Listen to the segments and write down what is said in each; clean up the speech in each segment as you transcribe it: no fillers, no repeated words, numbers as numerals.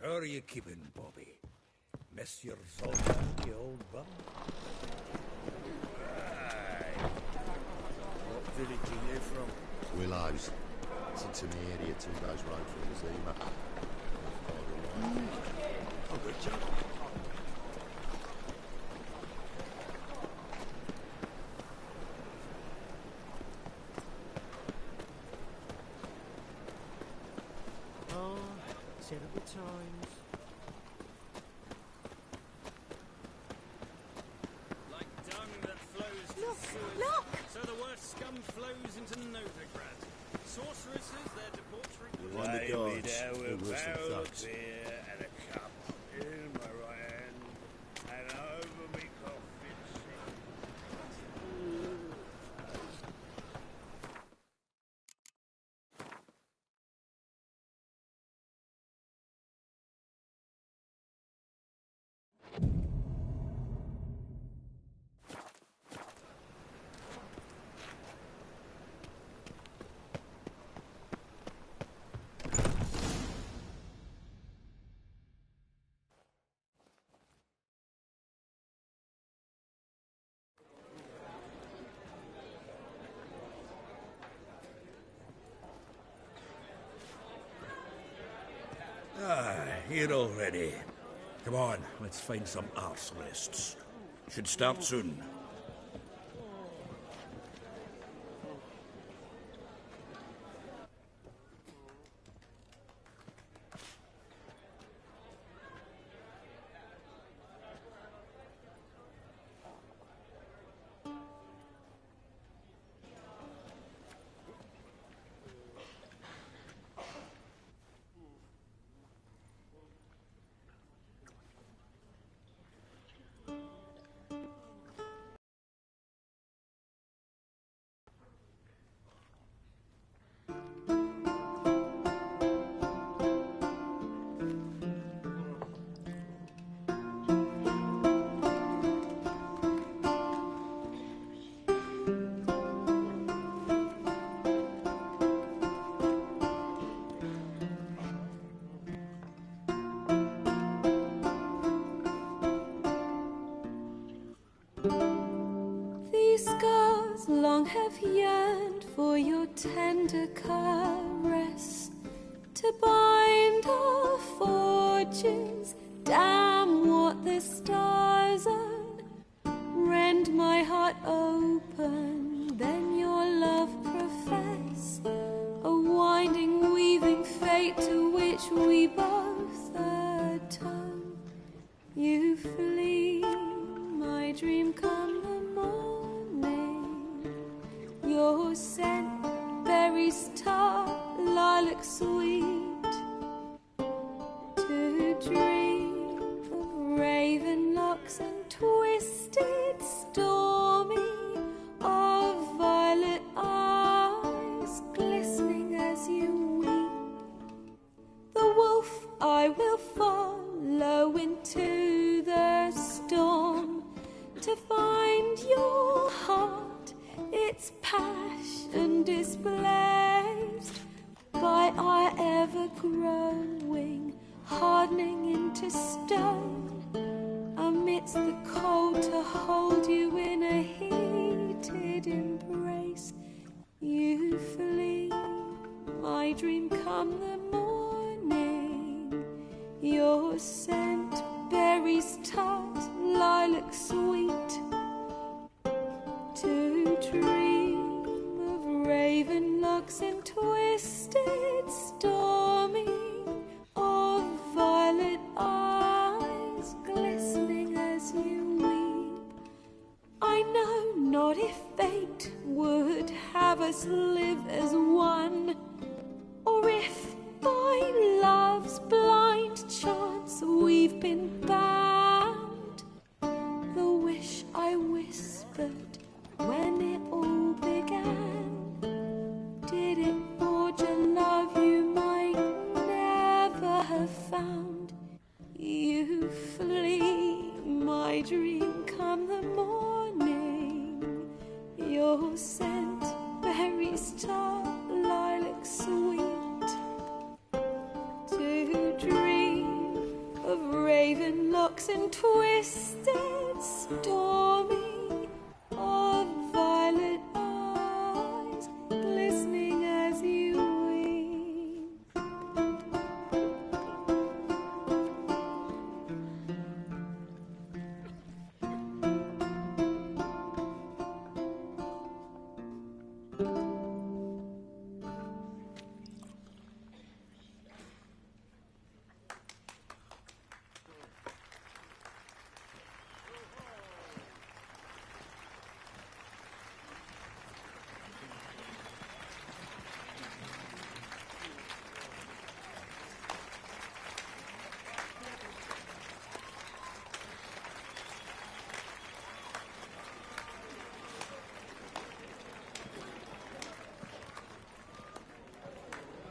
How are you keeping, Bobby? Miss your soldier, you old bum? Aye. What village are you from? Willows. It's into the area 2 days road from Zima. Oh, good job. Terrible times. Like dung that flows to sewers, so the worst scum flows into Novigrad. Sorceresses, their debauchery... On the guards, There who were were some barrel of thugs. beer and a cup in my right hand, and over me coffin seat. Here already. Come on, let's find some arse rests. Should start soon. These scars long have yearned for your tender caress, to bind our fortunes. Damn what the stars own. Rend my heart open, then your love profess, a winding, weaving fate to which we both atone. You flee, my dream come the morning. Your scent berries tart, lilac sweet, to dream of raven locks and twisted stormy, of violet eyes glistening as you weep. The wolf I will follow into the storm, to find your heart, its passion displaced by our ever-growing, hardening into stone, amidst the cold to hold you in a heated embrace. You flee, my dream come the morning. Your scent berries tart, lilac sweet, to dream of raven locks and twisted stormy, of violet eyes glistening as you weep. I know not if fate would have us live as one, or if by love's blind charm we've been bound. The wish I whispered when it all began. Did it forge a love you might never have found? You flee my dream come the morning. Your scent, berry star, lilac sweet. To dream of raven locks and twisted stormy, of violet eyes glistening as you weep.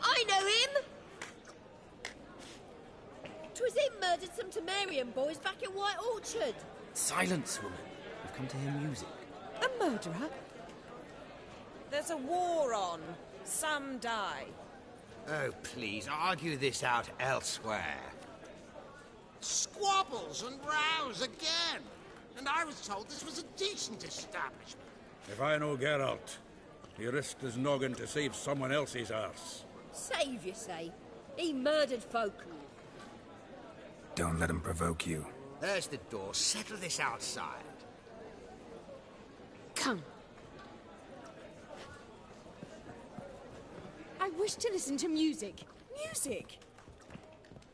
I know him! 'Twas him murdered some Temerian boys back in White Orchard. Silence, woman. We've come to hear music. A murderer? There's a war on. Some die. Oh, please, argue this out elsewhere. Squabbles and rows again. And I was told this was a decent establishment. If I know Geralt, he risked his noggin to save someone else's arse. Save, you say? He murdered folk. Don't let him provoke you. There's the door. Settle this outside. Come. I wish to listen to music. Music!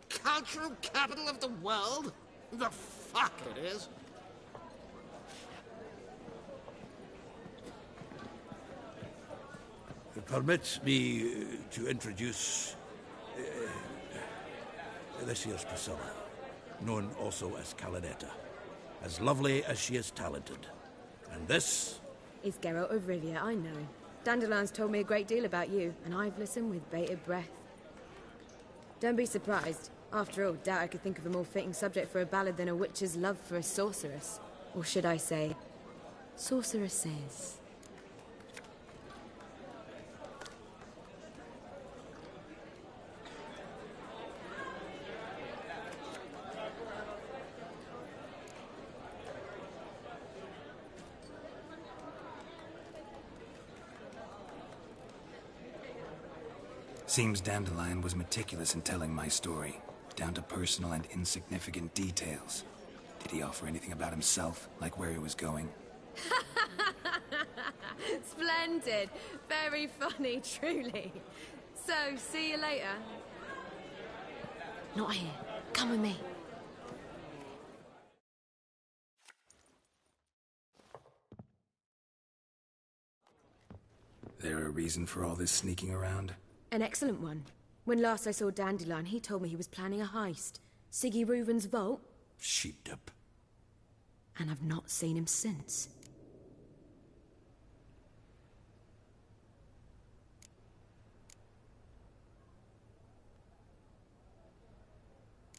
Cultural capital of the world? The fuck it is. Permit me to introduce this here's Priscilla, known also as Calinetta, as lovely as she is talented. And this is Geralt of Rivia, I know. Dandelion's told me a great deal about you, and I've listened with bated breath. Don't be surprised. After all, doubt I could think of a more fitting subject for a ballad than a witch's love for a sorceress. Or should I say, sorceresses. Seems Dandelion was meticulous in telling my story, down to personal and insignificant details. Did he offer anything about himself, like where he was going? Splendid. Very funny, truly. So, see you later. Not here. Come with me. There a reason for all this sneaking around? An excellent one. When last I saw Dandelion, he told me he was planning a heist. Siggy Reuven's vault. sheep-dip. And I've not seen him since.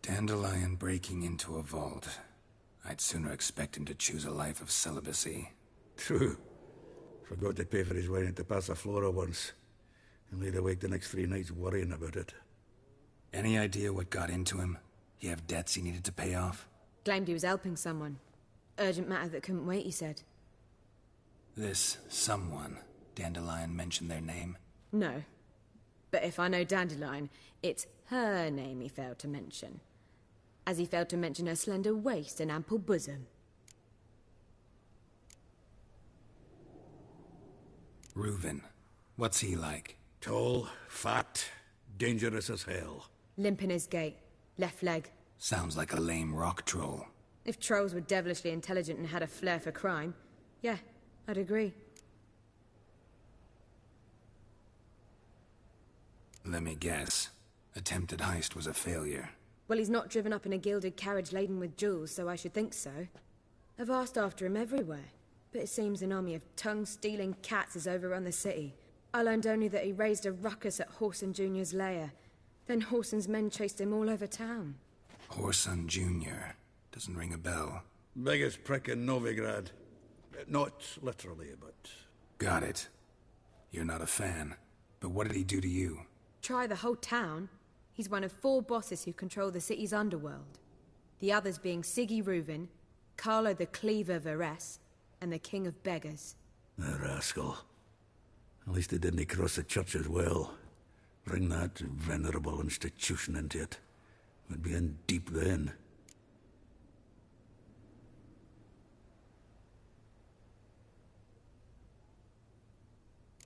Dandelion breaking into a vault. I'd sooner expect him to choose a life of celibacy. True. Forgot to pay for his wine at the Passaflora once. And laid awake the next 3 nights worrying about it. Any idea what got into him? He have debts he needed to pay off? Claimed he was helping someone. Urgent matter that couldn't wait, he said. This someone, Dandelion mentioned their name? No. But if I know Dandelion, it's her name he failed to mention. As he failed to mention her slender waist and ample bosom. Reuven. What's he like? Tall, fat, dangerous as hell. Limp in his gait. Left leg. Sounds like a lame rock troll. If trolls were devilishly intelligent and had a flair for crime, yeah, I'd agree. Let me guess. Attempted heist was a failure. Well, he's not driven up in a gilded carriage laden with jewels, so I should think so. I've asked after him everywhere, but it seems an army of tongue-stealing cats has overrun the city. I learned only that he raised a ruckus at Whoreson Jr.'s lair. Then Whoreson's men chased him all over town. Whoreson Jr. Doesn't ring a bell. Biggest prick in Novigrad. Not literally, but... Got it. You're not a fan. But what did he do to you? Try the whole town. He's one of 4 bosses who control the city's underworld. The others being Siggy Reuven, Carlo the Cleaver Varese, and the King of Beggars. The rascal. At least he didn't cross the church as well. Bring that venerable institution into it. We'd be in deep then.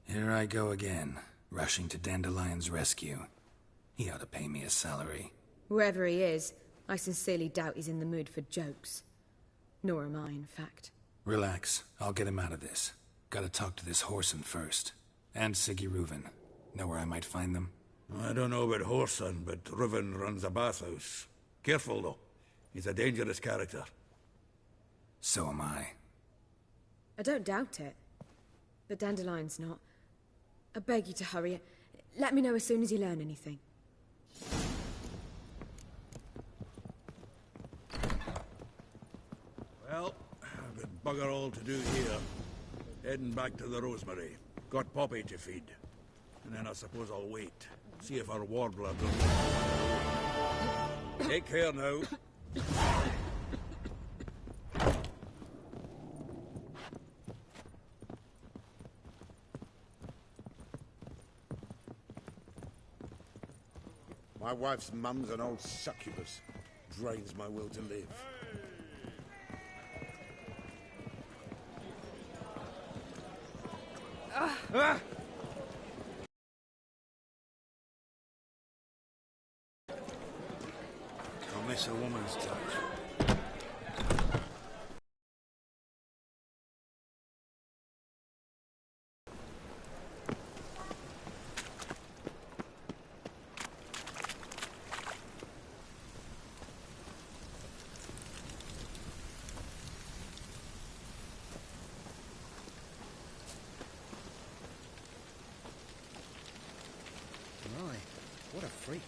Here I go again, rushing to Dandelion's rescue. He ought to pay me a salary. Wherever he is, I sincerely doubt he's in the mood for jokes. Nor am I, in fact. Relax. I'll get him out of this. Gotta talk to this Whoreson first. And Siggy Reuven. Know where I might find them? I don't know about Whoreson, but Reuven runs a bathhouse. Careful, though. He's a dangerous character. So am I. I don't doubt it. But Dandelion's not. I beg you to hurry. Let me know as soon as you learn anything. Well, I've got bugger all to do here. Heading back to the Rosemary. Got Poppy to feed. And then I suppose I'll wait. See if our warbler does. Take care now. My wife's mum's an old succubus. Drains my will to live. I'll miss a woman's touch. My, what a freak.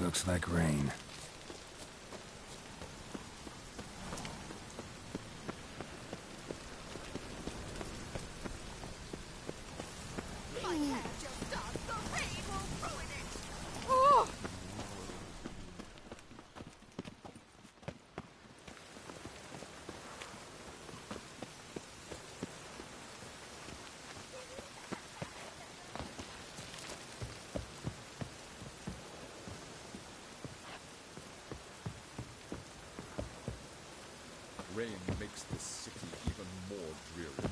Looks like rain. Rain makes this city even more dreary.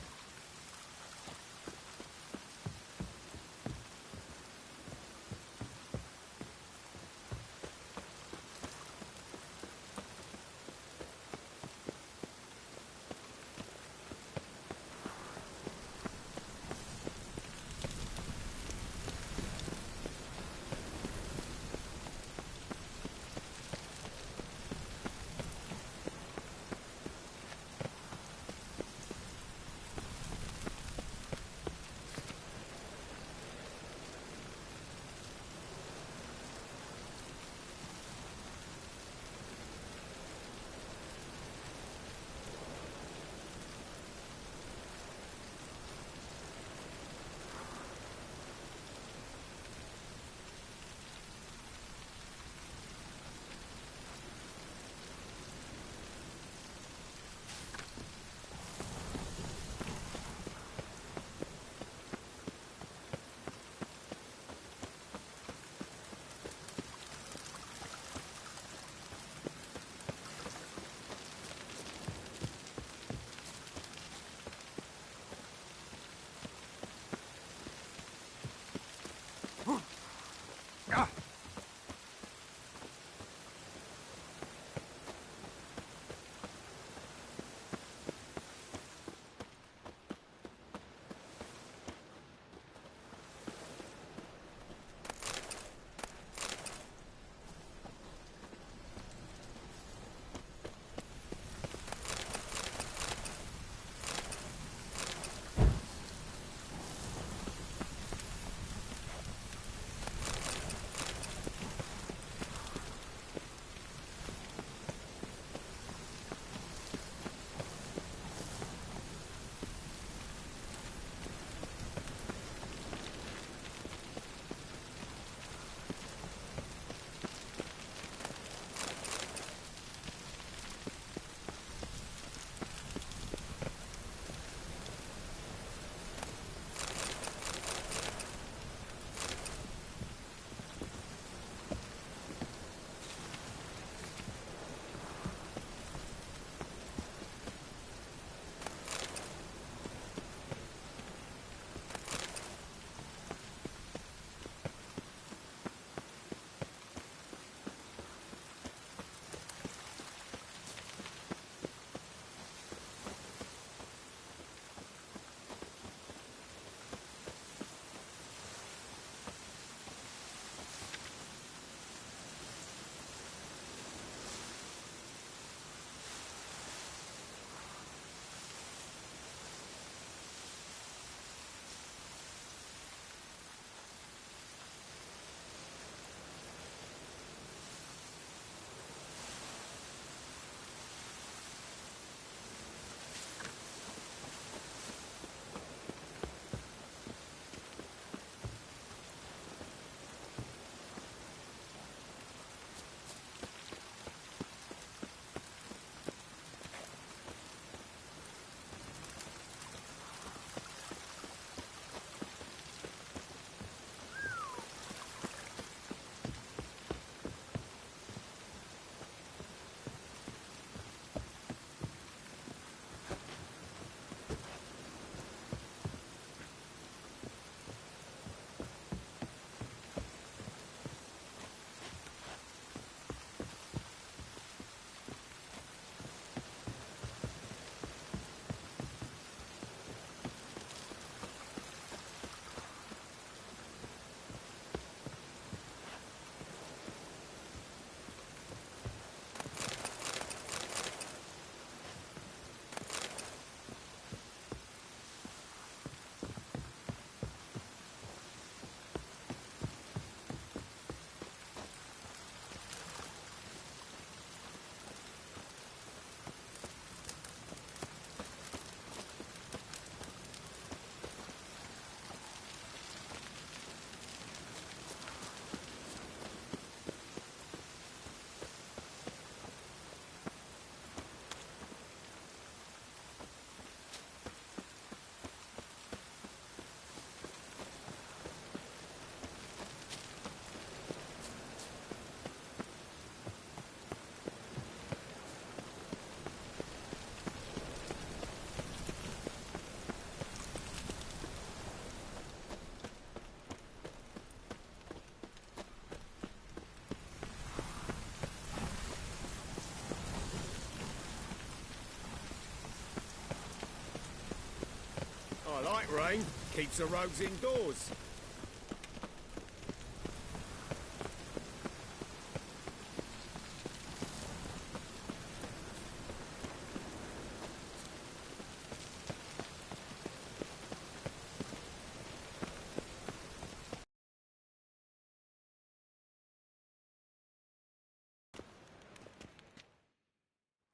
I like rain. Keeps the rogues indoors.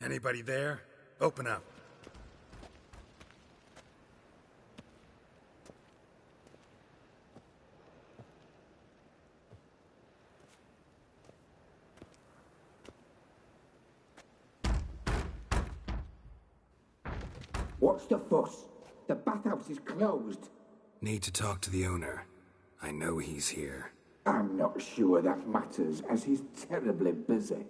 Anybody there? Open up. What's the fuss? The bathhouse is closed. Need to talk to the owner. I know he's here. I'm not sure that matters, as he's terribly busy.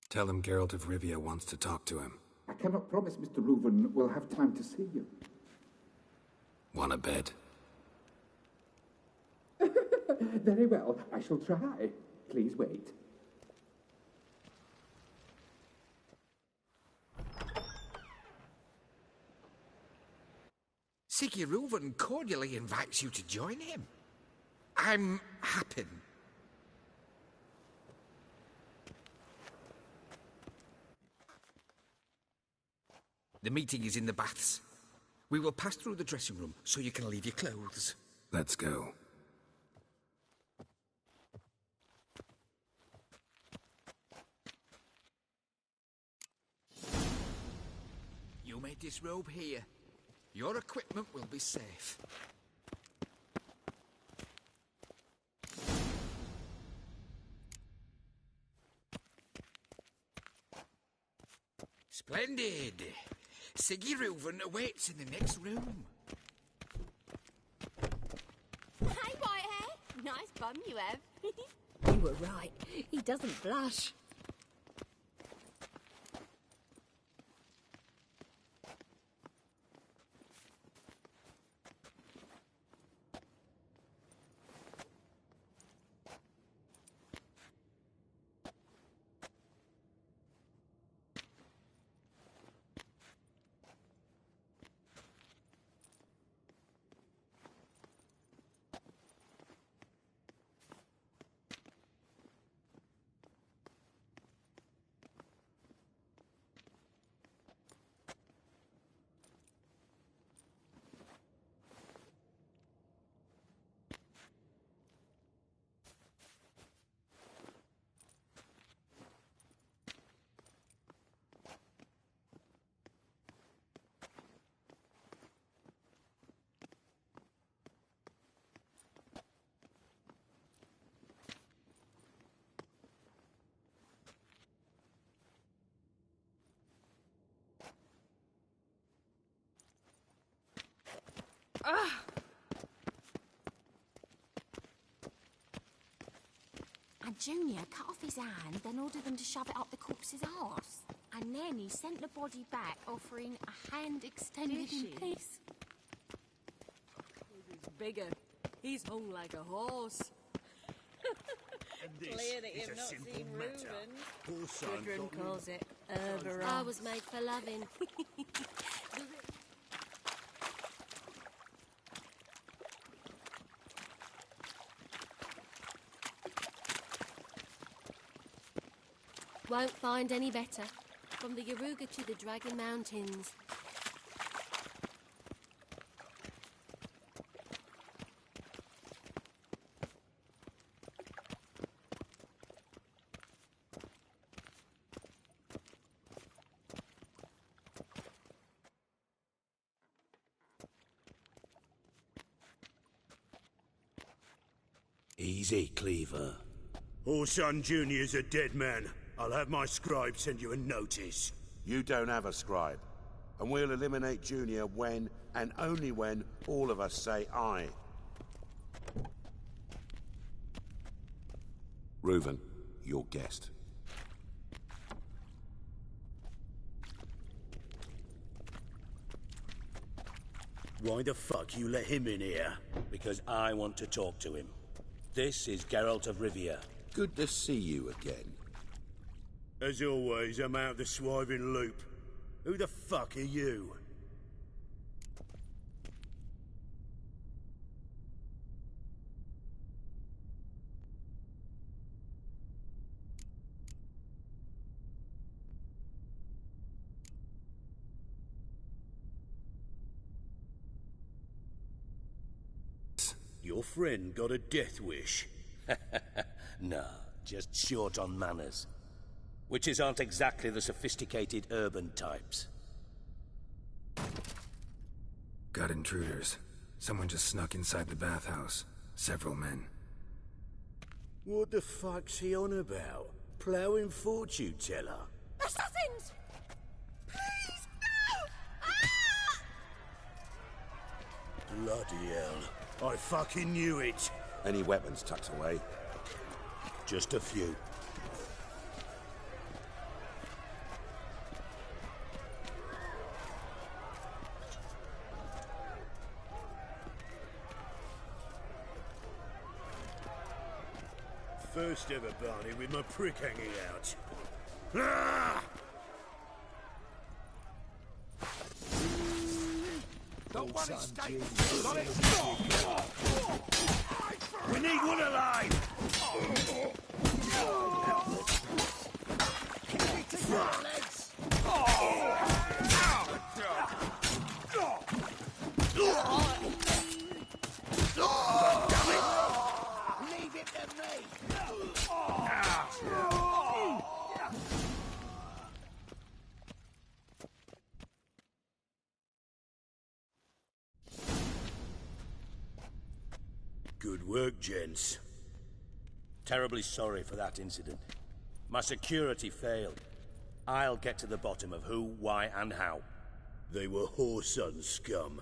Tell him Geralt of Rivia wants to talk to him. I cannot promise Mr. Reuven will have time to see you. Want a bed? Very well, I shall try. Please wait. Siggy Reuven cordially invites you to join him. I'm happy. The meeting is in the baths. We will pass through the dressing room so you can leave your clothes. Let's go. You may disrobe here. Your equipment will be safe. Splendid! Siggy Reuven awaits in the next room. Hey, Whitehair. Nice bum you have. You were right. He doesn't blush. And Junior cut off his hand, then ordered them to shove it up the corpse's arse. And then he sent the body back, offering a hand extended in peace. He's bigger. He's hung like a horse. Clear that you've not seen Reuven. Gudrun calls it Herberon. I was made for loving. Won't find any better. From the Yaruga to the Dragon Mountains. Easy, Cleaver. Orson Jr.'s a dead man. I'll have my scribe send you a notice. You don't have a scribe. And we'll eliminate Junior when, and only when, all of us say aye. Reuven, your guest. Why the fuck you let him in here? Because I want to talk to him. This is Geralt of Rivia. Good to see you again. As always, I'm out the swiving loop. Who the fuck are you? Your friend got a death wish. No, just short on manners. Witches aren't exactly the sophisticated urban types. Got intruders. Someone just snuck inside the bathhouse. Several men. What the fuck's he on about? Ploughing fortune teller? Assassins! Please, no! Bloody hell. I fucking knew it. Any weapons tucked away? Just a few. First ever Barney with my prick hanging out. Ah! Don't want to stay. We need one alive! Leave it to me! Good work, gents. Terribly sorry for that incident. My security failed. I'll get to the bottom of who, why, and how. They were whoreson scum.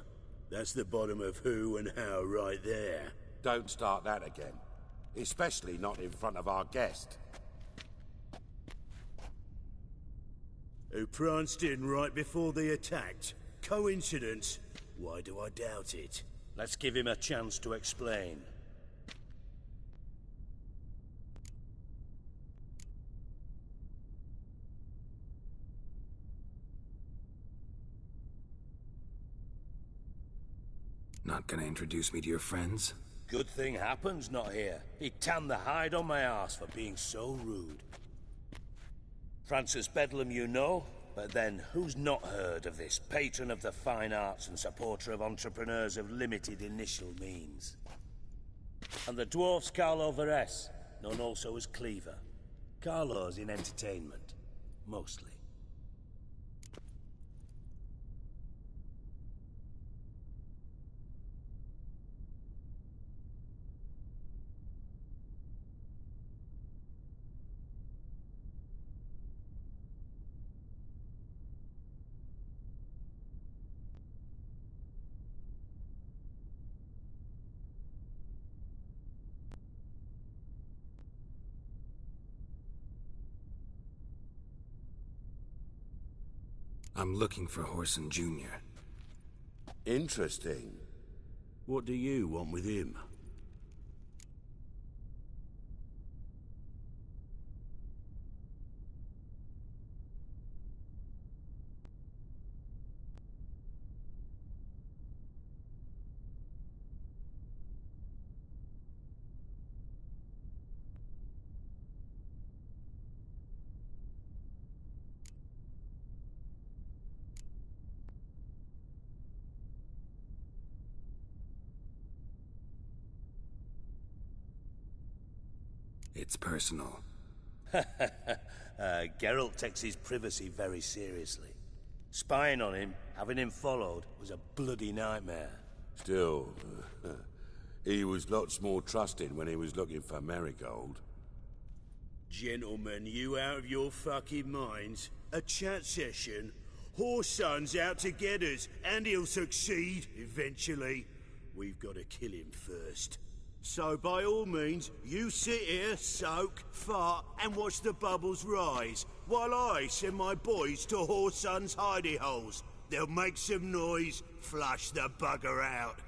That's the bottom of who and how right there. Don't start that again. Especially not in front of our guest. Who pranced in right before they attacked. Coincidence? Why do I doubt it? Let's give him a chance to explain. Not gonna introduce me to your friends? Good thing Happen's not here. He tanned the hide on my ass for being so rude. Francis Bedlam you know, but then who's not heard of this patron of the fine arts and supporter of entrepreneurs of limited initial means? And the dwarf's Carlo Veres, known also as Cleaver. Carlo's in entertainment, mostly. I'm looking for Whoreson Jr. Interesting. What do you want with him? It's personal. Geralt takes his privacy very seriously. Spying on him, having him followed, was a bloody nightmare. Still, He was lots more trusting when he was looking for Marigold. Gentlemen, you out of your fucking minds? A chat session? Whoreson's out to get us, and he'll succeed, eventually. We've got to kill him first. So by all means, you sit here, soak, fart, and watch the bubbles rise, while I send my boys to Whoreson's hidey holes. They'll make some noise, flush the bugger out.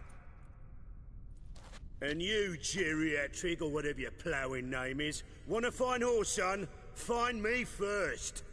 And you, geriatric, or whatever your ploughing name is, want to find Whoreson? Find me first.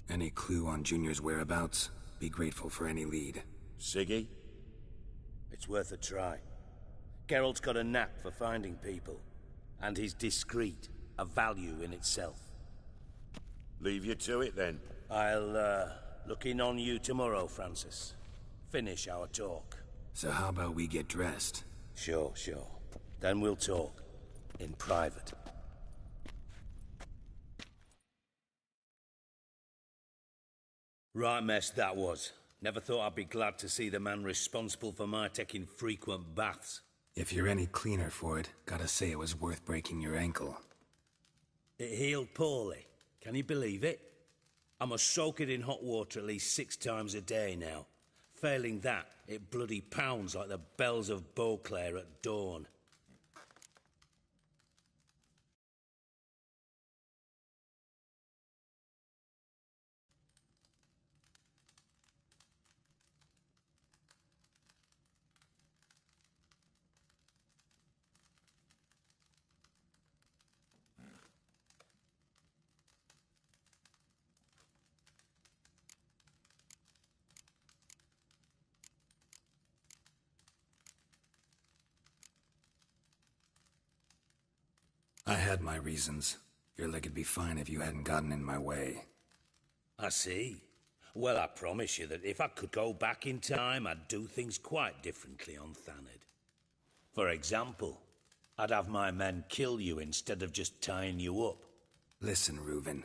Any clue on Junior's whereabouts? Be grateful for any lead. Siggy? It's worth a try. Geralt's got a knack for finding people. And he's discreet, a value in itself. Leave you to it, then. I'll, look in on you tomorrow, Francis. Finish our talk. So how about we get dressed? Sure. Then we'll talk. In private. Right mess that was. Never thought I'd be glad to see the man responsible for my taking frequent baths. If you're any cleaner for it, gotta say it was worth breaking your ankle. It healed poorly. Can you believe it? I must soak it in hot water at least 6 times a day now. Failing that, it bloody pounds like the bells of Beauclair at dawn. I had my reasons. Your leg would be fine if you hadn't gotten in my way. I see. Well, I promise you that if I could go back in time, I'd do things quite differently on Thanedd. For example, I'd have my men kill you instead of just tying you up. Listen, Reuven.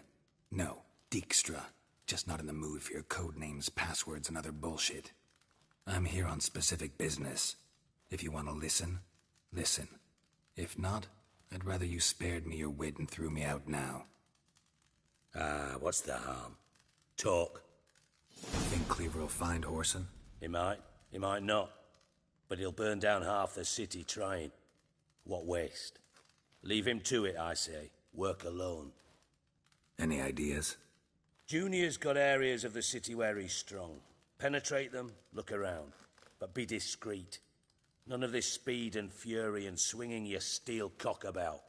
No, Dijkstra. Just not in the mood for your code names, passwords, and other bullshit. I'm here on specific business. If you want to listen, listen. If not, I'd rather you spared me your wit and threw me out now. What's the harm? Talk. Think Cleaver will find Whoreson? He might not. But he'll burn down half the city trying. What waste? Leave him to it, I say. Work alone. Any ideas? Junior's got areas of the city where he's strong. Penetrate them, look around. But be discreet. None of this speed and fury and swinging your steel cock about.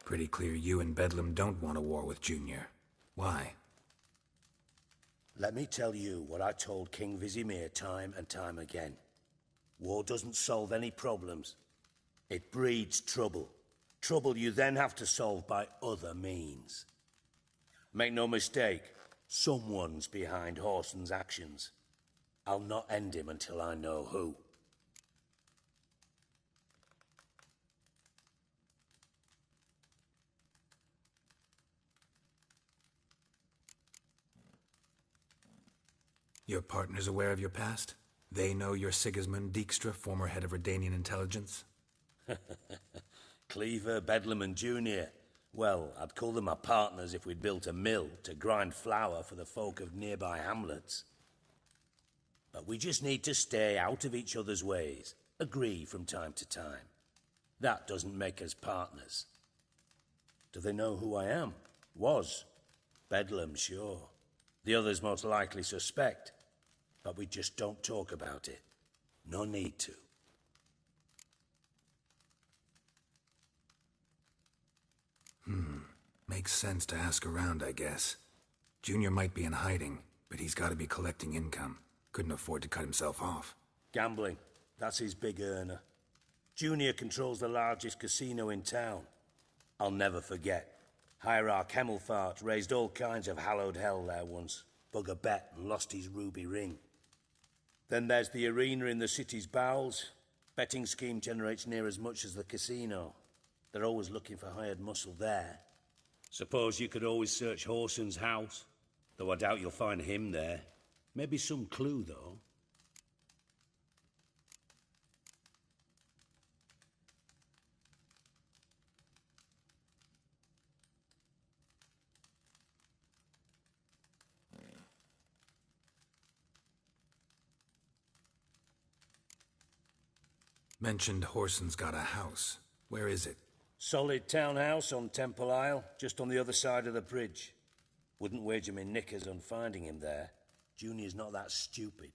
Pretty clear you and Bedlam don't want a war with Junior. Why? Let me tell you what I told King Vizimir time and time again. War doesn't solve any problems. It breeds trouble. Trouble you then have to solve by other means. Make no mistake, someone's behind Horson's actions. I'll not end him until I know who. Your partner's aware of your past? They know you're Sigismund Dijkstra, former head of Redanian intelligence? Cleaver, Bedlam and Junior. Well, I'd call them my partners if we'd built a mill to grind flour for the folk of nearby hamlets. But we just need to stay out of each other's ways, agree from time to time. That doesn't make us partners. Do they know who I am? Was. Bedlam, sure. The others most likely suspect. But we just don't talk about it. No need to. Makes sense to ask around, I guess. Junior might be in hiding, but he's got to be collecting income. Couldn't afford to cut himself off. Gambling. That's his big earner. Junior controls the largest casino in town. I'll never forget. Hierarch Hemmelfart raised all kinds of hallowed hell there once. Bug a bet and lost his ruby ring. Then there's the arena in the city's bowels. Betting scheme generates near as much as the casino. They're always looking for hired muscle there. Suppose you could always search Horson's house. Though I doubt you'll find him there. Maybe some clue, though. Mentioned Horson's got a house. Where is it? Solid townhouse on Temple Isle, just on the other side of the bridge. Wouldn't wager me knickers on finding him there. Junior's not that stupid.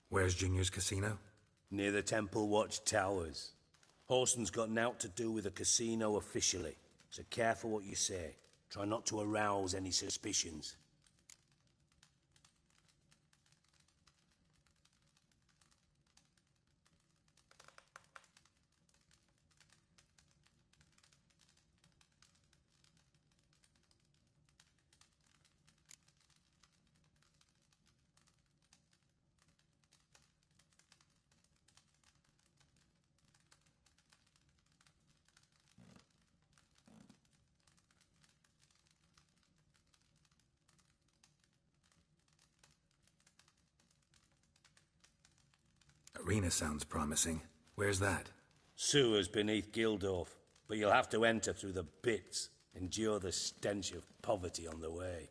Where's Junior's casino? Near the Temple Watch Towers. Horson's got nought to do with the casino officially, so careful what you say. Try not to arouse any suspicions. Arena sounds promising. Where's that? Sewers beneath Gildorf, but you'll have to enter through the bits, endure the stench of poverty on the way.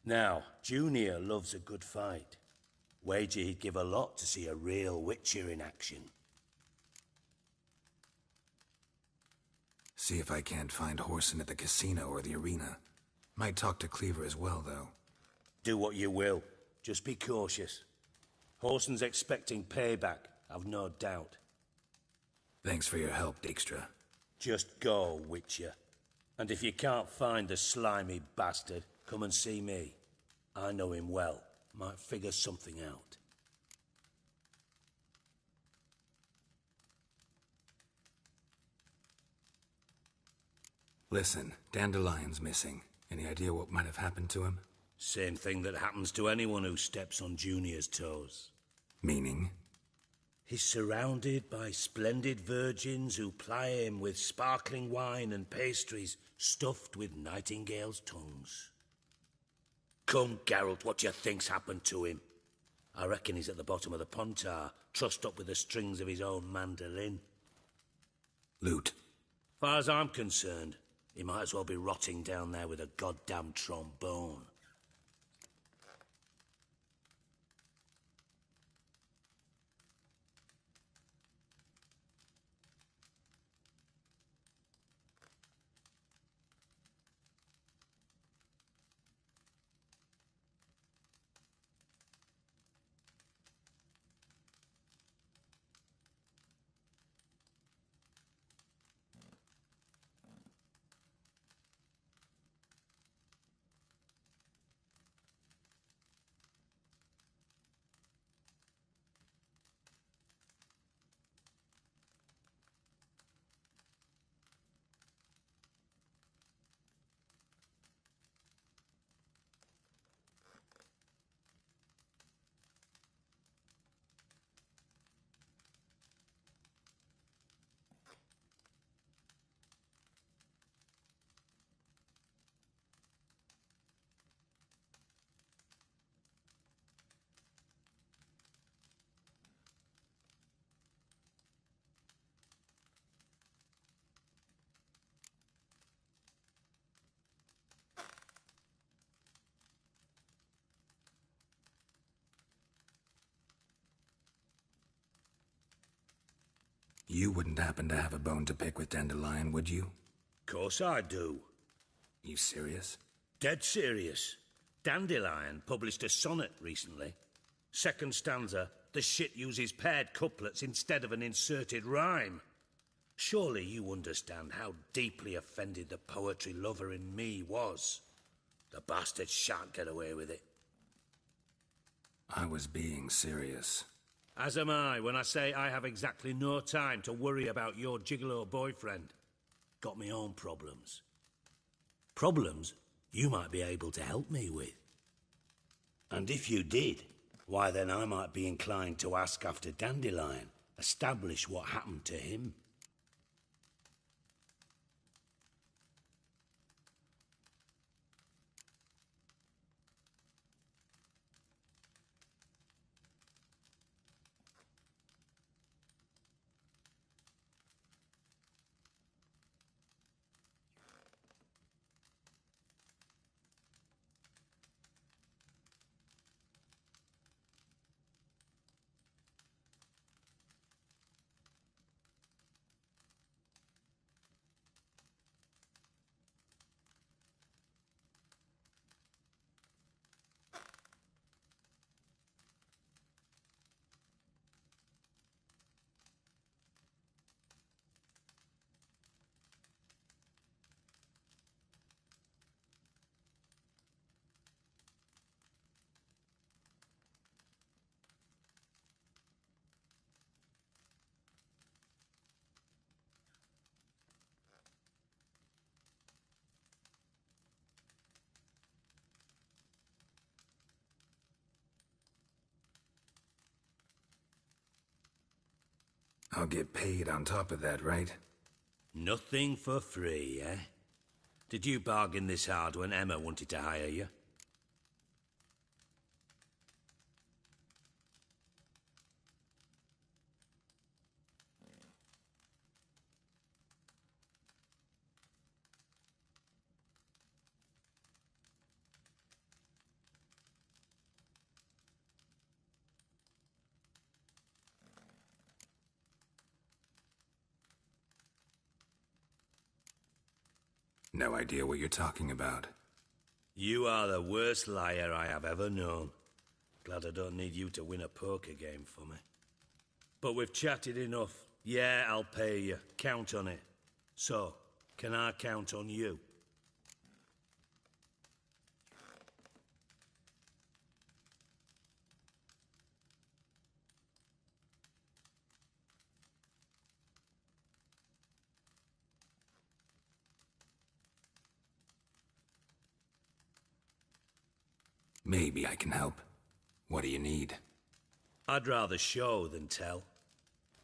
Now, Junior loves a good fight. Wager he'd give a lot to see a real Witcher in action. See if I can't find Horson at the casino or the arena. Might talk to Cleaver as well, though. Do what you will. Just be cautious. Horson's expecting payback, I've no doubt. Thanks for your help, Dijkstra. Just go, Witcher. And if you can't find the slimy bastard, come and see me. I know him well. Might figure something out. Listen, Dandelion's missing. Any idea what might have happened to him? Same thing that happens to anyone who steps on Junior's toes. Meaning? He's surrounded by splendid virgins who ply him with sparkling wine and pastries stuffed with nightingales' tongues. Come, Geralt, what do you think's happened to him? I reckon he's at the bottom of the Pontar, trussed up with the strings of his own mandolin. Loot. Far as I'm concerned, he might as well be rotting down there with a goddamn trombone. You wouldn't happen to have a bone to pick with Dandelion, would you? Course I do. You serious? Dead serious. Dandelion published a sonnet recently. Second stanza, the shit uses paired couplets instead of an inserted rhyme. Surely you understand how deeply offended the poetry lover in me was. The bastard shan't get away with it. I was being serious. As am I when I say I have exactly no time to worry about your gigolo boyfriend. Got me own problems. Problems you might be able to help me with. And if you did, why then I might be inclined to ask after Dandelion, establish what happened to him. I'll get paid on top of that, right? Nothing for free, eh? Did you bargain this hard when Emma wanted to hire you? No idea what you're talking about. You are the worst liar I have ever known. Glad I don't need you to win a poker game for me. But we've chatted enough. Yeah, I'll pay you. Count on it. So, can I count on you? Maybe I can help. What do you need? I'd rather show than tell.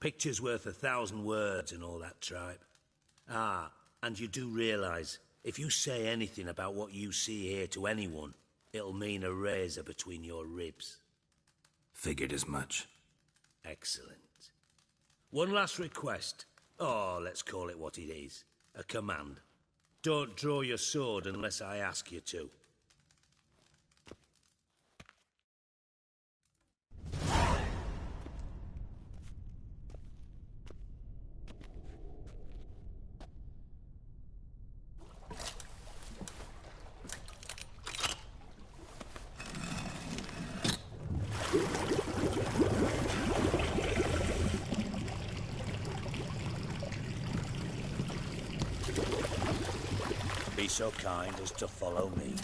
Picture's worth 1,000 words and all that tripe. Ah, and you do realise, if you say anything about what you see here to anyone, it'll mean a razor between your ribs. Figured as much. Excellent. One last request. Oh, let's call it what it is. A command. Don't draw your sword unless I ask you to. Be so kind as to follow me.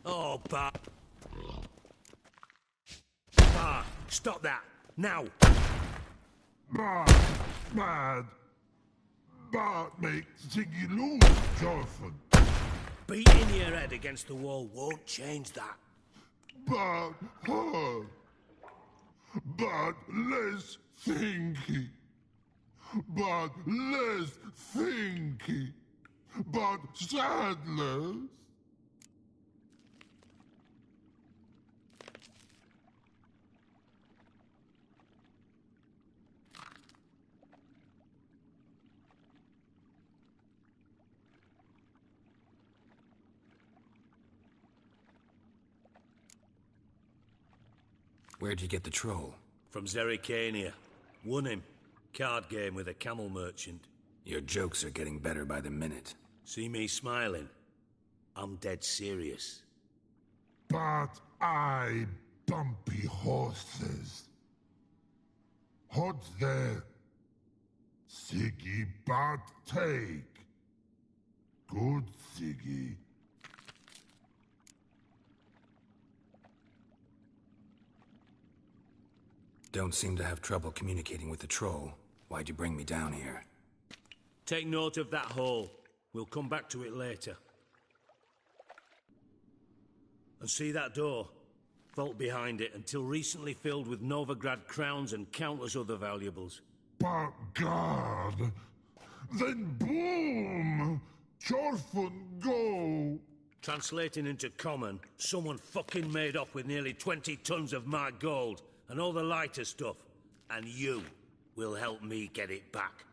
Oh, Bart. Bart, stop that. Now. Bad. Bart makes Ziggy lose, Jonathan. Beating your head against the wall won't change that. Bart hurt. Bart less thinky. Bart less thinky. Bart sadless. Where'd you get the troll? From Zerrikania. Won him. Card game with a camel merchant. Your jokes are getting better by the minute. See me smiling? I'm dead serious. But I bumpy horses. Hot there. Siggy but take. Good Siggy. Don't seem to have trouble communicating with the troll. Why'd you bring me down here? Take note of that hole. We'll come back to it later. And see that door? Vault behind it, until recently filled with Novigrad crowns and countless other valuables. But God! Then boom! Chorfun go! Translating into common, someone fucking made off with nearly 20 tons of my gold, and all the lighter stuff. And you will help me get it back.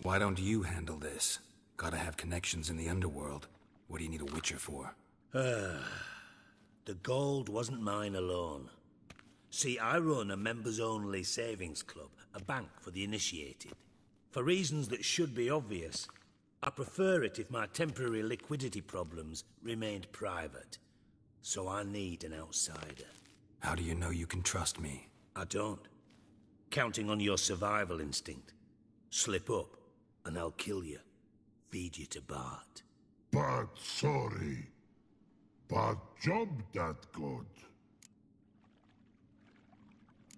Why don't you handle this? Gotta have connections in the underworld. What do you need a witcher for? The gold wasn't mine alone. See, I run a members-only savings club, a bank for the initiated. For reasons that should be obvious, I prefer it if my temporary liquidity problems remained private. So I need an outsider. How do you know you can trust me? I don't. Counting on your survival instinct. Slip up, and I'll kill you. Feed you to Bart. But sorry. But job that good.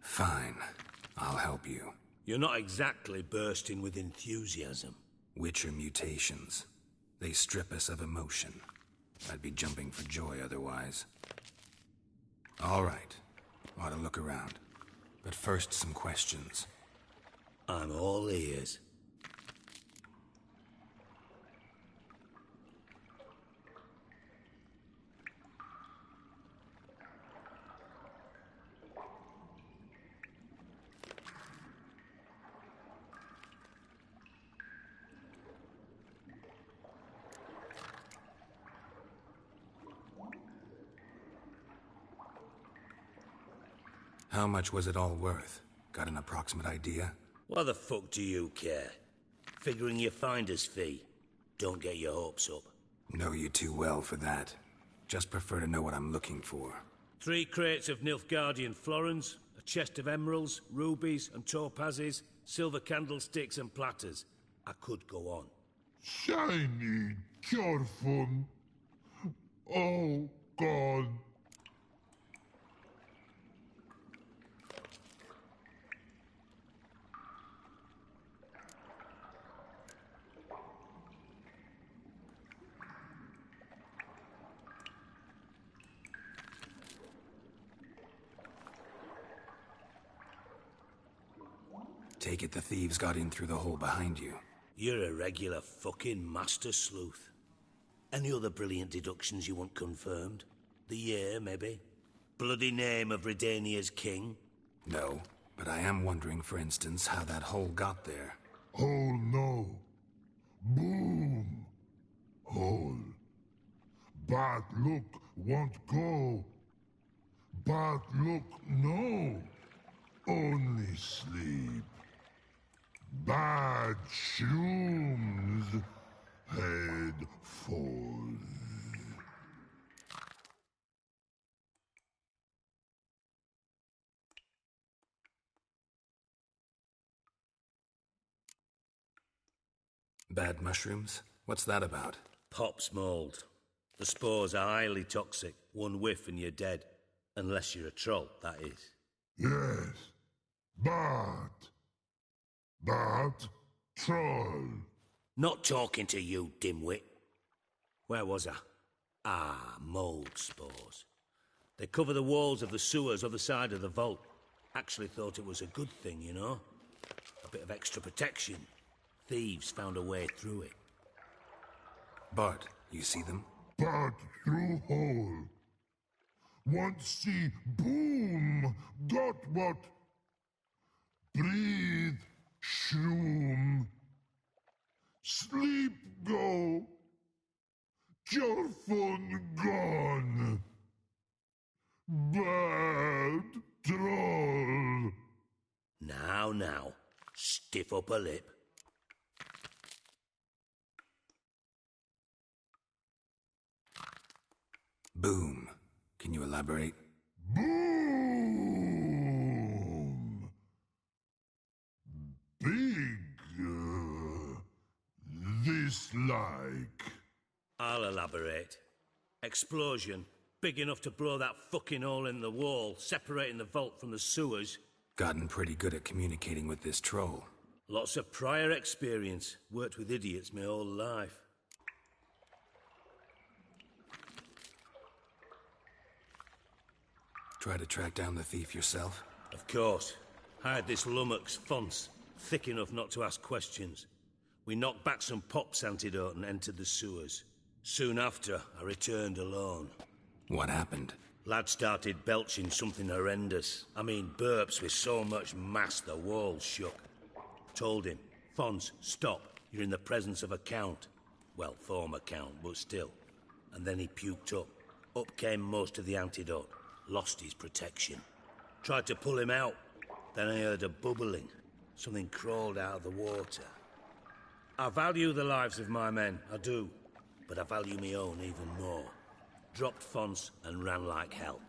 Fine. I'll help you. You're not exactly bursting with enthusiasm. Witcher mutations. They strip us of emotion. I'd be jumping for joy otherwise. All right. Ought to look around. But first, some questions. I'm all ears. How much was it all worth? Got an approximate idea? Why the fuck do you care? Figuring your finder's fee. Don't get your hopes up. Know you too well for that. Just prefer to know what I'm looking for. 3 crates of Nilfgaardian florins, a chest of emeralds, rubies and topazes, silver candlesticks and platters. I could go on. Shiny Chorfun. Oh, God. Take it the thieves got in through the hole behind you. You're a regular fucking master sleuth. Any other brilliant deductions you want confirmed? The year, maybe? Bloody name of Redania's king? No, but I am wondering, for instance, how that hole got there. Hole no. Boom. Hole. But look won't go. But look no. Only sleep. Bad shrooms. Head falls. Bad mushrooms? What's that about? Pop's mold. The spores are highly toxic. One whiff and you're dead. Unless you're a troll, that is. Yes. But Bat, troll. Not talking to you, dimwit. Where was I? Ah, mold spores. They cover the walls of the sewers other side of the vault. Actually thought it was a good thing, you know? A bit of extra protection. Thieves found a way through it. Bart, you see them? Bat through hole. Want see boom, got what? Breathe, shroom. Sleep go. Your fun gone. Bad troll. Now, stiff upper lip. Boom. Can you elaborate? Boom. Big. This like. I'll elaborate. Explosion. Big enough to blow that fucking hole in the wall, separating the vault from the sewers. Gotten pretty good at communicating with this troll. Lots of prior experience. Worked with idiots my whole life. Try to track down the thief yourself? Of course. Hired this lummox, Fonce. Thick enough not to ask questions. We knocked back some Pop's antidote and entered the sewers. Soon after, I returned alone. What happened? Lad started belching something horrendous. I mean, burps with so much mass the walls shook. Told him, Fonz, stop. You're in the presence of a count. Well, former count, but still. And then he puked up. Up came most of the antidote. Lost his protection. Tried to pull him out. Then I heard a bubbling. Something crawled out of the water. I value the lives of my men, I do. But I value my own even more. Dropped Fonz and ran like hell.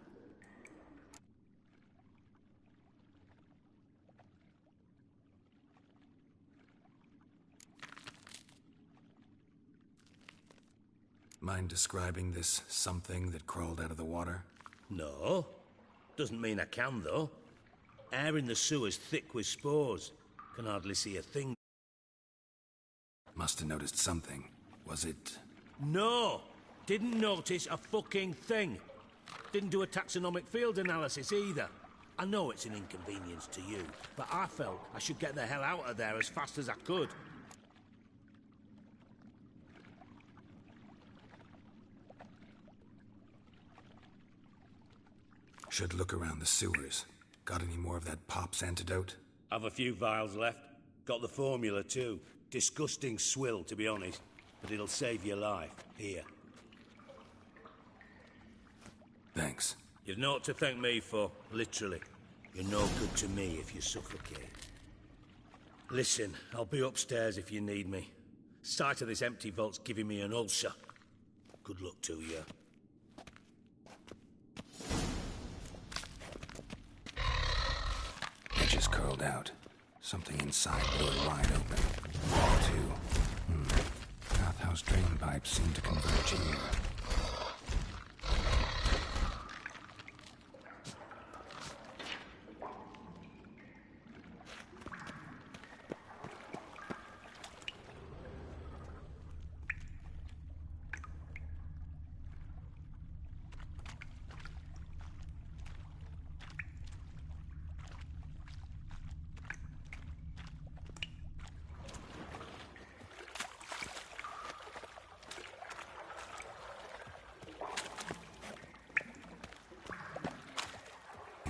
Mind describing this something that crawled out of the water? No. Doesn't mean I can, though. Air in the sewer's thick with spores. Can hardly see a thing. Must have noticed something. Was it... No! Didn't notice a fucking thing. Didn't do a taxonomic field analysis either. I know it's an inconvenience to you, but I felt I should get the hell out of there as fast as I could. Should look around the sewers. Got any more of that Pop's antidote? Have a few vials left. Got the formula too. Disgusting swill, to be honest. But it'll save your life. Here. Thanks. You've naught to thank me for, literally. You're no good to me if you suffocate. Listen, I'll be upstairs if you need me. Sight of this empty vault's giving me an ulcer. Good luck to you. Edges curled out. Something inside blew it wide open. Wall too. Bathhouse drain pipes seem to converge here.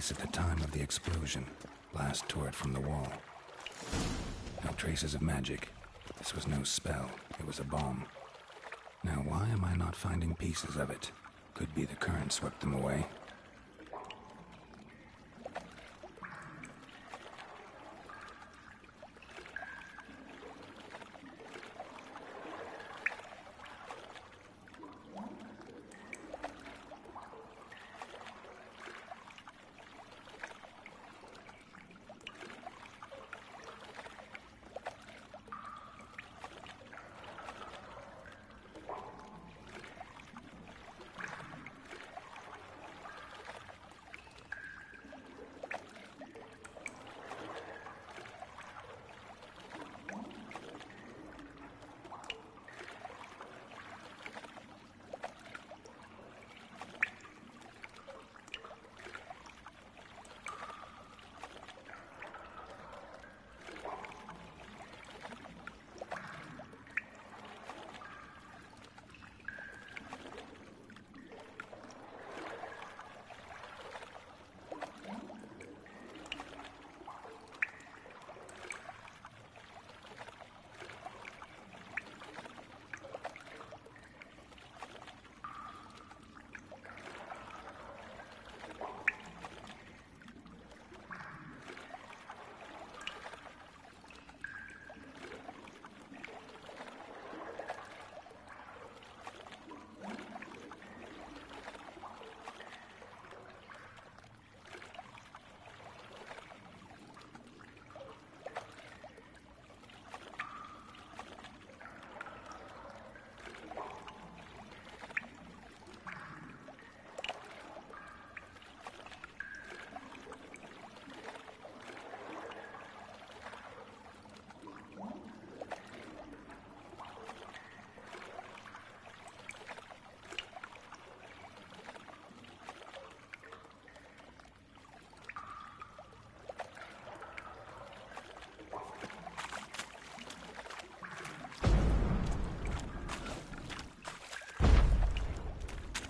At the time of the explosion, blast tore it from the wall. No traces of magic. This was no spell. It was a bomb. Now, why am I not finding pieces of it? Could be the current swept them away.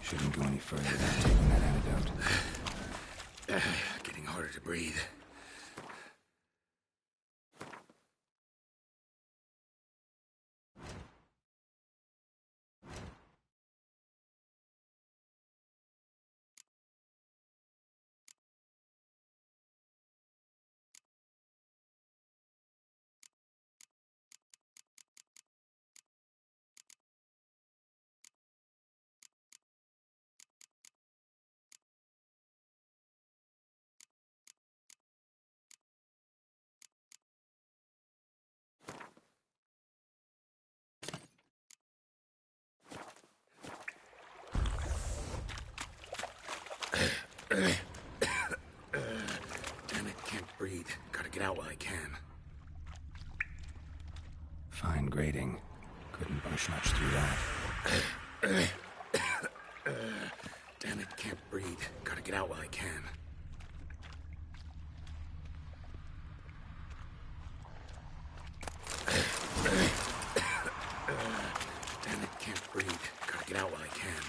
Shouldn't go any further without taking that antidote. Getting harder to breathe. Damn it, can't breathe. Gotta get out while I can. Fine grating. Couldn't push much through that. Damn it, can't breathe. Gotta get out while I can. Damn it, can't breathe. Gotta get out while I can.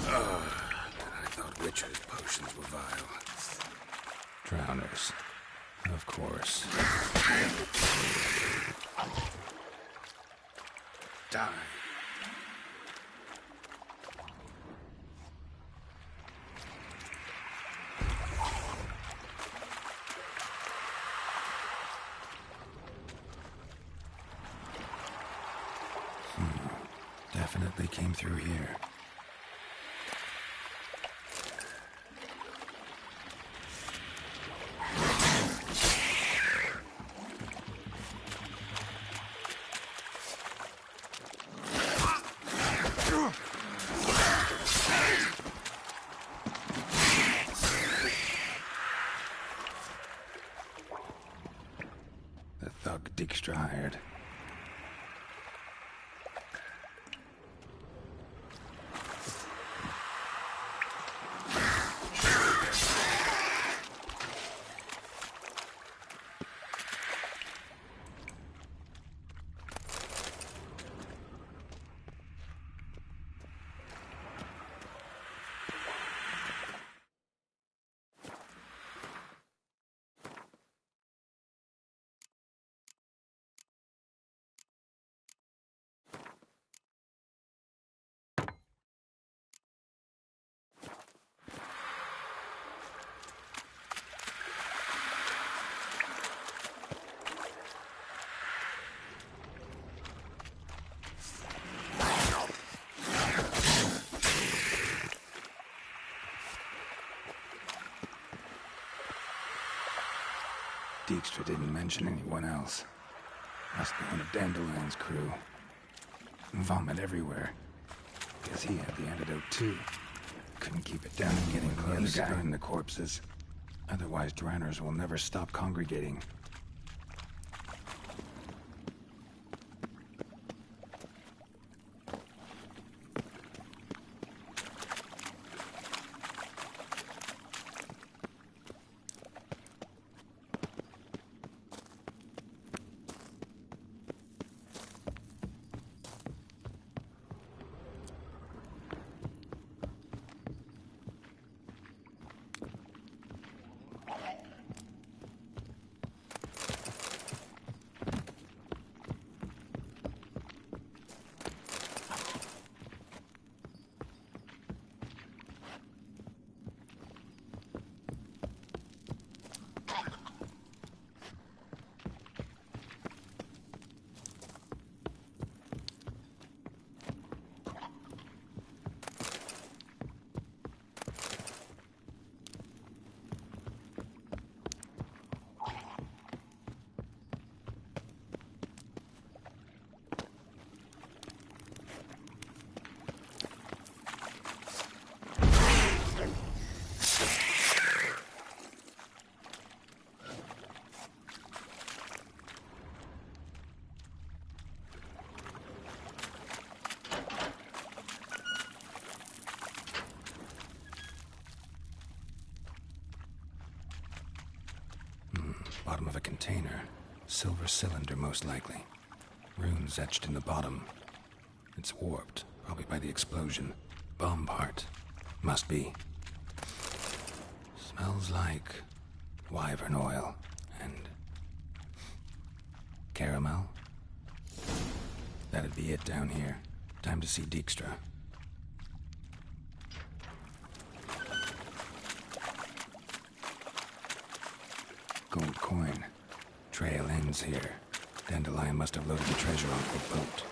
I thought Witcher's potions were vile. Drowners. Of course. Die. Definitely came through here. The thug Dijkstra hired. Dijkstra didn't mention anyone else. Must be one of Dandelion's crew. Vomit everywhere. Guess he had the antidote too. Couldn't keep it down and getting close behind the corpses. Otherwise, drowners will never stop congregating. Bottom of a container. Silver cylinder, most likely. Runes etched in the bottom. It's warped, probably by the explosion. Bomb part. Must be. Smells like wyvern oil and caramel. That'd be it down here. Time to see Dijkstra. Gold coin. Trail ends here. Dandelion must have loaded the treasure onto the boat.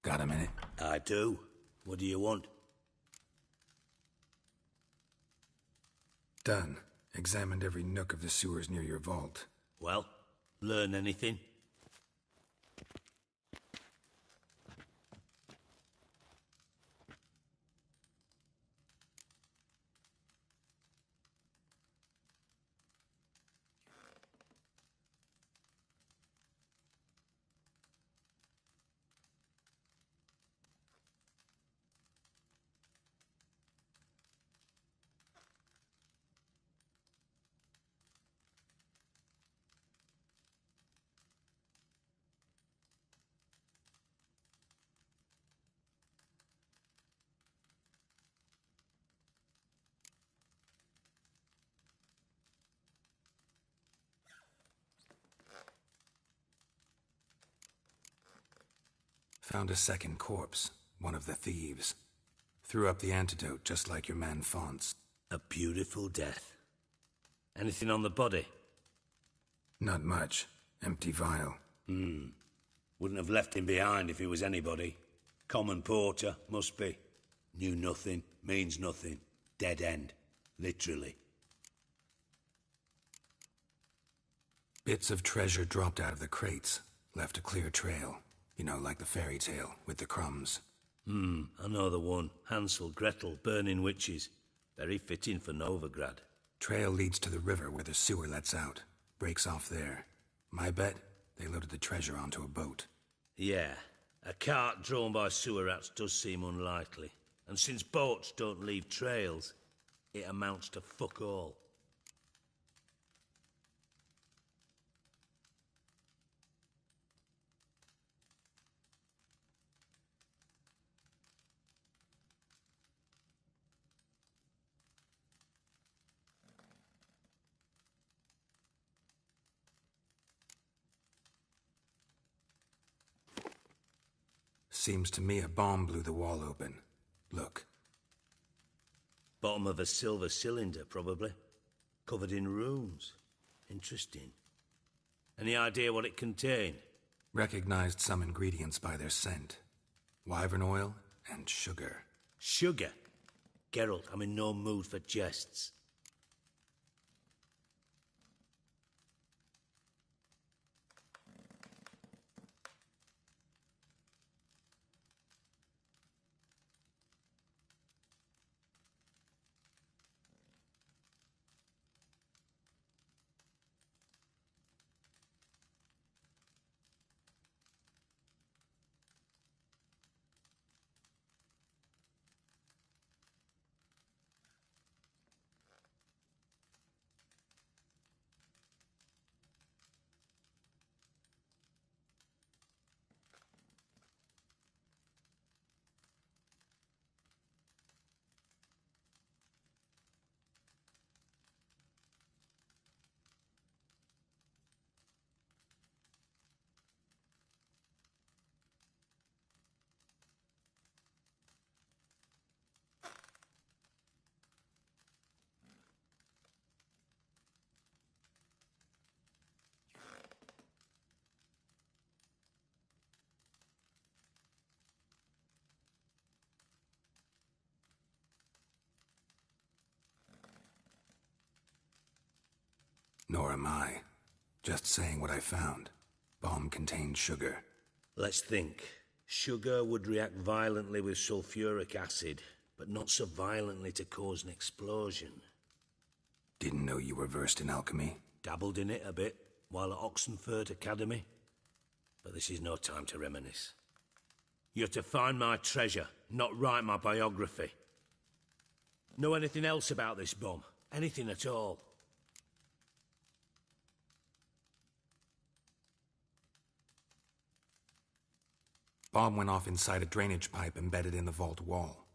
Got a minute? I do. What do you want? Done. Examined every nook of the sewers near your vault. Well, learn anything? Found a second corpse, one of the thieves. Threw up the antidote just like your man Fonz. A beautiful death. Anything on the body? Not much. Empty vial. Wouldn't have left him behind if he was anybody. Common porter, must be. Knew nothing, means nothing. Dead end. Literally. Bits of treasure dropped out of the crates. Left a clear trail. You know, like the fairy tale, with the crumbs. I know the one. Hansel, Gretel, burning witches. Very fitting for Novigrad. Trail leads to the river where the sewer lets out. Breaks off there. My bet, they loaded the treasure onto a boat. Yeah. A cart drawn by sewer rats does seem unlikely. And since boats don't leave trails, it amounts to fuck all. Seems to me a bomb blew the wall open. Look. Bottom of a silver cylinder, probably. Covered in runes. Interesting. Any idea what it contained? Recognized some ingredients by their scent. Wyvern oil and sugar. Sugar? Geralt, I'm in no mood for jests. Nor am I. Just saying what I found. Bomb contained sugar. Let's think. Sugar would react violently with sulfuric acid, but not so violently to cause an explosion. Didn't know you were versed in alchemy. Dabbled in it a bit, while at Oxenford Academy. But this is no time to reminisce. You're to find my treasure, not write my biography. Know anything else about this bomb? Anything at all? Bomb went off inside a drainage pipe embedded in the vault wall.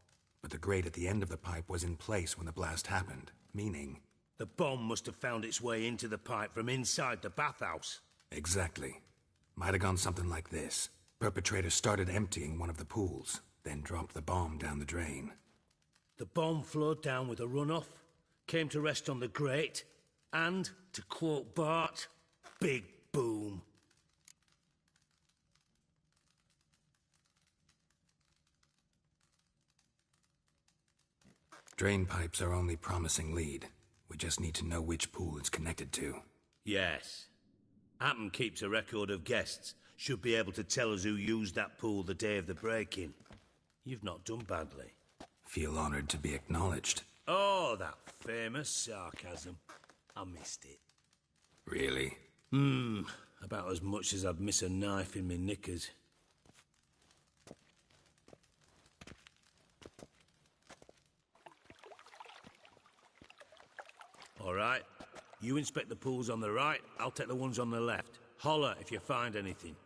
But the grate at the end of the pipe was in place when the blast happened, meaning... The bomb must have found its way into the pipe from inside the bathhouse. Exactly. Might have gone something like this. Perpetrator started emptying one of the pools, then dropped the bomb down the drain. The bomb flowed down with a runoff, came to rest on the grate, and, to quote Bart, big boom. Drain pipes are only promising lead. We just need to know which pool it's connected to. Yes. Hammond keeps a record of guests. Should be able to tell us who used that pool the day of the break-in. You've not done badly. Feel honored to be acknowledged. Oh, that famous sarcasm. I missed it. Really? About as much as I'd miss a knife in me knickers. All right. You inspect the pools on the right, I'll take the ones on the left. Holler if you find anything.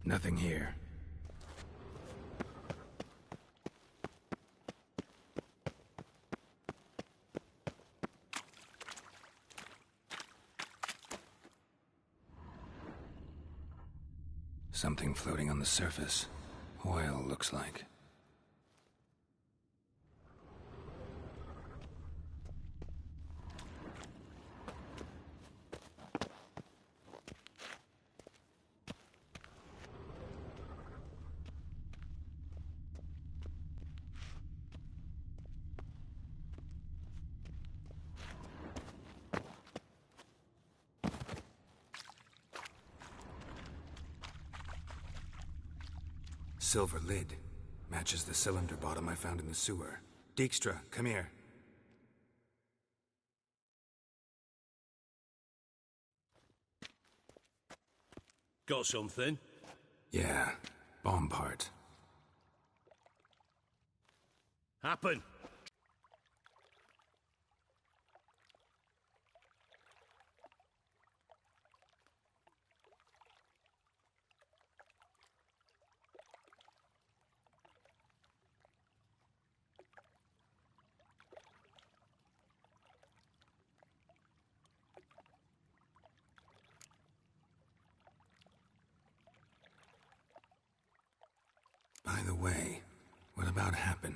Nothing here. Something floating on the surface. Oil, looks like. Silver lid. Matches the cylinder bottom I found in the sewer. Dijkstra, come here. Got something? Yeah, bomb part. Happen. By the way, what about Happen?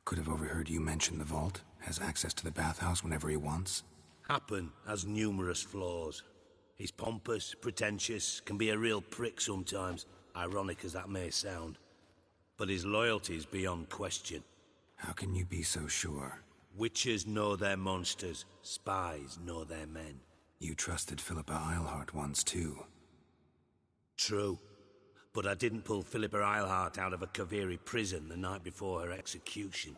Could have overheard you mention the vault. Has access to the bathhouse whenever he wants. Happen has numerous flaws. He's pompous, pretentious, can be a real prick sometimes, ironic as that may sound. But his loyalty's beyond question. How can you be so sure? Witches know their monsters, spies know their men. You trusted Philippa Eilhart once too. True. But I didn't pull Philippa Eilhart out of a Kaviri prison the night before her execution.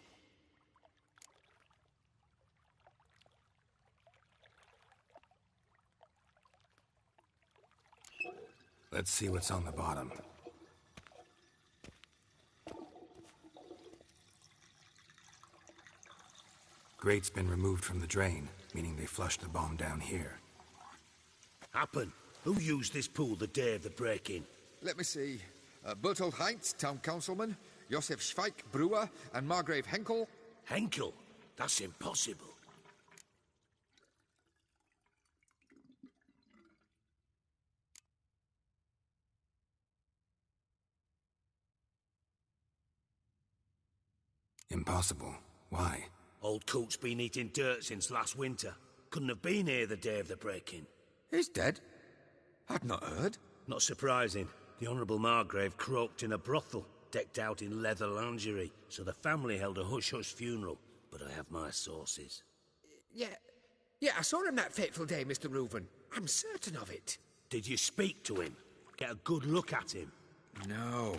Let's see what's on the bottom. Grate's been removed from the drain, meaning they flushed the bomb down here. Happen. Who used this pool the day of the break-in? Let me see. Bertold Heinz, town councilman, Josef Schweik, brewer, and Margrave Henkel. Henkel? That's impossible. Impossible. Why? Old Coot's been eating dirt since last winter. Couldn't have been here the day of the break-in. He's dead? I'd not heard. Not surprising. The Honourable Margrave croaked in a brothel, decked out in leather lingerie, so the family held a hush-hush funeral. But I have my sources. Yeah, I saw him that fateful day, Mr. Reuven. I'm certain of it. Did you speak to him? Get a good look at him? No.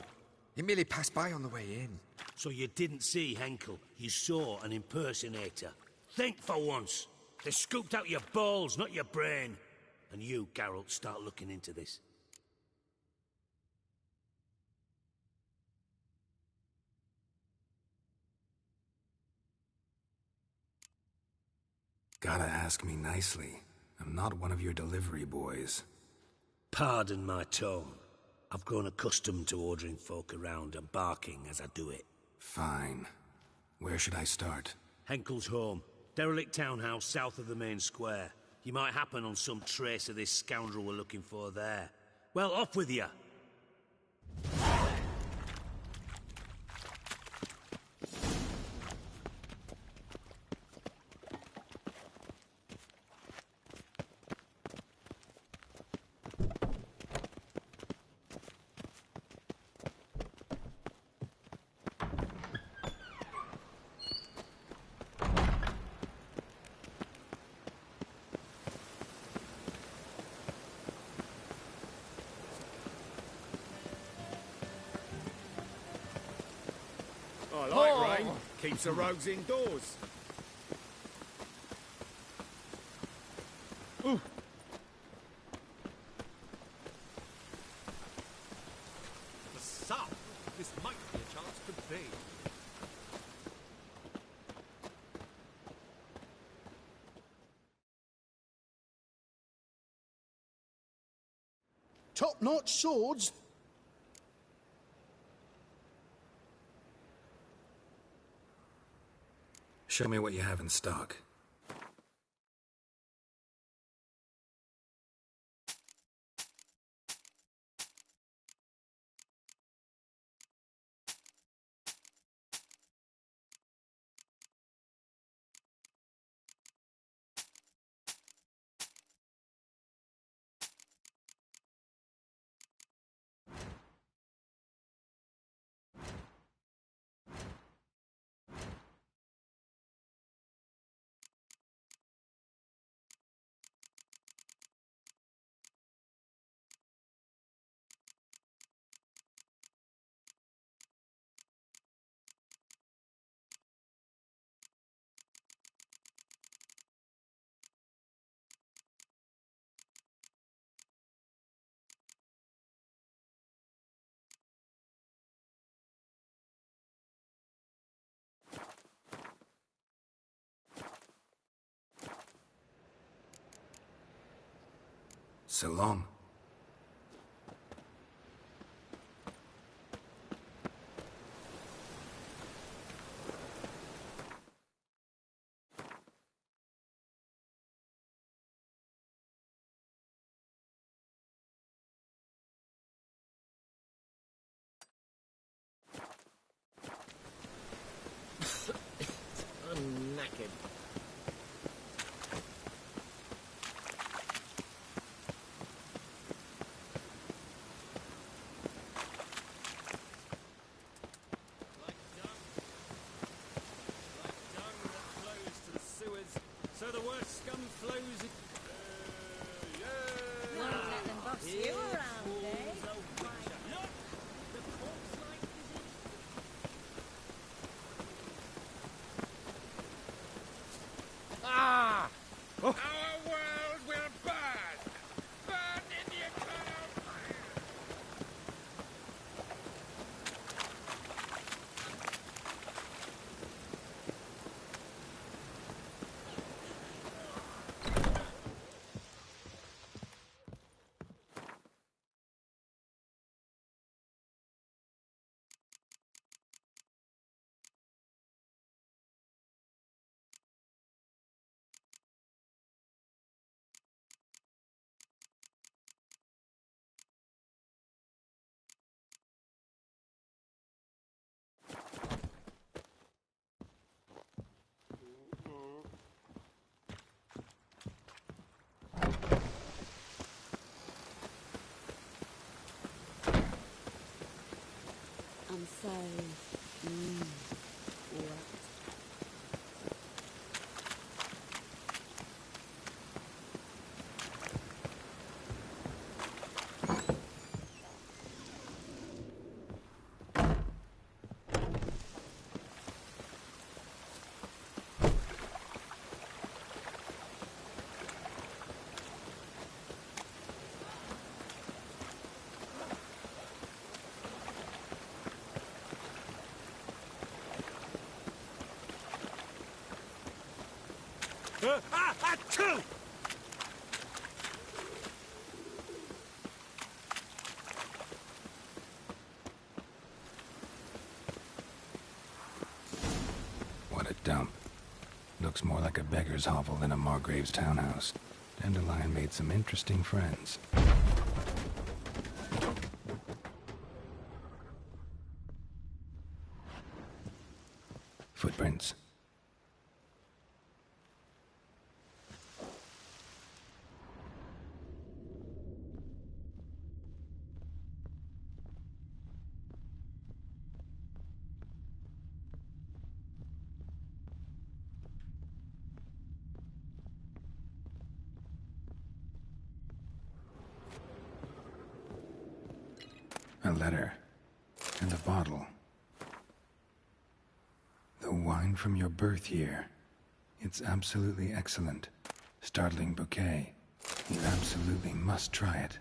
He merely passed by on the way in. So you didn't see Henkel. You saw an impersonator. Think for once. They scooped out your balls, not your brain. And you, Geralt, start looking into this. Gotta ask me nicely. I'm not one of your delivery boys. Pardon my tone. I've grown accustomed to ordering folk around and barking as I do it. Fine. Where should I start? Henkel's home. Derelict townhouse south of the main square. You might happen on some trace of this scoundrel we're looking for there. Well, off with you! I like rain. Keeps the rogues indoors. Ooh. The sun. This might be a chance to bathe. Top-notch swords. Show me what you have in stock. So long. I'm knackered. So the worst scum flows in... Won't let them boss you around, eh? Look! The corpse light is in... Ah! Our world will burn! Burn in the eternal fire! I'm so... what? Two! What a dump. Looks more like a beggar's hovel than a Margrave's townhouse. Dandelion made some interesting friends. Footprints. A letter. And a bottle. The wine from your birth year. It's absolutely excellent. Startling bouquet. You absolutely must try it.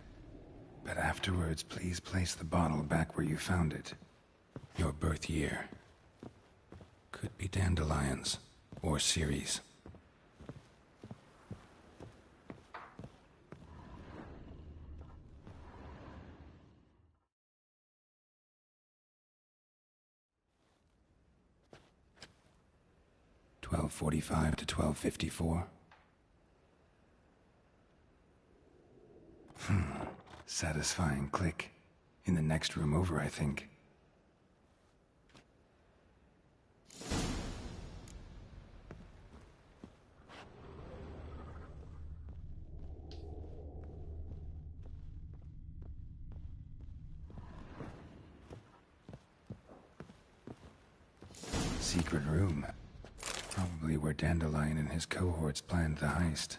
But afterwards, please place the bottle back where you found it. Your birth year. Could be dandelions. Or Ceres. (12:45 to 12:54). Satisfying click. In the next room over, I think. Secret room. Probably where Dandelion and his cohorts planned the heist.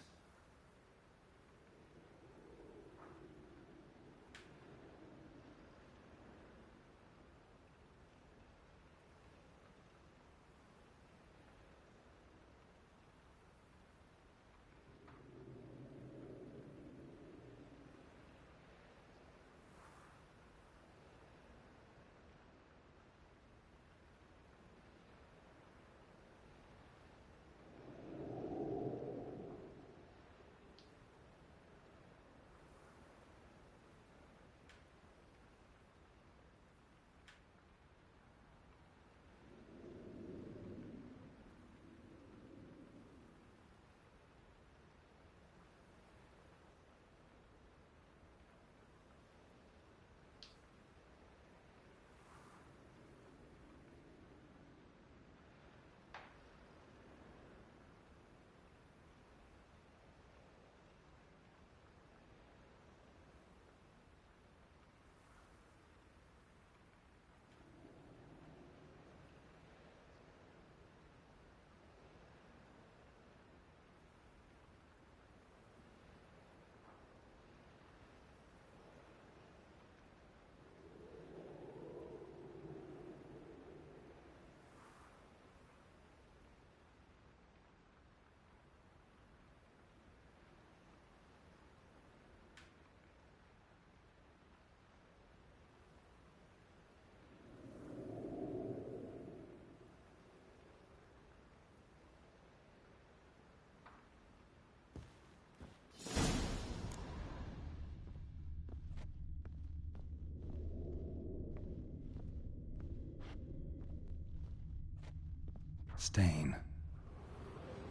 Stain.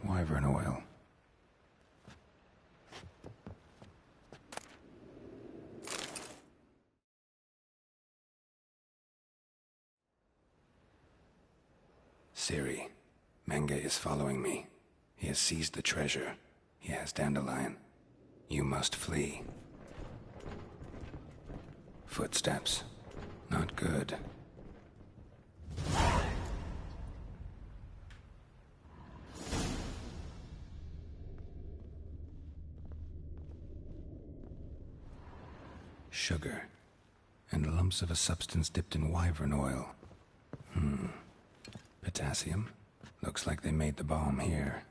Wyvern oil. Ciri, Menge is following me. He has seized the treasure. He has Dandelion. You must flee. Footsteps. Not good. Sugar. And lumps of a substance dipped in wyvern oil. Potassium? Looks like they made the bomb here.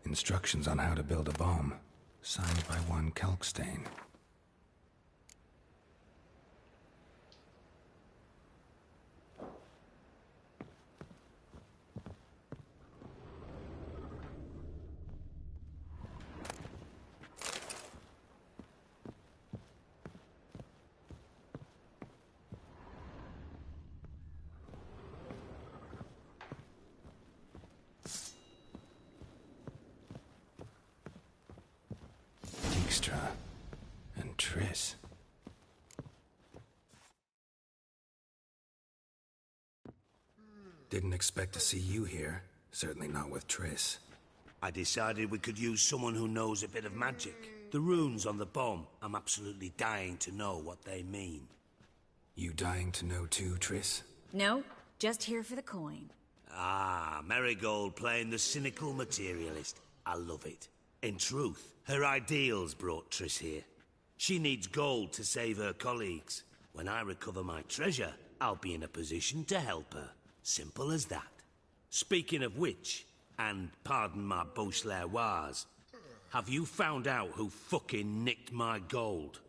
Instructions on how to build a bomb. Signed by one Kalkstain. And Triss. Didn't expect to see you here. Certainly not with Triss. I decided we could use someone who knows a bit of magic. The runes on the bomb, I'm absolutely dying to know what they mean. You dying to know too, Triss? No, just here for the coin. Ah, Marigold playing the cynical materialist. I love it. In truth, her ideals brought Triss here. She needs gold to save her colleagues. When I recover my treasure, I'll be in a position to help her. Simple as that. Speaking of which, and pardon my Beauclervoise, have you found out who fucking nicked my gold?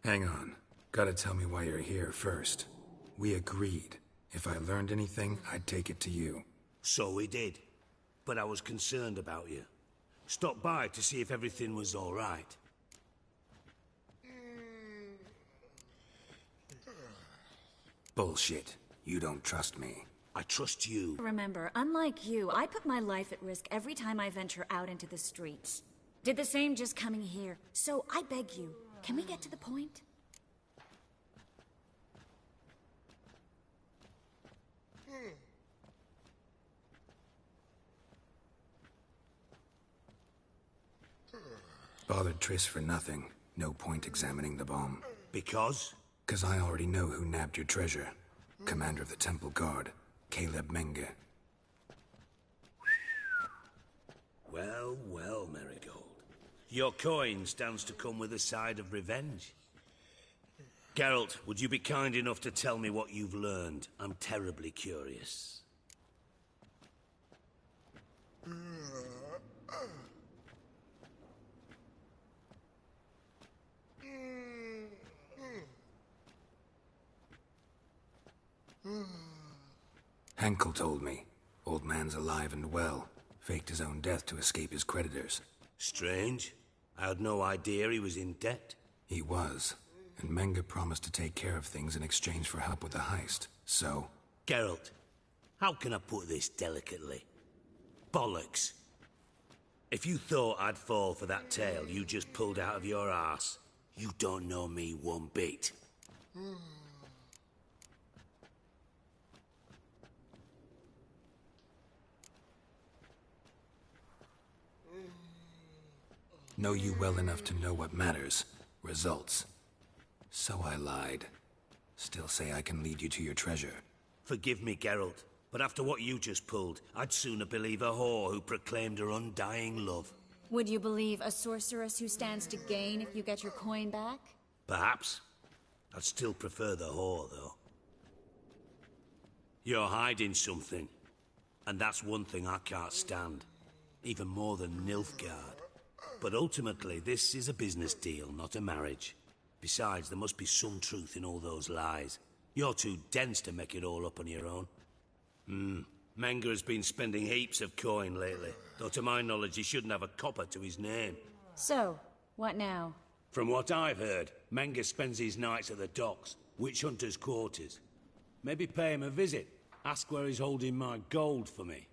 Hang on. Gotta tell me why you're here first. We agreed. If I learned anything, I'd take it to you. So we did. But I was concerned about you. Stopped by to see if everything was all right. Bullshit. You don't trust me. I trust you. Remember, unlike you, I put my life at risk every time I venture out into the streets. Did the same just coming here. So I beg you, can we get to the point? Bothered Triss for nothing. No point examining the bomb. Because? 'Cause I already know who nabbed your treasure. Commander of the Temple Guard, Caleb Menge. Well, well, Marigold. Your coin stands to come with a side of revenge. Geralt, would you be kind enough to tell me what you've learned? I'm terribly curious. Henkel told me. Old man's alive and well. Faked his own death to escape his creditors. Strange. I had no idea he was in debt. He was. And Menge promised to take care of things in exchange for help with the heist. So... Geralt, how can I put this delicately? Bollocks. If you thought I'd fall for that tale you just pulled out of your arse, you don't know me one bit. Know you well enough to know what matters. Results. So I lied. Still say I can lead you to your treasure. Forgive me, Geralt, but after what you just pulled, I'd sooner believe a whore who proclaimed her undying love. Would you believe a sorceress who stands to gain if you get your coin back? Perhaps. I'd still prefer the whore, though. You're hiding something, and that's one thing I can't stand. Even more than Nilfgaard. But ultimately, this is a business deal, not a marriage. Besides, there must be some truth in all those lies. You're too dense to make it all up on your own. Menge has been spending heaps of coin lately, though to my knowledge he shouldn't have a copper to his name. So, what now? From what I've heard, Manga spends his nights at the docks, witch hunters' quarters. Maybe pay him a visit. Ask where he's holding my gold for me.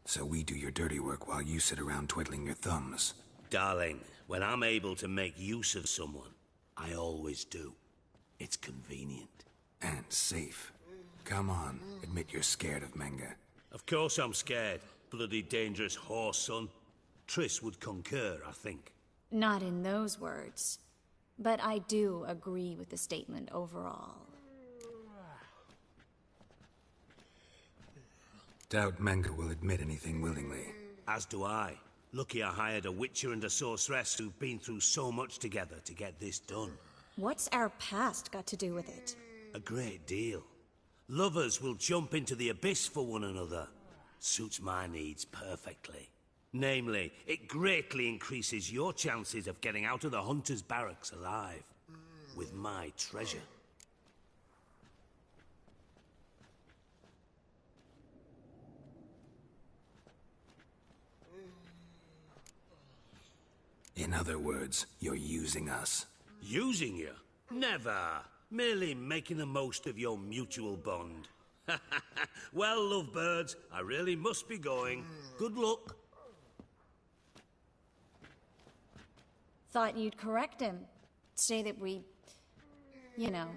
So we do your dirty work while you sit around twiddling your thumbs. Darling, when I'm able to make use of someone, I always do. It's convenient. And safe. Come on, admit you're scared of Manga. Of course I'm scared. Bloody dangerous horse, son. Triss would concur, I think. Not in those words. But I do agree with the statement overall. Doubt Manga will admit anything willingly. As do I. Lucky I hired a witcher and a sorceress who've been through so much together to get this done. What's our past got to do with it? A great deal. Lovers will jump into the abyss for one another. Suits my needs perfectly. Namely, it greatly increases your chances of getting out of the hunter's barracks alive. With my treasure. In other words, you're using us. Using you? Never. Merely making the most of your mutual bond. Well, lovebirds, I really must be going. Good luck. Thought you'd correct him. Say that we... you know...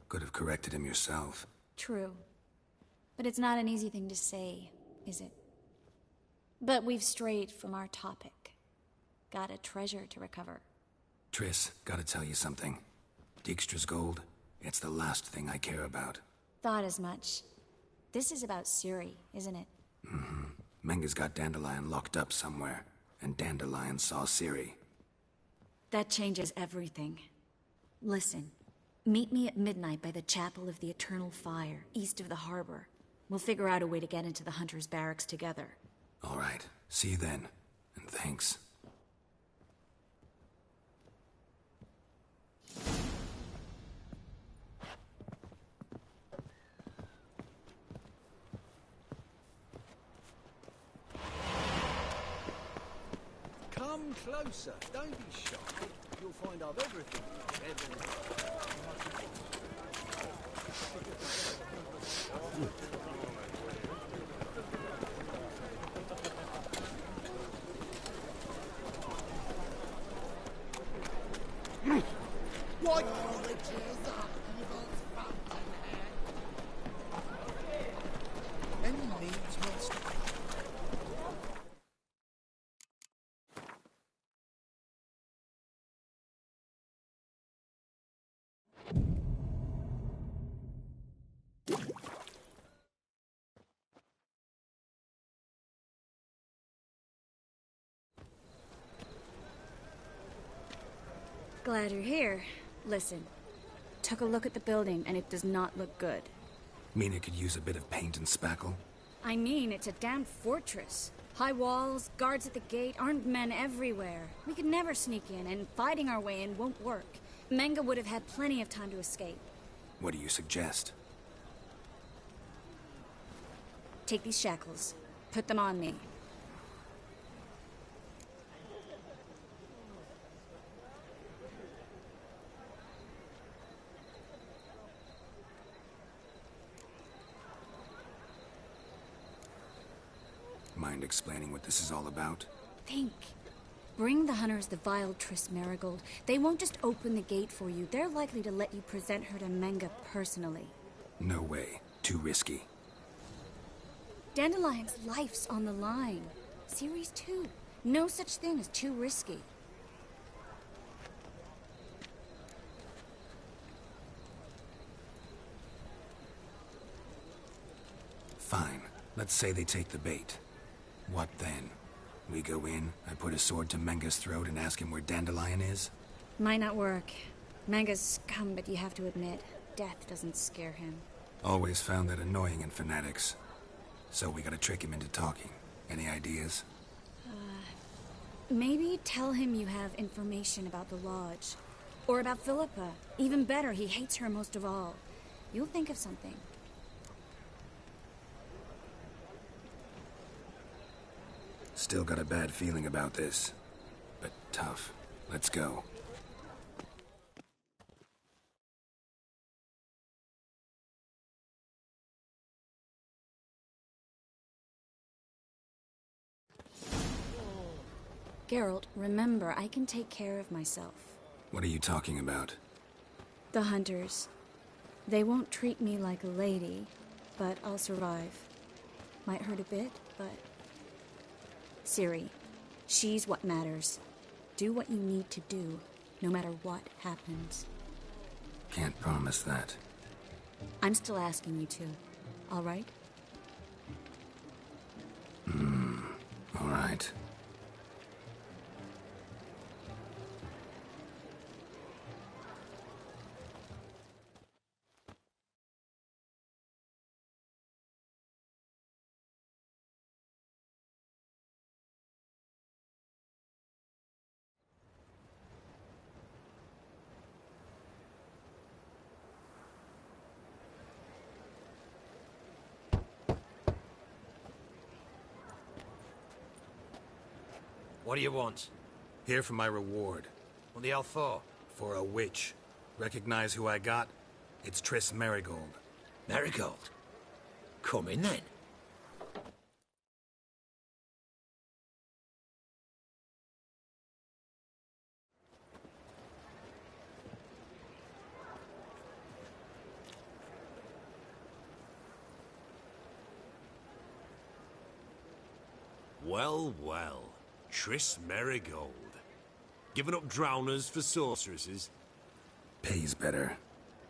Could have corrected him yourself. True. But it's not an easy thing to say, is it? But we've strayed from our topic. Got a treasure to recover. Triss, gotta tell you something. Dijkstra's gold, it's the last thing I care about. Thought as much. This is about Ciri, isn't it? Mm-hmm. Manga's got Dandelion locked up somewhere, and Dandelion saw Ciri. That changes everything. Listen. Meet me at midnight by the Chapel of the Eternal Fire, east of the harbor. We'll figure out a way to get into the Hunter's barracks together. All right. See you then. And thanks. Come closer. Don't be shy. You'll find I've everything. What? The tears are evil's fountainhead. Any needs must. Glad you're here. Listen, took a look at the building and it does not look good. Mean it could use a bit of paint and spackle? I mean, it's a damn fortress. High walls, guards at the gate, armed men everywhere. We could never sneak in, and fighting our way in won't work. Manga would have had plenty of time to escape. What do you suggest? Take these shackles. Put them on me. Mind explaining what this is all about? Think. Bring the hunters the vile Triss Marigold. They won't just open the gate for you. They're likely to let you present her to Manga personally. No way. Too risky. Dandelion's life's on the line. Ciri's too. No such thing as too risky. Fine. Let's say they take the bait. What then? We go in, I put a sword to Menga's throat and ask him where Dandelion is? Might not work. Manga's scum, but you have to admit, death doesn't scare him. Always found that annoying in fanatics. So we gotta trick him into talking. Any ideas? Maybe tell him you have information about the Lodge. Or about Philippa. Even better, he hates her most of all. You'll think of something. Still got a bad feeling about this. But tough. Let's go. Geralt, remember, I can take care of myself. What are you talking about? The hunters. They won't treat me like a lady, but I'll survive. Might hurt a bit, but... Ciri, she's what matters. Do what you need to do, no matter what happens. Can't promise that. I'm still asking you to, all right? All right. What do you want? Here for my reward. What the hell for? For a witch. Recognize who I got? It's Triss Merigold. Merigold? Come in then. Well, well. Triss Merigold. Giving up drowners for sorceresses? Pays better.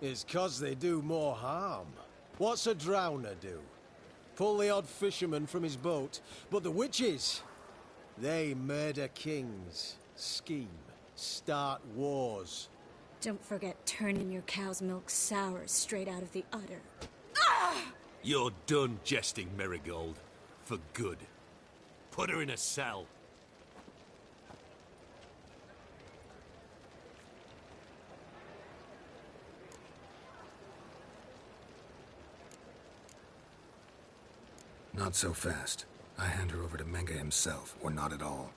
It's 'cause they do more harm. What's a drowner do? Pull the odd fisherman from his boat. But the witches, they murder kings, scheme, start wars. Don't forget turning your cow's milk sour straight out of the udder. You're done jesting, Merigold. For good. Put her in a cell. Not so fast. I hand her over to Menga himself, or not at all.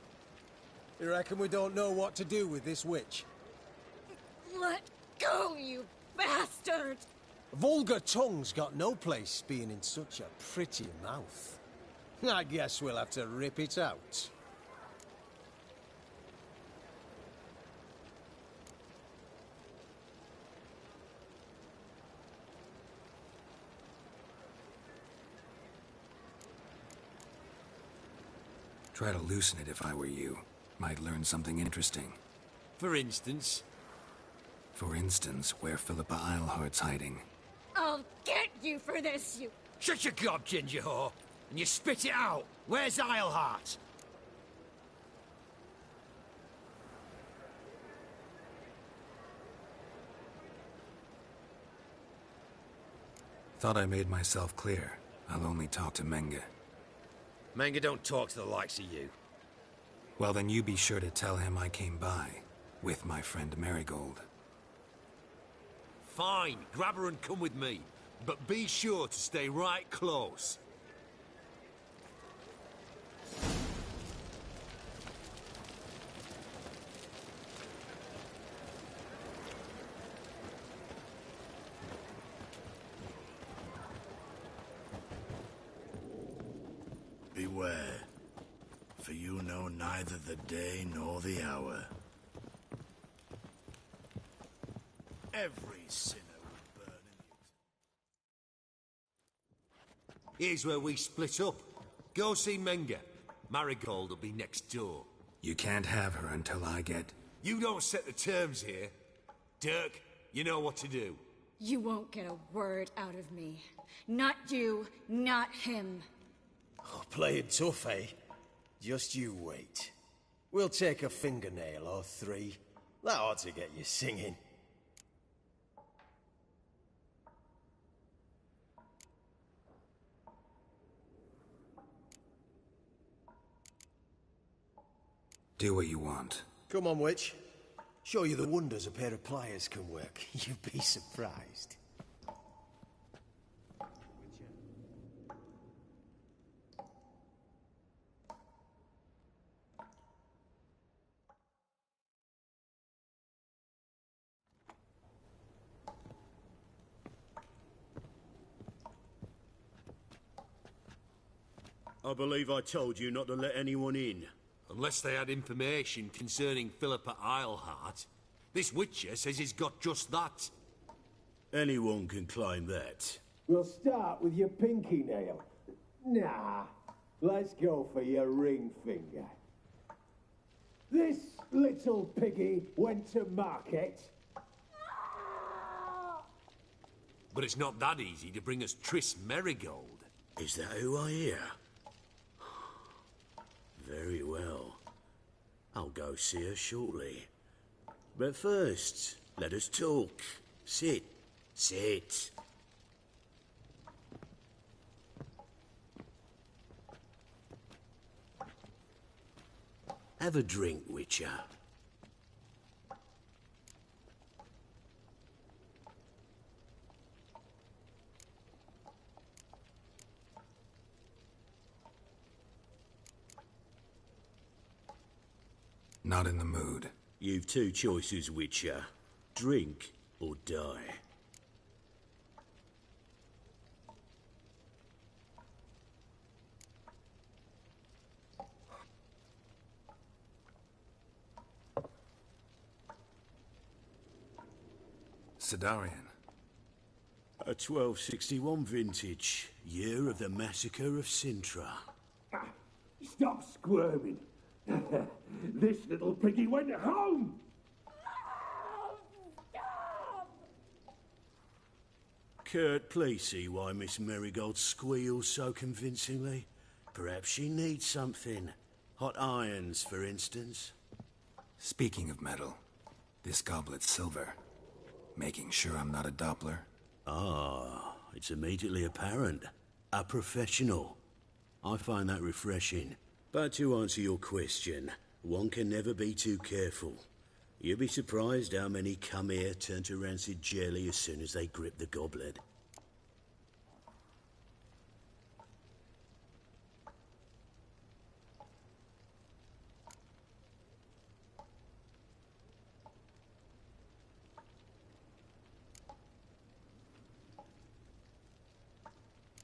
You reckon we don't know what to do with this witch? Let go, you bastard! Vulgar tongue's got no place being in such a pretty mouth. I guess we'll have to rip it out. Try to loosen it if I were you. Might learn something interesting. For instance? For instance, where Philippa Eilhart's hiding. I'll get you for this, you... Shut your gob, ginger whore, and you spit it out. Where's Eilhart? Thought I made myself clear. I'll only talk to Menga. Menga don't talk to the likes of you. Well, then you be sure to tell him I came by, with my friend Merigold. Fine, grab her and come with me. But be sure to stay right close. Beware, for you know neither the day nor the hour. Every sinner will burn in the... Here's where we split up. Go see Menga. Marigold will be next door. You can't have her until I get... You don't set the terms here. Dirk, you know what to do. You won't get a word out of me. Not you, not him. Oh, playing tough, eh? Just you wait. We'll take a fingernail or three. That ought to get you singing. Do what you want. Come on, witch. Show you the wonders a pair of pliers can work. You'd be surprised. I believe I told you not to let anyone in. Unless they had information concerning Philippa Eilhart. This Witcher says he's got just that. Anyone can claim that. We'll start with your pinky nail. Nah, let's go for your ring finger. This little piggy went to market. But it's not that easy to bring us Triss Merigold. Is that who I hear? Very well. I'll go see her shortly. But first, let us talk. Sit. Sit. Have a drink, Witcher. Not in the mood. You've two choices, Witcher. Drink or die. Sidarian. A 1261 vintage, year of the massacre of Sintra. Stop squirming. This little piggy went home! Kurt, please see why Miss Merigold squeals so convincingly. Perhaps she needs something. Hot irons, for instance. Speaking of metal, this goblet's silver. Making sure I'm not a Doppler? Ah, it's immediately apparent. A professional. I find that refreshing. But to answer your question, one can never be too careful. You'll be surprised how many come here turn to rancid jelly as soon as they grip the goblet.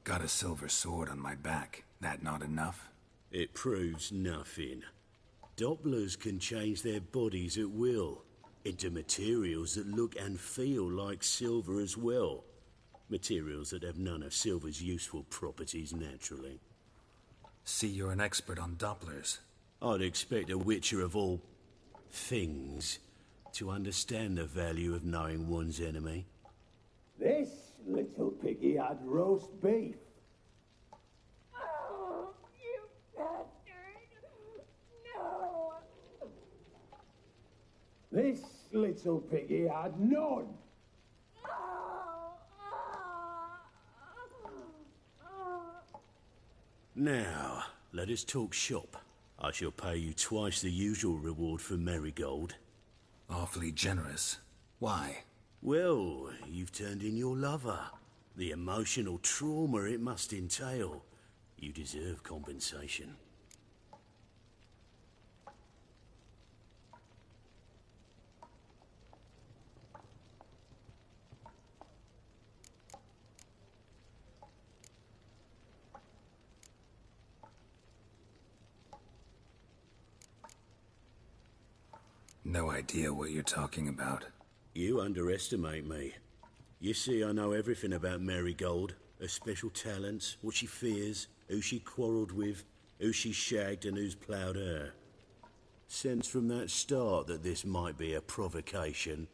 Got a silver sword on my back. That not enough? It proves nothing. Dopplers can change their bodies at will, into materials that look and feel like silver as well. Materials that have none of silver's useful properties naturally. See, you're an expert on Dopplers. I'd expect a Witcher of all things to understand the value of knowing one's enemy. This little piggy had roast beef. Oh, you bastard! No! This little piggy had none. Now, let us talk shop. I shall pay you twice the usual reward for Merigold. Awfully generous. Why? Well, you've turned in your lover. The emotional trauma it must entail. You deserve compensation. No idea what you're talking about. You underestimate me. You see, I know everything about Merigold. Her special talents, what she fears, who she quarrelled with, who she shagged and who's ploughed her. Sensed from that start that this might be a provocation.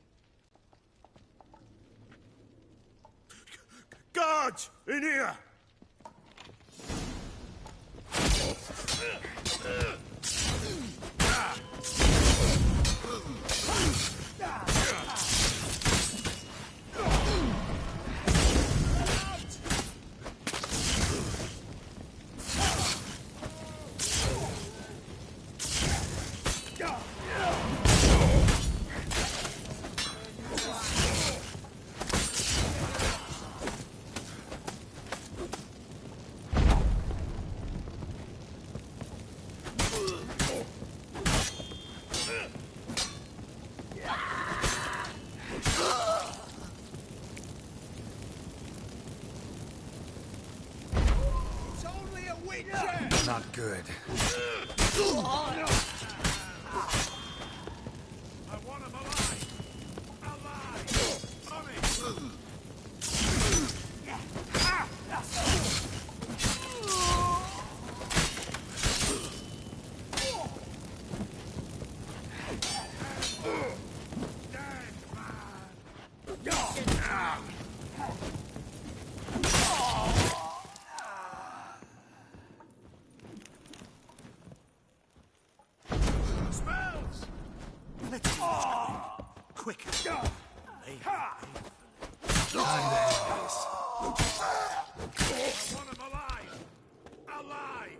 Guards! In here! Not good. I want him alive! Alive! On it! Smells! Let's see what's going on. Quick! Want him alive! Alive!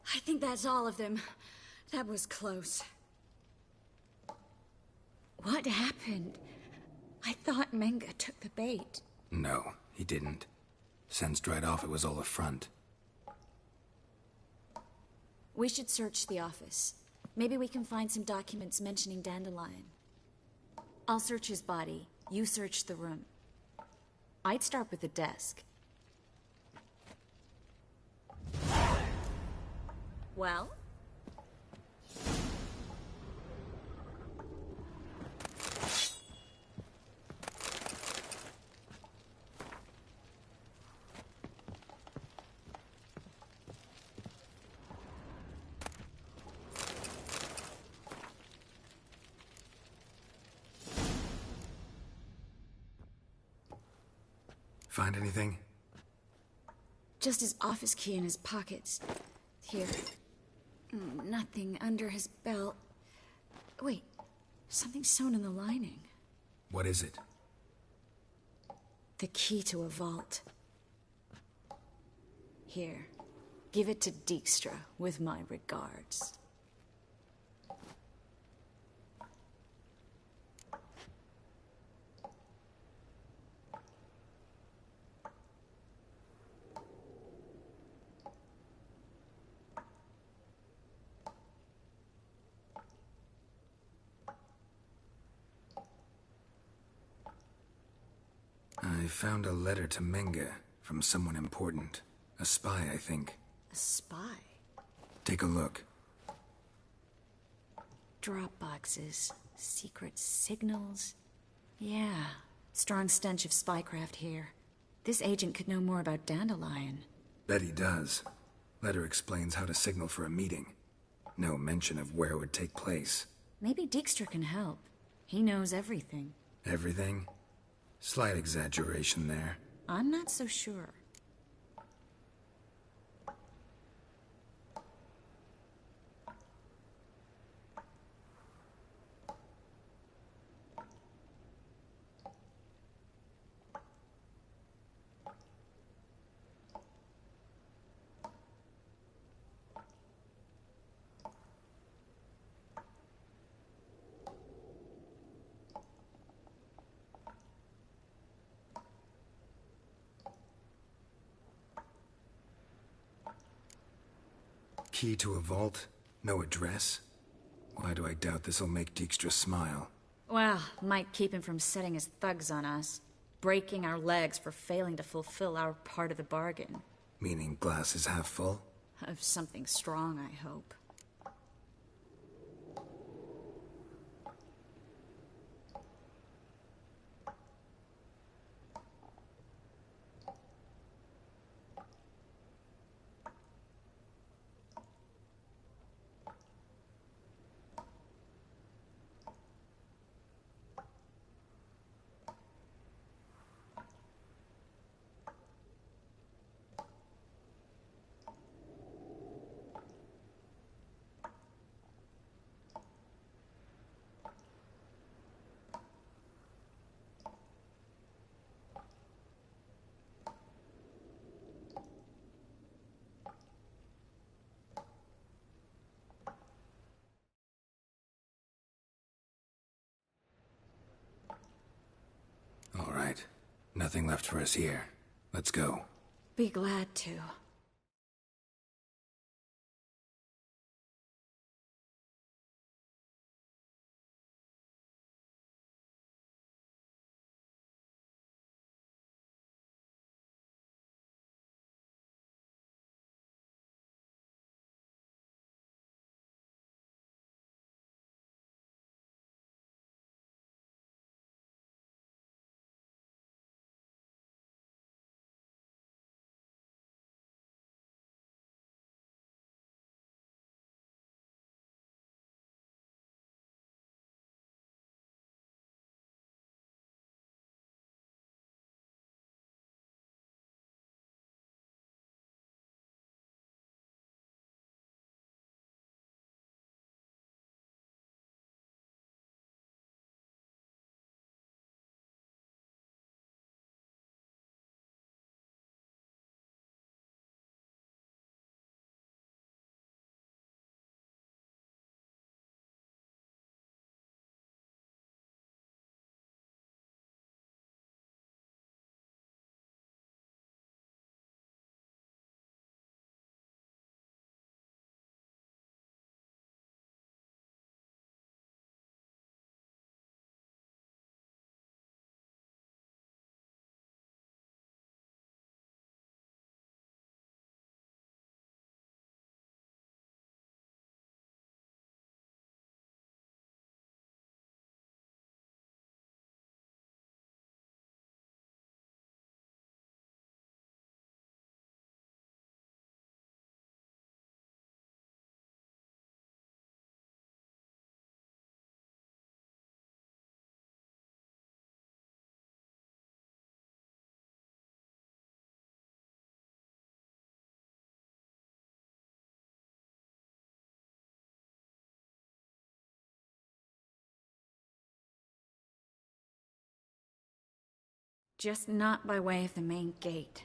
I think that's all of them. That was close. What happened? I thought Menga took the bait. No, he didn't. Sensed right off it was all a front. We should search the office. Maybe we can find some documents mentioning Dandelion. I'll search his body. You search the room. I'd start with the desk. Well? Find anything? Just his office key in his pockets. Here. Nothing under his belt. Wait, something sewn in the lining. What is it? The key to a vault. Here, give it to Dijkstra with my regards. I found a letter to Menga from someone important. A spy, I think. A spy? Take a look. Drop boxes, secret signals. Yeah, strong stench of spycraft here. This agent could know more about Dandelion. Bet he does. Letter explains how to signal for a meeting. No mention of where it would take place. Maybe Dijkstra can help. He knows everything. Everything? Slight exaggeration there. I'm not so sure. key to a vault? No address? Why do I doubt this'll make Dijkstra smile? Well, might keep him from setting his thugs on us. Breaking our legs for failing to fulfill our part of the bargain. Meaning glass is half full? Of something strong, I hope. All right. Nothing left for us here. Let's go. Be glad to. Just not by way of the main gate.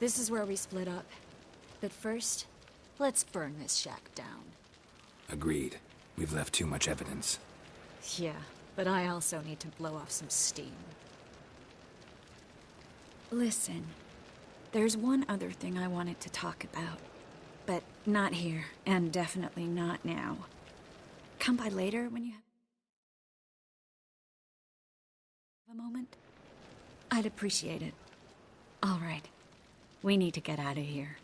This is where we split up. But first, let's burn this shack down. Agreed. We've left too much evidence. Yeah, but I also need to blow off some steam. Listen, there's one other thing I wanted to talk about. But not here, and definitely not now. Come by later when you have a moment. I'd appreciate it. All right. We need to get out of here.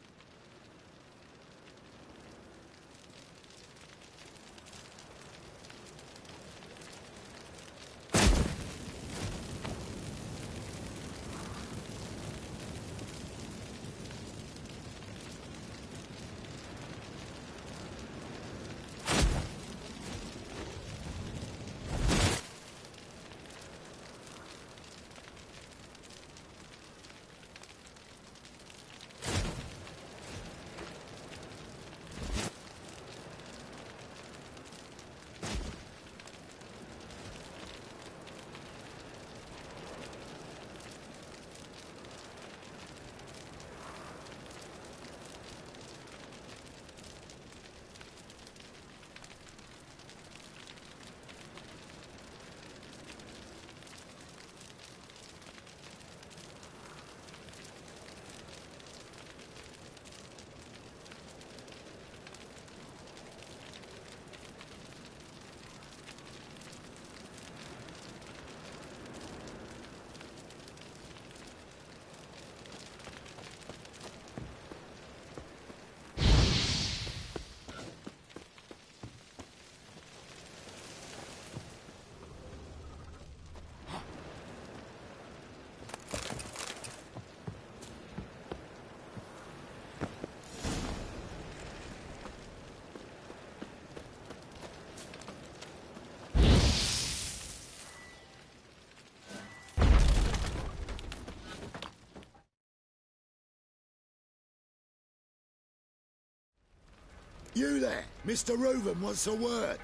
You there, Mr. Reuven wants a word.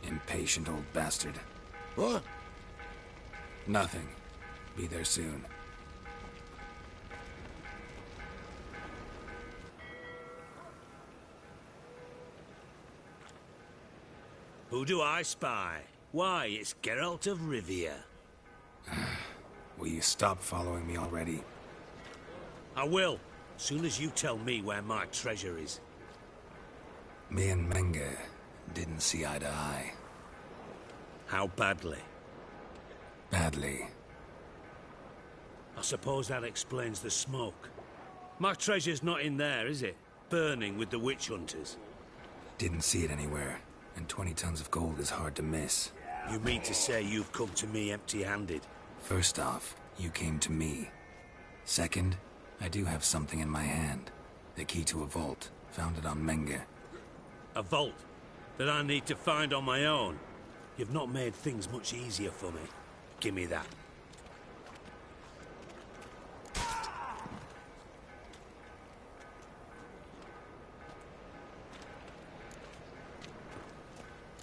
Impatient old bastard. What? Nothing. Be there soon. Who do I spy? Why, it's Geralt of Rivia. Will you stop following me already? I will, soon as you tell me where my treasure is. Me and Menge didn't see eye to eye. How badly? Badly. I suppose that explains the smoke. My treasure's not in there, is it? Burning with the witch hunters. Didn't see it anywhere, and 20 tons of gold is hard to miss. You mean to say you've come to me empty-handed? First off, you came to me. Second, I do have something in my hand. The key to a vault. Found it on Menge. A vault that I need to find on my own. You've not made things much easier for me. Give me that.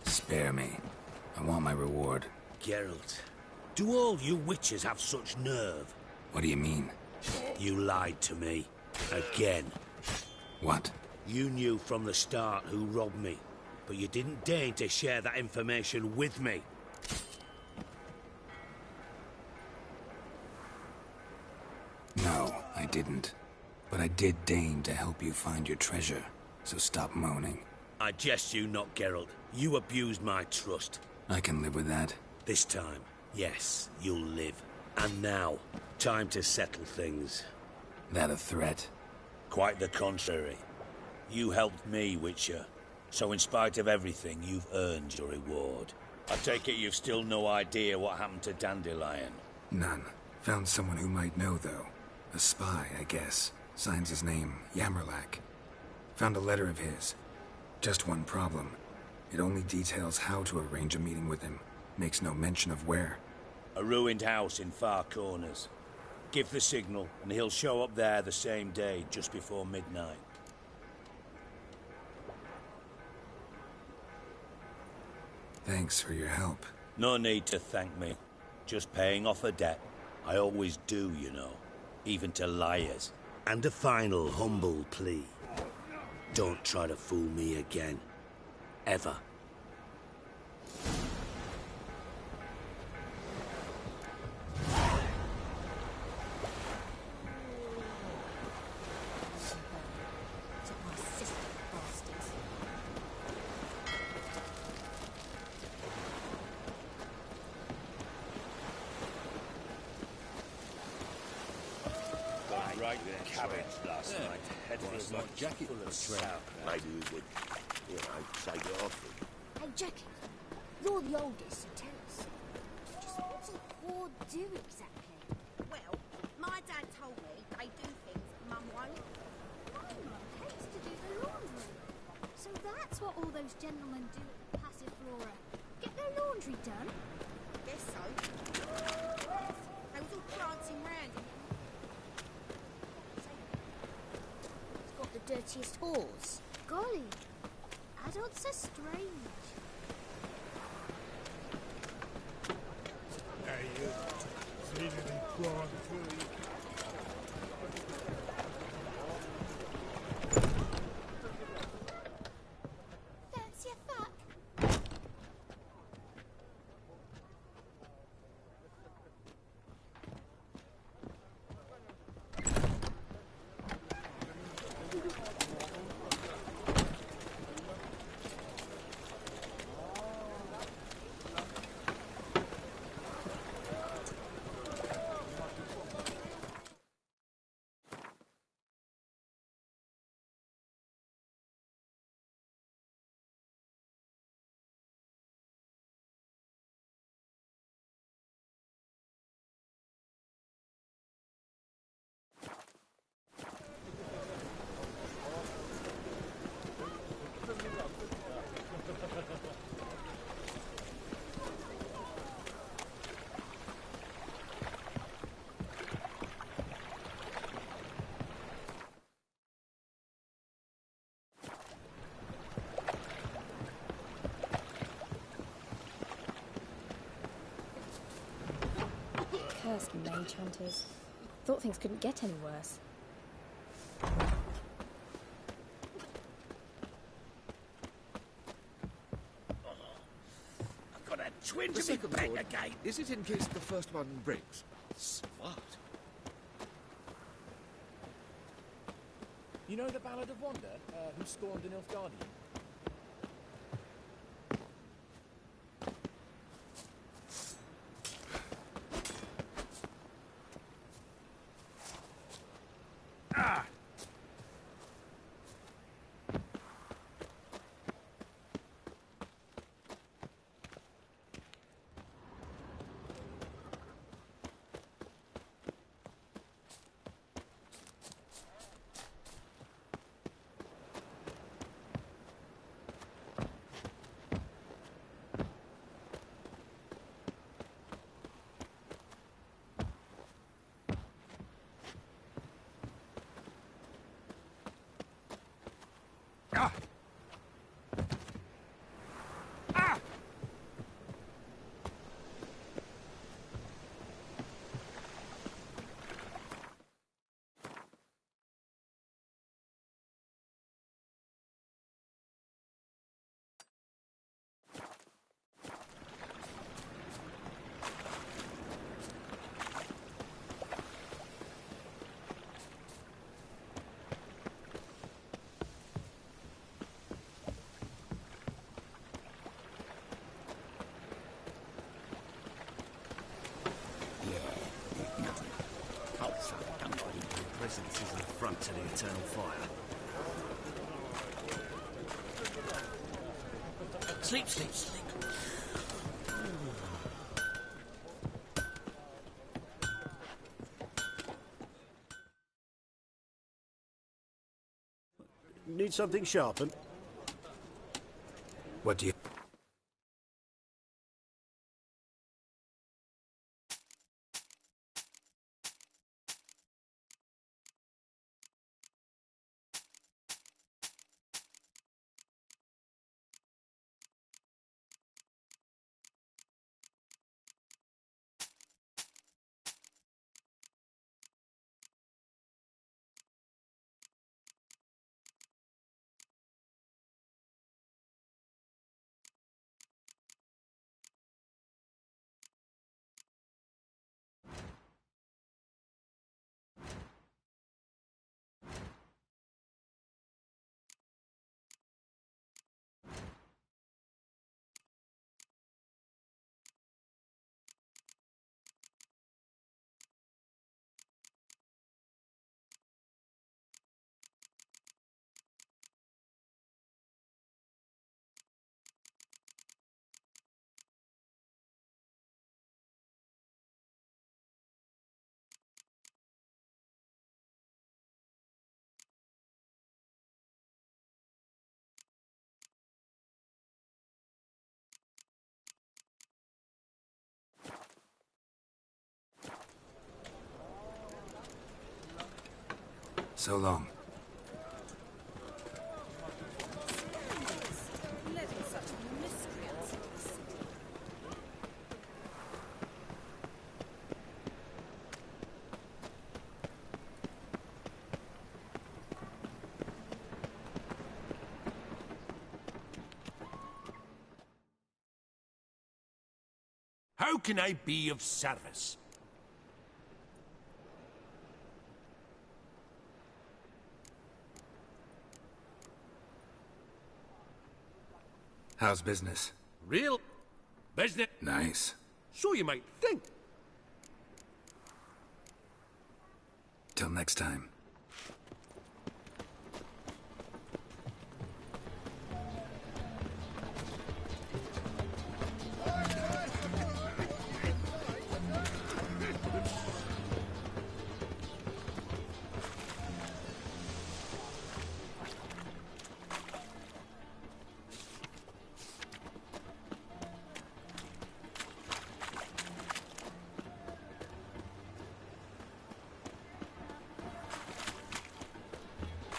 Spare me. I want my reward. Geralt, do all you witches have such nerve? What do you mean? You lied to me. Again. What? You knew from the start who robbed me, but you didn't deign to share that information with me. No, I didn't. But I did deign to help you find your treasure, so stop moaning. I jest you not, Geralt. You abused my trust. I can live with that. This time, yes, you'll live. And now, time to settle things. That a threat? Quite the contrary. You helped me, Witcher. So in spite of everything, you've earned your reward. I take it you've still no idea what happened to Dandelion? None. Found someone who might know, though. A spy, I guess. Signs his name, Yamerlak. Found a letter of his. Just one problem. It only details how to arrange a meeting with him. Makes no mention of where. A ruined house in Far Corners. Give the signal, and he'll show up there the same day, just before midnight. Thanks for your help. No need to thank me. Just paying off a debt. I always do, you know. even to liars. And a final humble plea. Don't try to fool me again. Ever. Right cabbage last night. Head feels like jacket full of trout. Maybe we would, take it off. Hey, Jackie, you're the oldest, so tell us. Just what's a whore do exactly? Well, my dad told me they do things Mum won't. Mum hates to do the laundry. So that's what all those gentlemen do at the Passive Flora. Get their laundry done? Guess so. They was all prancing round in It's got the dirtiest whores. Golly, adults are strange. Hey, you. Seen any prawn food? Fancy a fuck? Cursed mage hunters. Thought things couldn't get any worse. I've got a twinge The of me second back sword, again. is it in case the first one breaks? Smart. You know the Ballad of Wanda, who scorned an Nilfgaardian? Presence is an affront to the eternal fire. Sleep, sleep, sleep. Need something sharpened? What do you... So long. Letting such miscreants in the city. How can I be of service? How's business? Real business? Nice. So you might think. Till next time.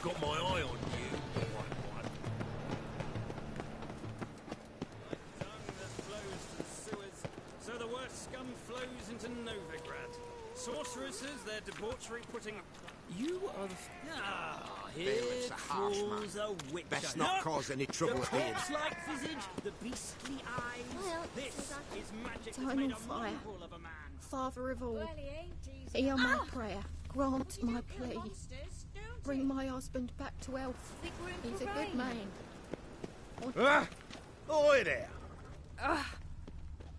Got my eye on you. So the worst scum flows into Novigrad. Sorceresses, their debauchery putting... You are the... here Bailiff's a harsh falls man. a witcher. Best not cause any trouble The here. corpse-like visage, the beastly eyes. Well, This is magic that's Eternal made a fire. mongrel of a man. Father of all, Well, he ain't Jesus. hear my prayer. Grant my plea. Bring my husband back to health. Think we're in He's for a good rain? man. Ah! Oi there!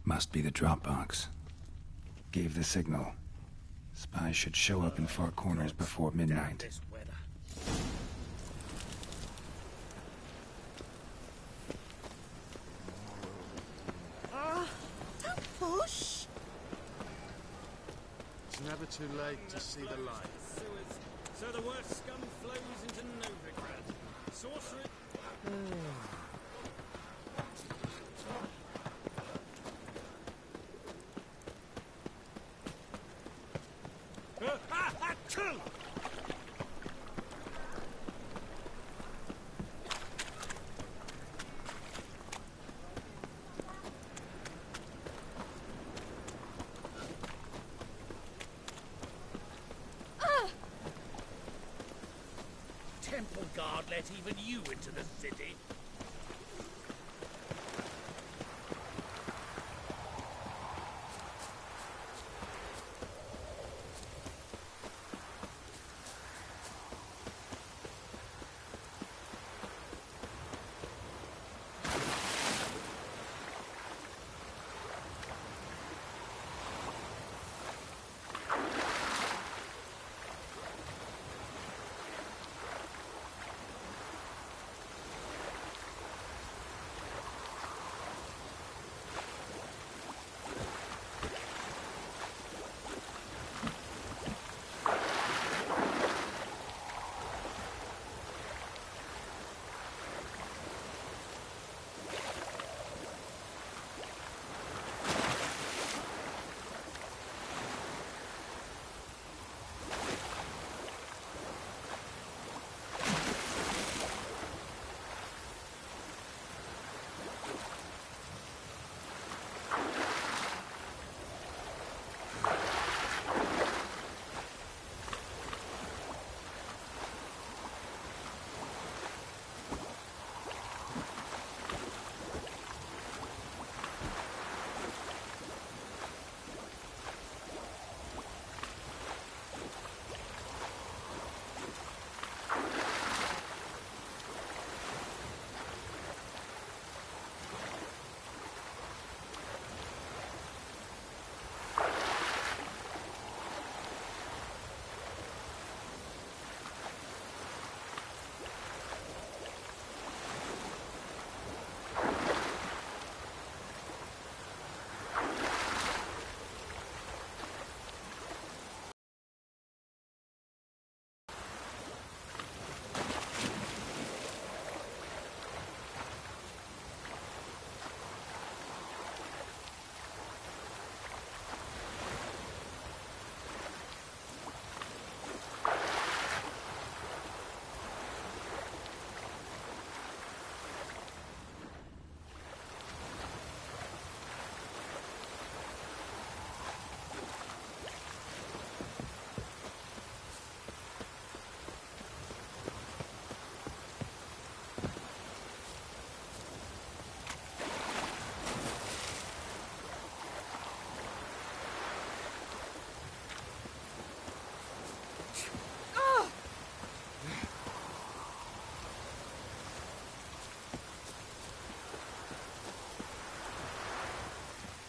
Must be the Dropbox. Gave the signal. Spies should show up in Far Corners before midnight. This weather. Don't push. It's never too late to see the light. Sewers. So the worst scum flows into Novigrad. Sorcery... Temple Guard let even you into the city.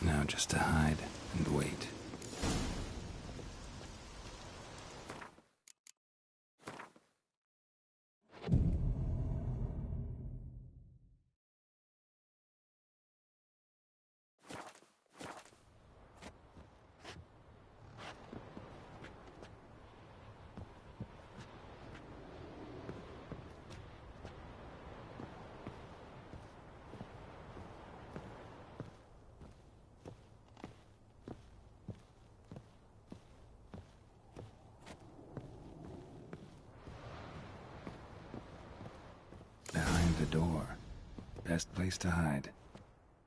Now just to hide and wait. Behind the door. Best place to hide.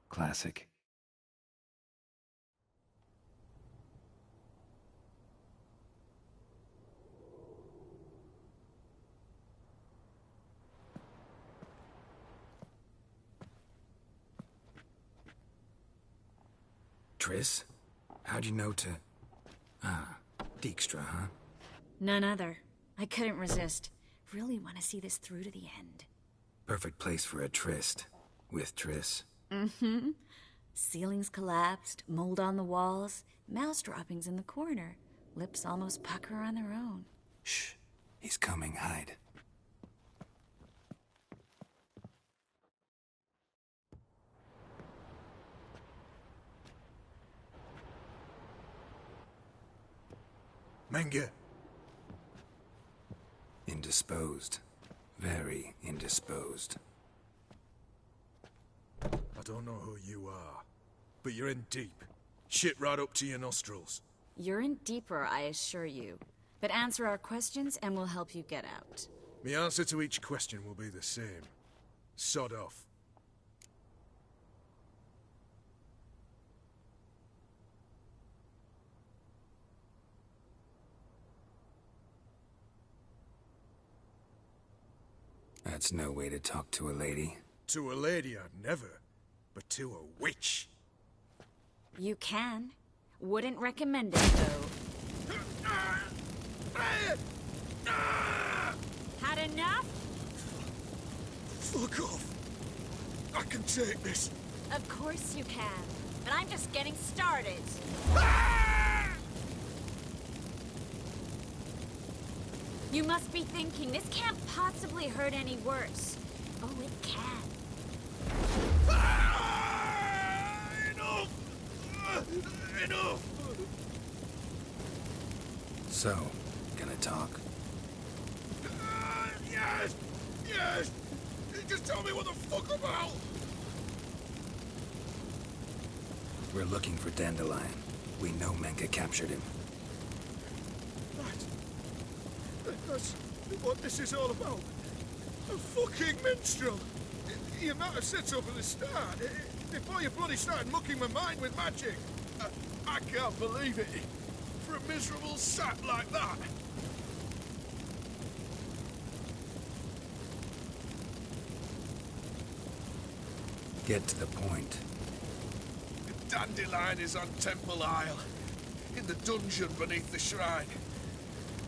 Classic. Triss? How'd you know to... Ah, Dijkstra, huh? None other. I couldn't resist. Really want to see this through to the end. Perfect place for a tryst. With Triss. Mm-hmm. Ceilings collapsed, mold on the walls, mouse droppings in the corner. Lips almost pucker on their own. Shh. He's coming. Hide. Menge. Indisposed. Very indisposed. I don't know who you are, but you're in deep. Shit right up to your nostrils. You're in deeper, I assure you. But answer our questions and we'll help you get out. The answer to each question will be the same. Sod off. That's no way to talk to a lady. To a lady, I'd never. But to a witch. You can. Wouldn't recommend it, though. Had enough? Fuck off. I can take this. Of course you can. But I'm just getting started. You must be thinking, this can't possibly hurt any worse. Oh, it can. Enough! Enough! So, gonna talk? Yes! Yes! Just tell me what the fuck about! We're looking for Dandelion. We know Menge captured him. That's what this is all about. A fucking minstrel! You might have said so from the start, before you bloody started mucking my mind with magic. I can't believe it. For a miserable sap like that. Get to the point. The Dandelion is on Temple Isle, in the dungeon beneath the shrine.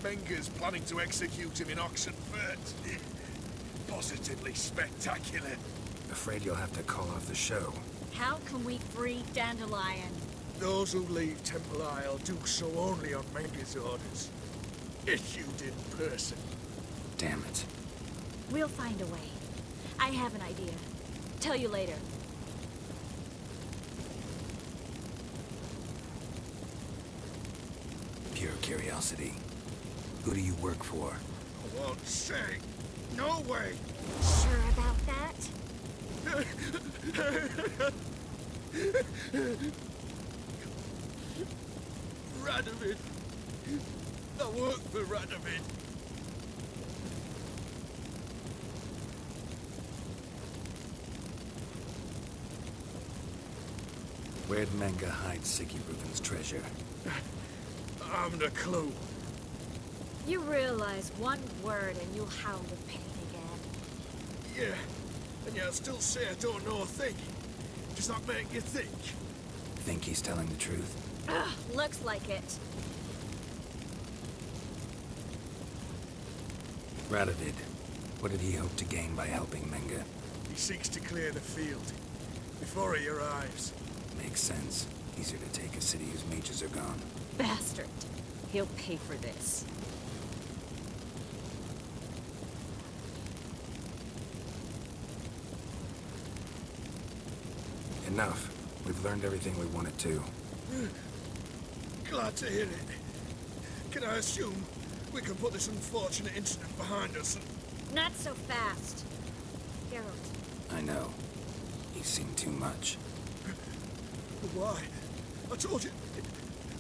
Menge's planning to execute him in Oxenfurt. Positively spectacular. Afraid you'll have to call off the show. How can we free Dandelion? Those who leave Temple Isle do so only on Menge's orders. Issued in person. Damn it. We'll find a way. I have an idea. Tell you later. Pure curiosity. Who do you work for? I won't say. No way. Sure about that? Radovid. I work for Radovid. Where'd Menge hide Siggy Reuben's treasure? I haven't a clue. You realize one word and you'll howl with pain again. Yeah, and yet I'll still say I don't know a thing. Does that make you think? Think he's telling the truth? Ugh, looks like it. Radovid, what did he hope to gain by helping Menge? He seeks to clear the field before he arrives. Makes sense. Easier to take a city whose mages are gone. Bastard. He'll pay for this. Enough. We've learned everything we wanted to. Glad to hear it. Can I assume we can put this unfortunate incident behind us and... Not so fast. Geralt. I know. You've seen too much. Why? I told you,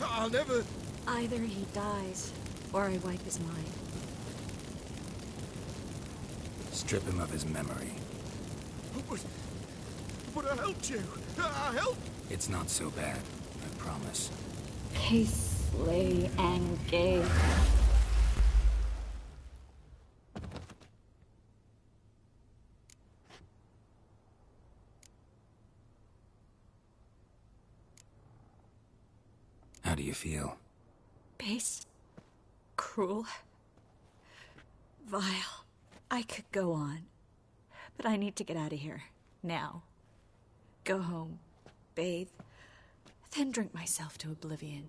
I'll never... Either he dies, or I wipe his mind. Strip him of his memory. But I helped you. I helped... It's not so bad, I promise. Case, slay, and gay. How do you feel? Base. Cruel. Vile. I could go on. But I need to get out of here. Now. Go home. Bathe. Then drink myself to oblivion.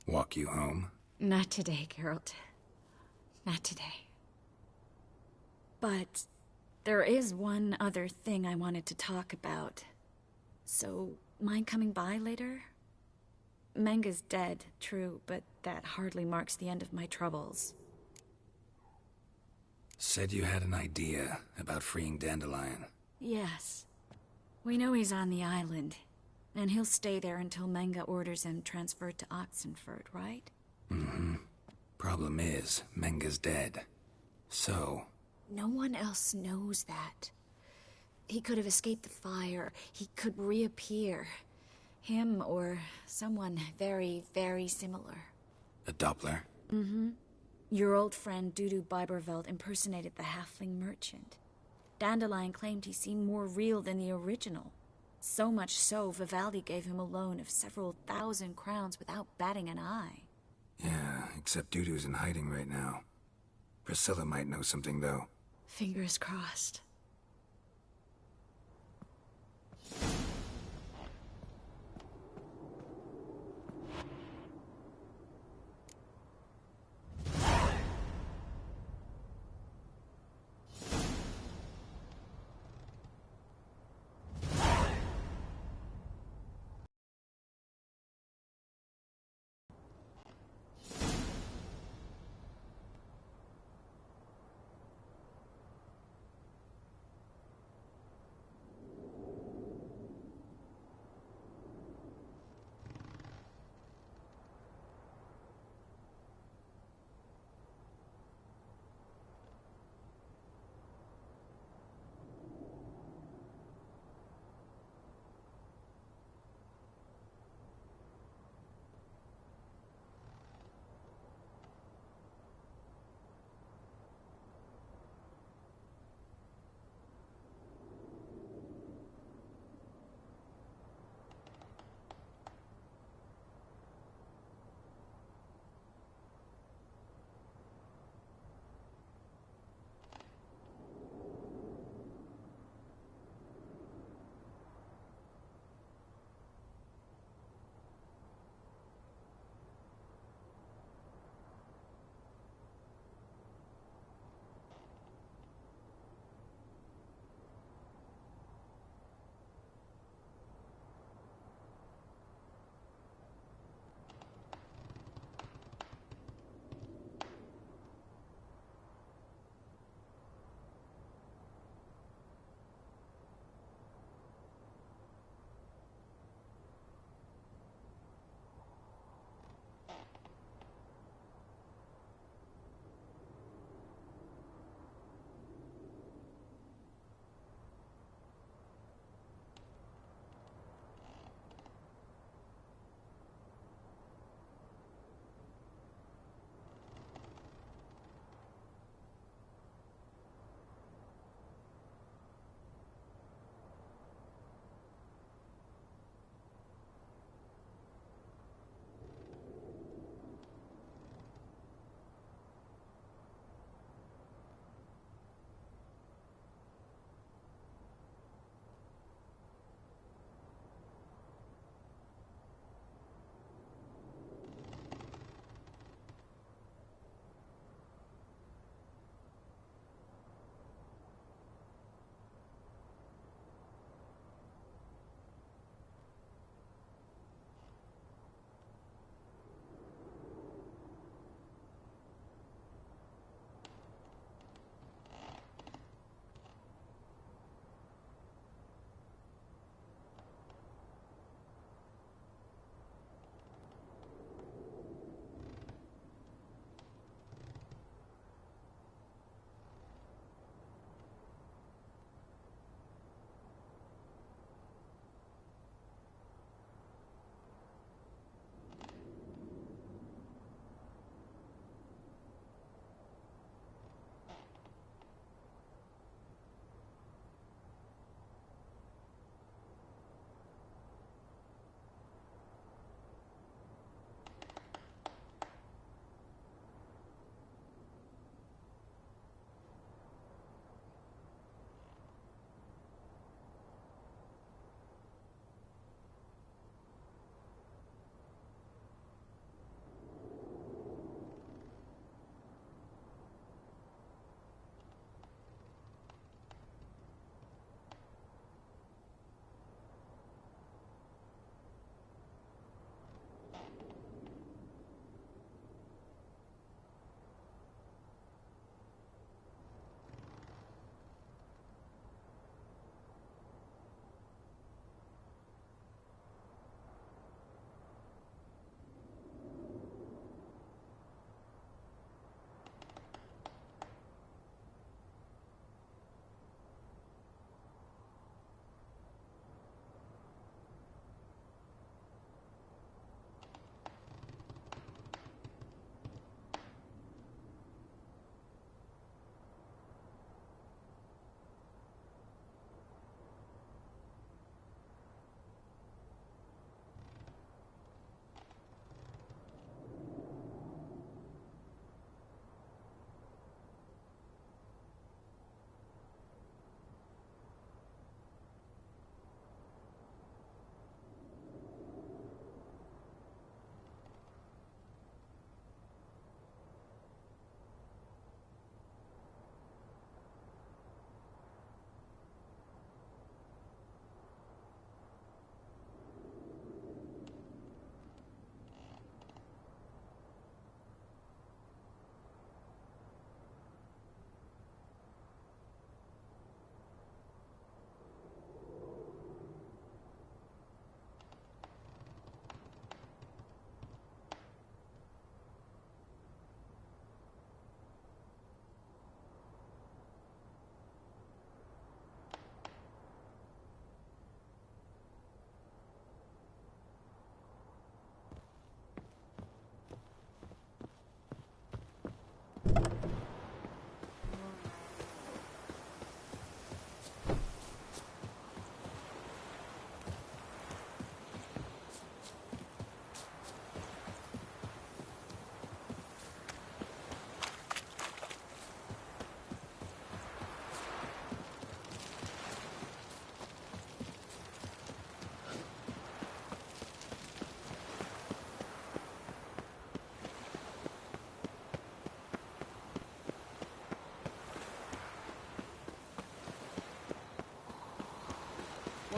Walk you home? Not today, Geralt. Not today. But there is one other thing I wanted to talk about. So, mind coming by later? Menga's dead, true, but that hardly marks the end of my troubles. Said you had an idea about freeing Dandelion. Yes. We know he's on the island, and he'll stay there until Menga orders him transferred to Oxenford, right? Mm-hmm. Problem is, Menga's dead. So... No one else knows that. He could have escaped the fire. He could reappear. Him or someone very, very similar. A Doppler? Mm-hmm. Your old friend Dudu Biberveld impersonated the halfling merchant. Dandelion claimed he seemed more real than the original. So much so, Vivaldi gave him a loan of several thousand crowns without batting an eye. Yeah, except Dudu's in hiding right now. Priscilla might know something, though. Fingers crossed.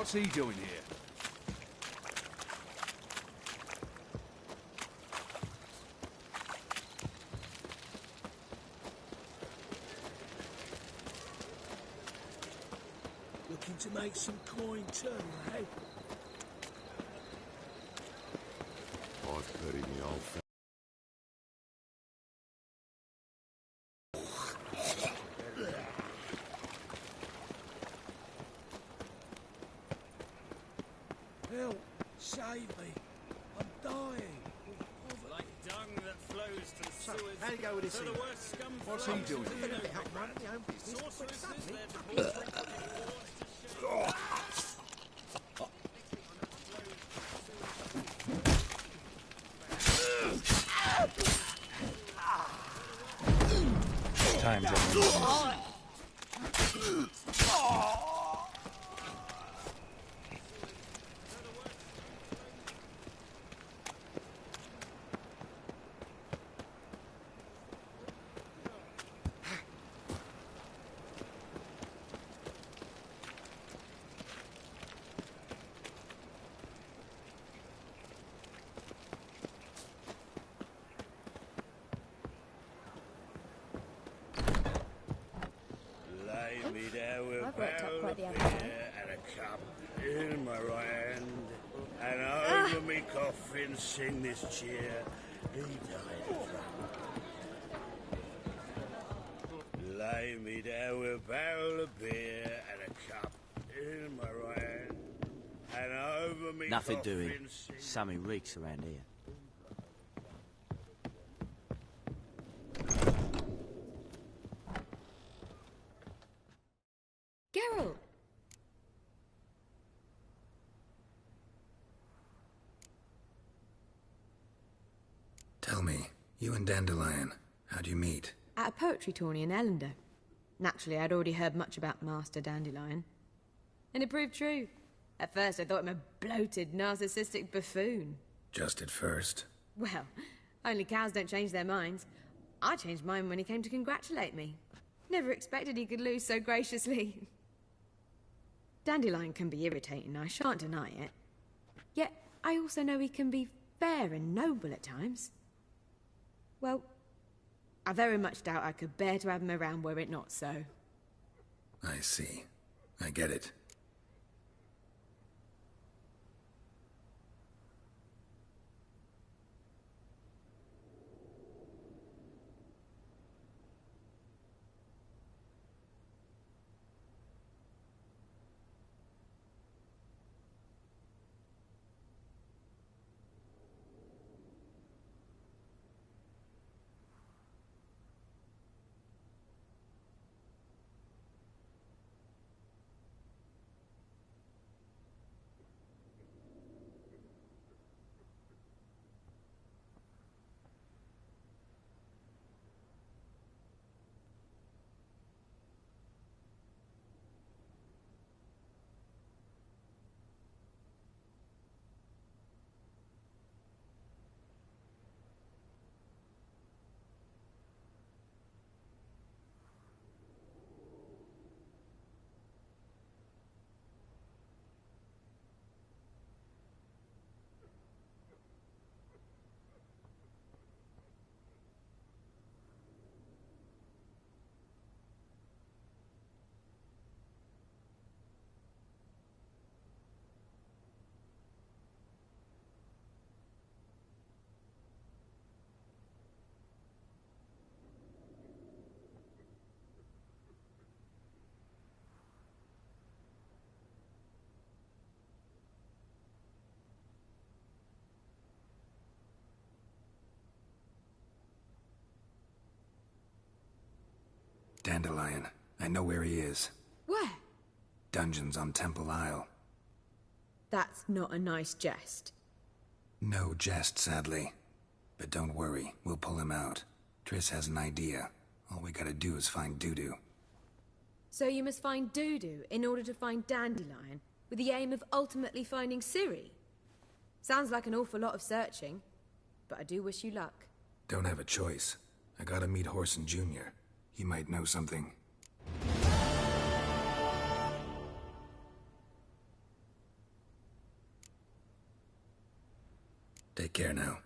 What's he doing here? Looking to make some coin too, eh? I've pity me old f***. Help! Save me! I'm dying! Like dung that flows to the sewers. How do you go with this So the thing? worst scum What's flows he doing into here? the Help, mind my own business. sorceresses, But their suddenly- debauchery putting wars to shame. Time's up. Lay me down with I've worked up quite the beer appetite. and a cup in my right hand, and over me coffin sing this cheer. He died of drunk. Lay me down with a barrel of beer and a cup in my right hand, and over me Nothing coffin doing. sing. Sammy reeks around here. Geralt! Tell me, you and Dandelion, how'd you meet? At a poetry tourney in Ellender. Naturally, I'd already heard much about Master Dandelion. And it proved true. At first, I thought him a bloated, narcissistic buffoon. Just at first. Well, only cows don't change their minds. I changed mine when he came to congratulate me. Never expected he could lose so graciously. Dandelion can be irritating, I shan't deny it. Yet, I also know he can be fair and noble at times. Well, I very much doubt I could bear to have him around were it not so. I see. I get it. Dandelion. I know where he is. Where? Dungeons on Temple Isle. That's not a nice jest. No jest, sadly. But don't worry, we'll pull him out. Triss has an idea. All we gotta do is find Dudu. So you must find Dudu in order to find Dandelion, with the aim of ultimately finding Ciri? Sounds like an awful lot of searching, but I do wish you luck. Don't have a choice. I gotta meet Horson Jr. He might know something. Take care now.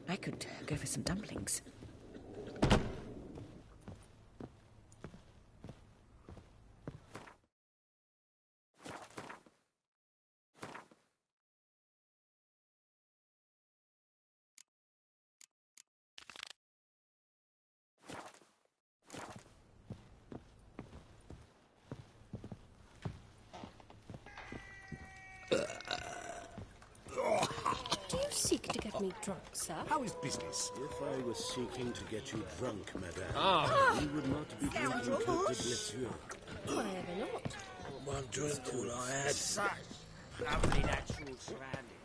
I could go for some dumplings. Do you seek to get me drunk, sir? How is business? If I was seeking to get you drunk, madame, You would not be drinking Cote de Blessure. Why ever not? One drink all I had. Such lovely natural surroundings.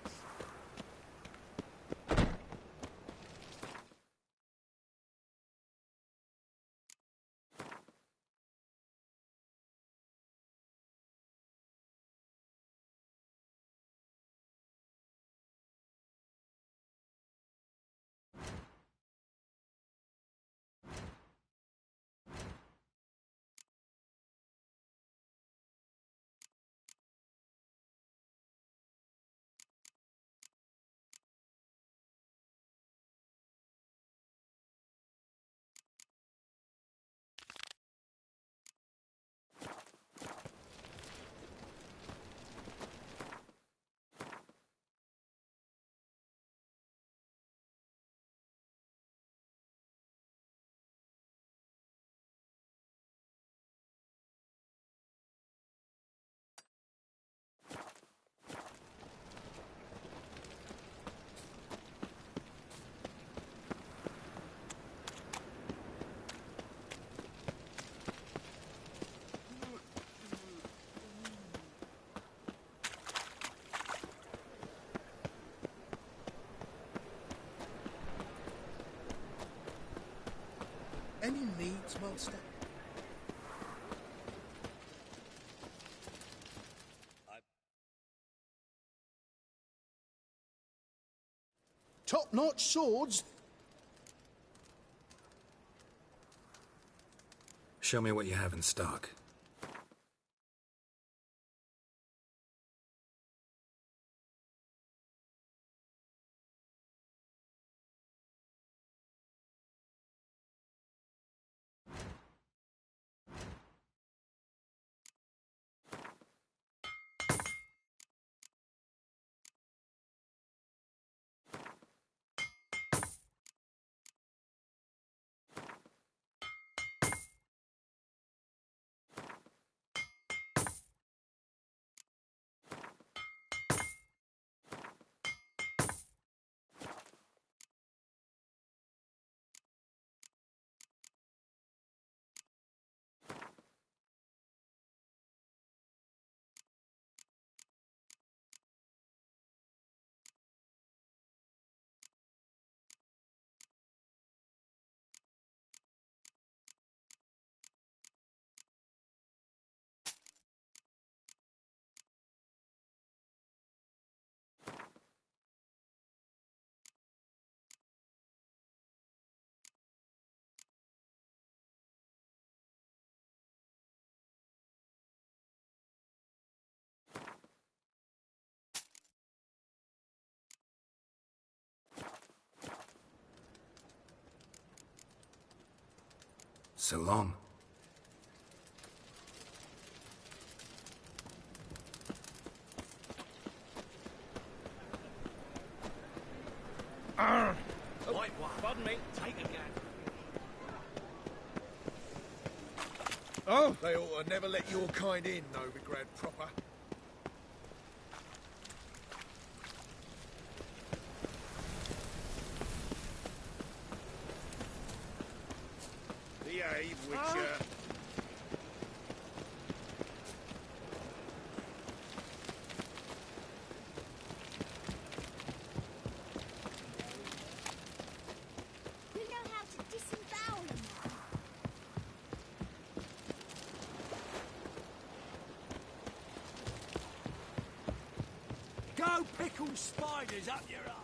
Any needs, master? Top-notch swords? Show me what you have in stock. So long. White one. Pardon me. Take a gag. Oh, they ought to never let your kind in, Novigrad proper. Behave, Witcher. You know how to disembowel him now. Go pickle spiders up your arse.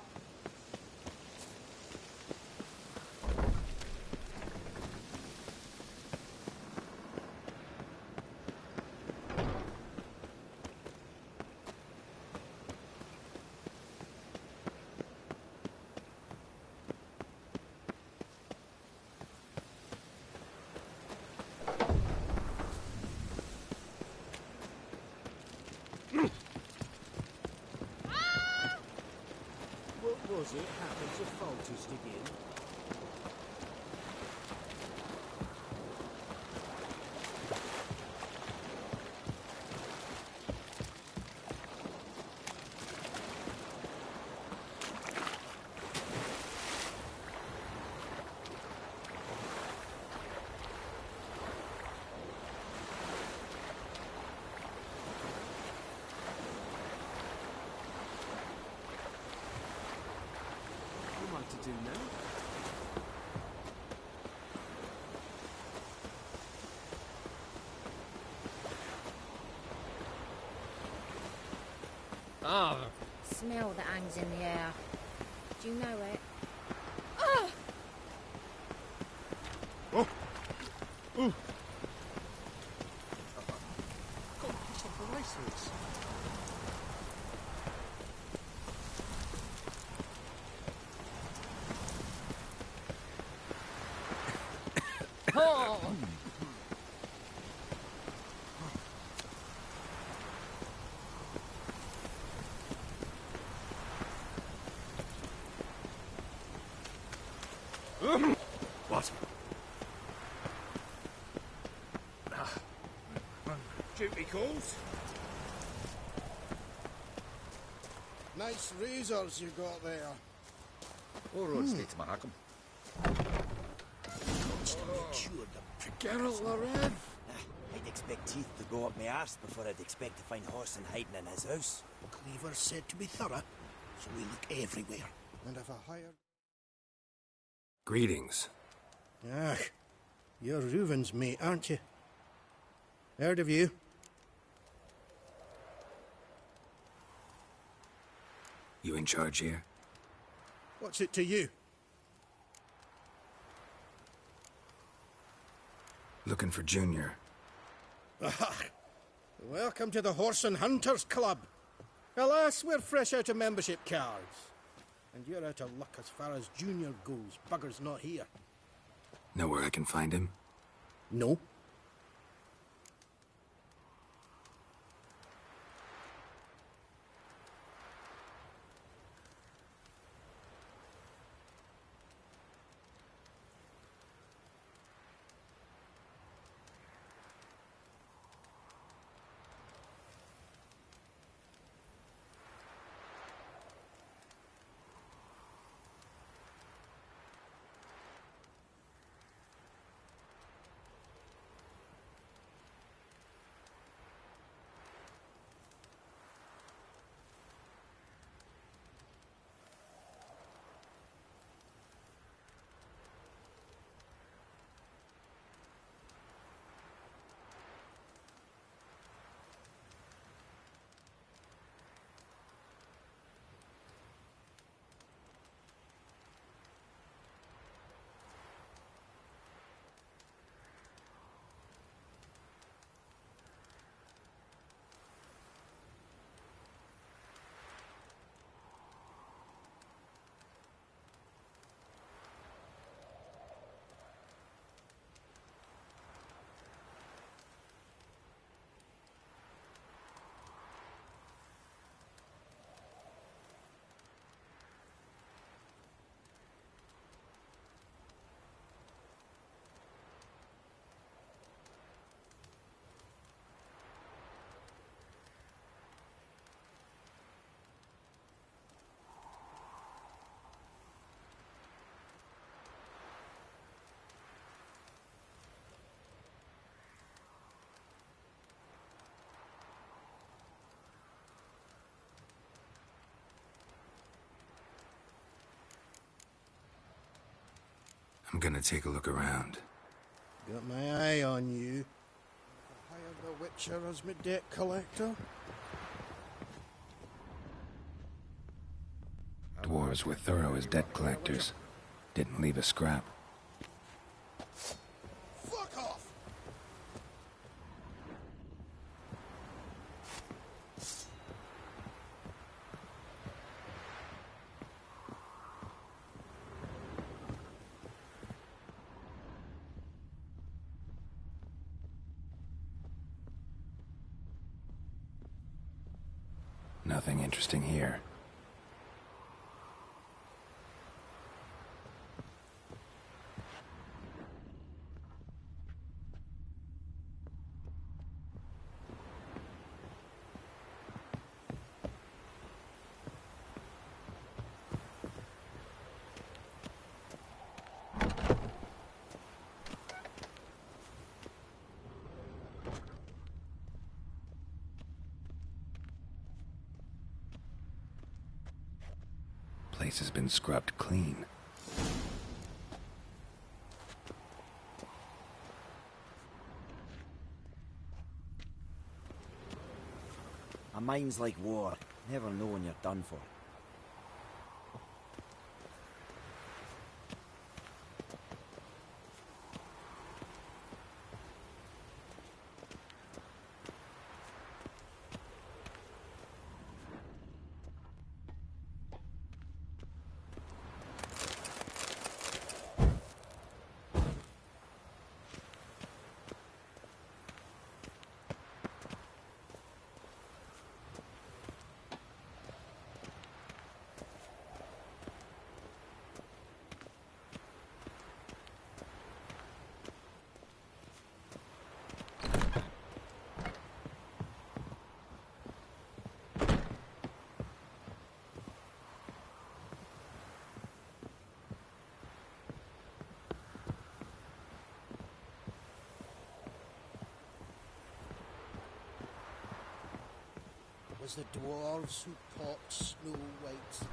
What was it happened to Foltest again? What am I to do now? Oh. Smell that hangs in the air. Do you know it? Oh! Oh! Ooh! God, it's like a racehorse. Oh! What? Duty calls? Nice razors you got there. All roads lead to Mahakam. Geralt the Rev. I'd expect teeth to go up my arse before I'd expect to find Horson hiding in his house. Cleaver said to be thorough, so we look everywhere. And if I hire... Greetings. Ah, You're Reuven's mate, aren't you? Heard of you. You in charge here? What's it to you? Looking for Junior. Welcome to the Horse and Hunters Club. Alas, we're fresh out of membership cards. And you're out of luck as far as Junior goes. Bugger's not here. Know where I can find him? No. I'm gonna take a look around. Got my eye on you. I hired the Witcher as my debt collector. Dwarves were thorough as debt collectors. Didn't leave a scrap. Fuck off! Nothing interesting here. Place has been scrubbed clean. A mind's like war. Never know when you're done for. Was the dwarves who popped Snow White's...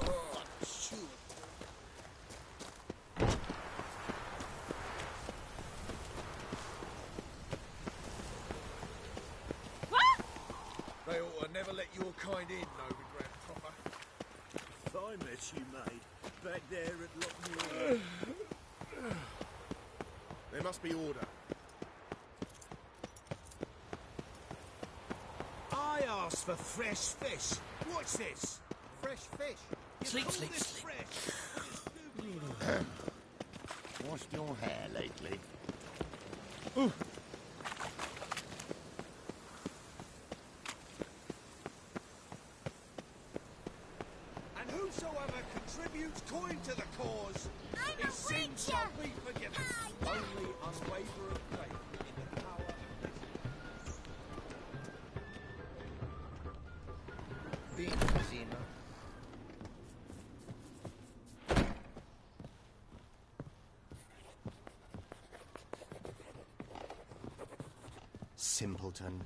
Oh, shoot. never let your kind in, Novi Grand Proper. Fine mess you made. Back there at Lockmuir. There must be order. I asked for fresh fish. What's this? Fresh fish. Sleep, sleep, sleep. Washed your hair lately? Ooh. And whosoever contributes coin to the cause, his sins shall be forgiven. Only unwavering faith in the power of Being Zima. Simpleton.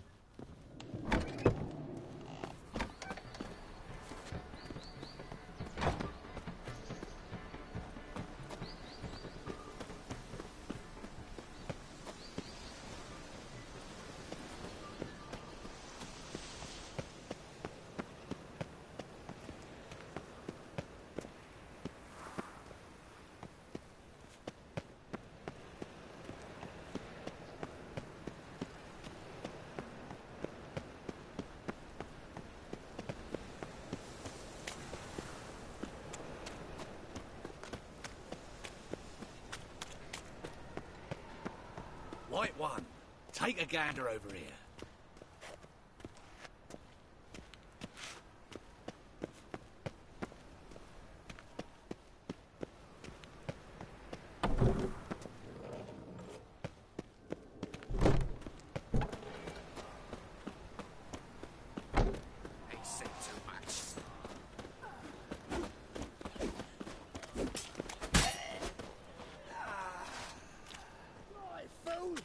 White one, take a gander over here. Ain't said too much. Right, fool.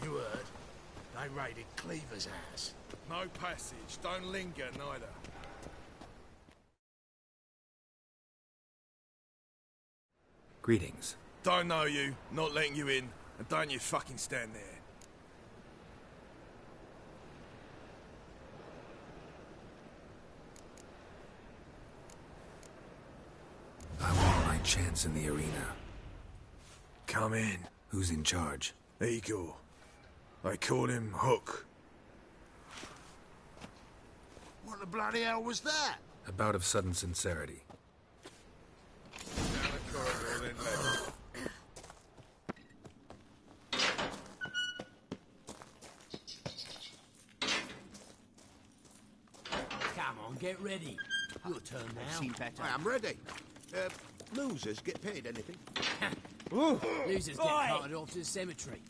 You heard? They raided Cleaver's house. No passage. Don't linger, neither. Greetings. Don't know you, not letting you in, and don't you fucking stand there. I want my chance in the arena. Come in. Who's in charge? Igor. They call him Hook. What the bloody hell was that? A bout of sudden sincerity. Down the corridor, then left. Come on, get ready. Your turn now. I am ready. Losers get paid anything? Losers get carted off to the cemetery.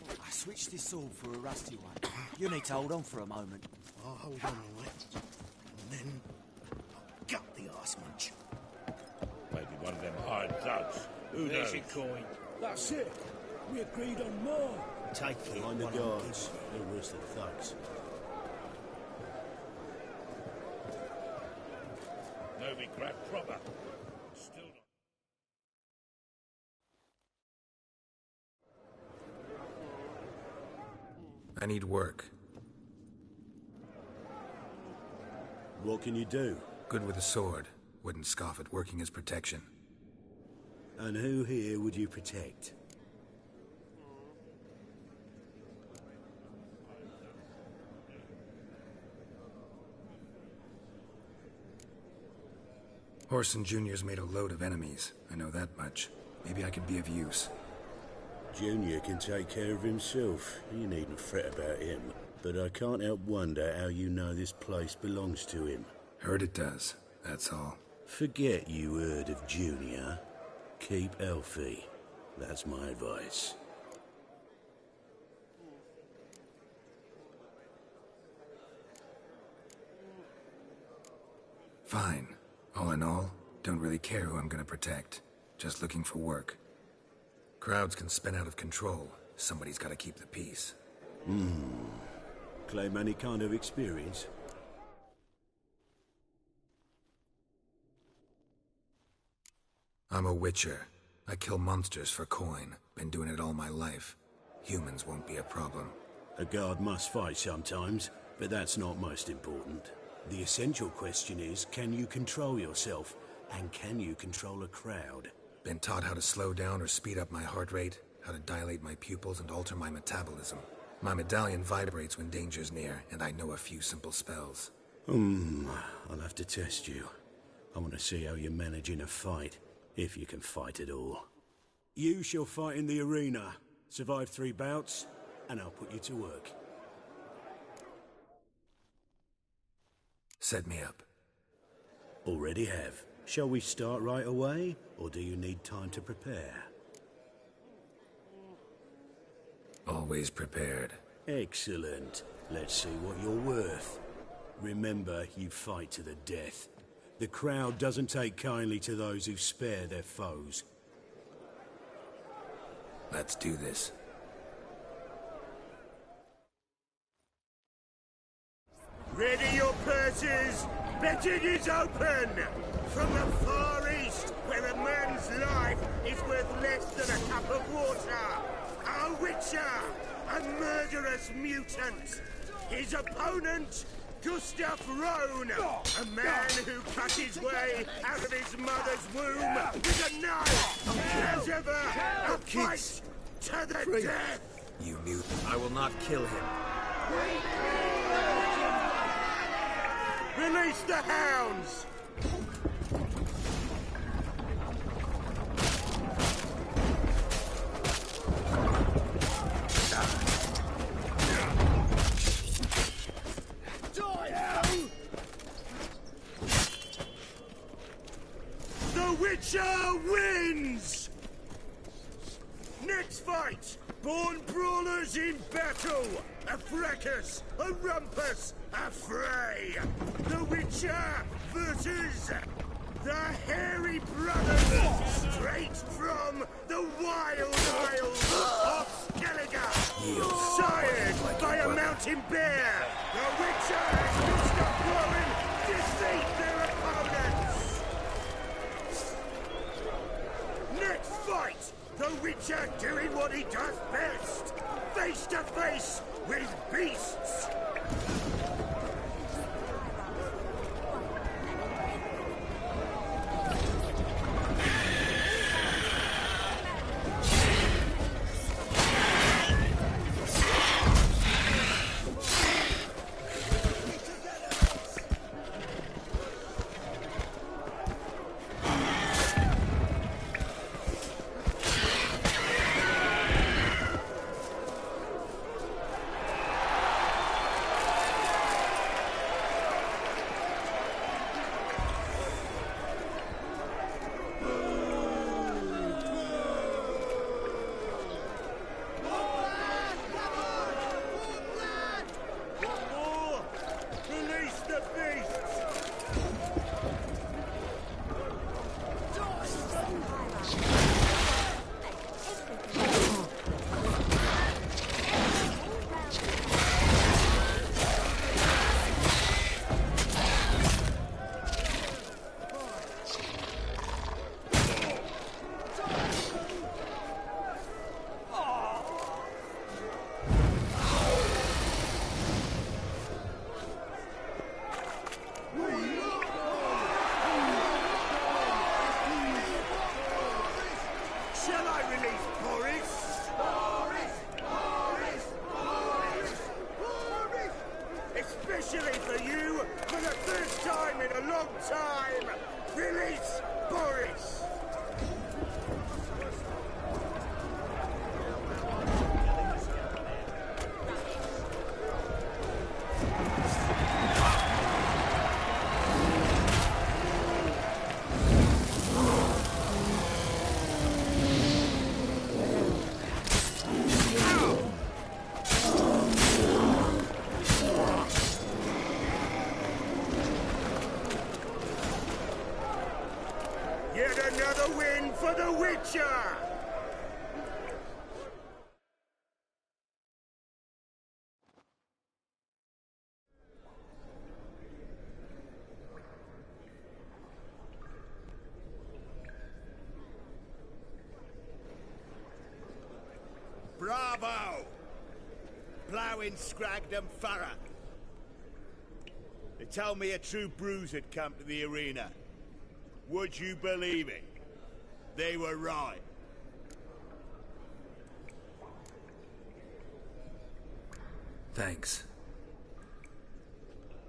I switched this sword for a rusty one. You need to hold on for a moment. I'll hold on all right. And then I'll gut the arse munch. Maybe one of them hired thugs. Who knows? coin. That's it. We agreed on more. Take it. Mind the guards. They're worse than thugs. Novi Grand Proper. Still not. I need work. What can you do? Good with a sword. Wouldn't scoff at working as protection. And who here would you protect? Orson Jr.'s made a load of enemies. I know that much. Maybe I could be of use. Junior can take care of himself. You needn't fret about him. But I can't help wonder how you know this place belongs to him. Heard it does, that's all. Forget you heard of Junior. Keep healthy. That's my advice. Fine. All in all, don't really care who I'm gonna protect. Just looking for work. Crowds can spin out of control. Somebody's gotta keep the peace. Claim any kind of experience? I'm a witcher. I kill monsters for coin. Been doing it all my life. Humans won't be a problem. A guard must fight sometimes, but that's not most important. The essential question is, can you control yourself? And can you control a crowd? Been taught how to slow down or speed up my heart rate, how to dilate my pupils and alter my metabolism. My medallion vibrates when danger's near, and I know a few simple spells. I'll have to test you. I want to see how you manage in a fight, if you can fight at all. You shall fight in the arena, survive 3 bouts, and I'll put you to work. Set me up. Already have. Shall we start right away, or do you need time to prepare? Always prepared. Excellent. Let's see what you're worth. Remember, you fight to the death. The crowd doesn't take kindly to those who spare their foes. Let's do this. Ready your purses! Betting is open! From the Far East, where a man's life is worth less than a cup of water. A witcher! A murderous mutant! His opponent, Gustav Rohn, a man who cut his way out of his mother's womb with a knife! As ever, a fight to the death! You knew. I will not kill him. Release the hounds! The Witcher wins! Next fight! Born brawlers in battle! A fracas, a rumpus, a fray! The Witcher versus the Hairy Brothers! Straight from the wild isles of Skellige! Sired by a mountain bear! The Witcher has Gustav Rohn defeat their opponents! Next fight! The Witcher doing what he does best! Face to face with beasts! Another win for the Witcher! Bravo! Ploughing Scragdom Thorough. They told me a true bruise had come to the arena. Would you believe it? They were right. Thanks.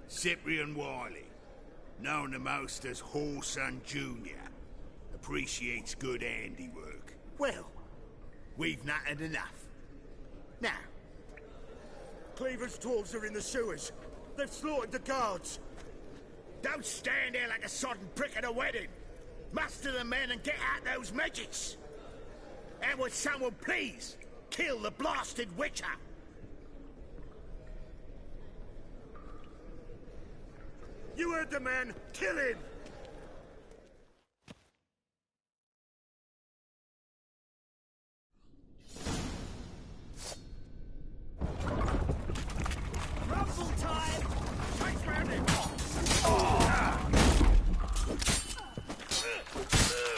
Cyprian Wiley, known to most as Whoreson Jr., appreciates good handiwork. Well, we've nattered enough. Now, Cleaver's dwarves are in the sewers. They've slaughtered the guards. Don't stand there like a sodden prick at a wedding. Muster the men and get out those midgets. And would someone please kill the blasted Witcher? You heard the man. Kill him! Rumble time! Chase round him!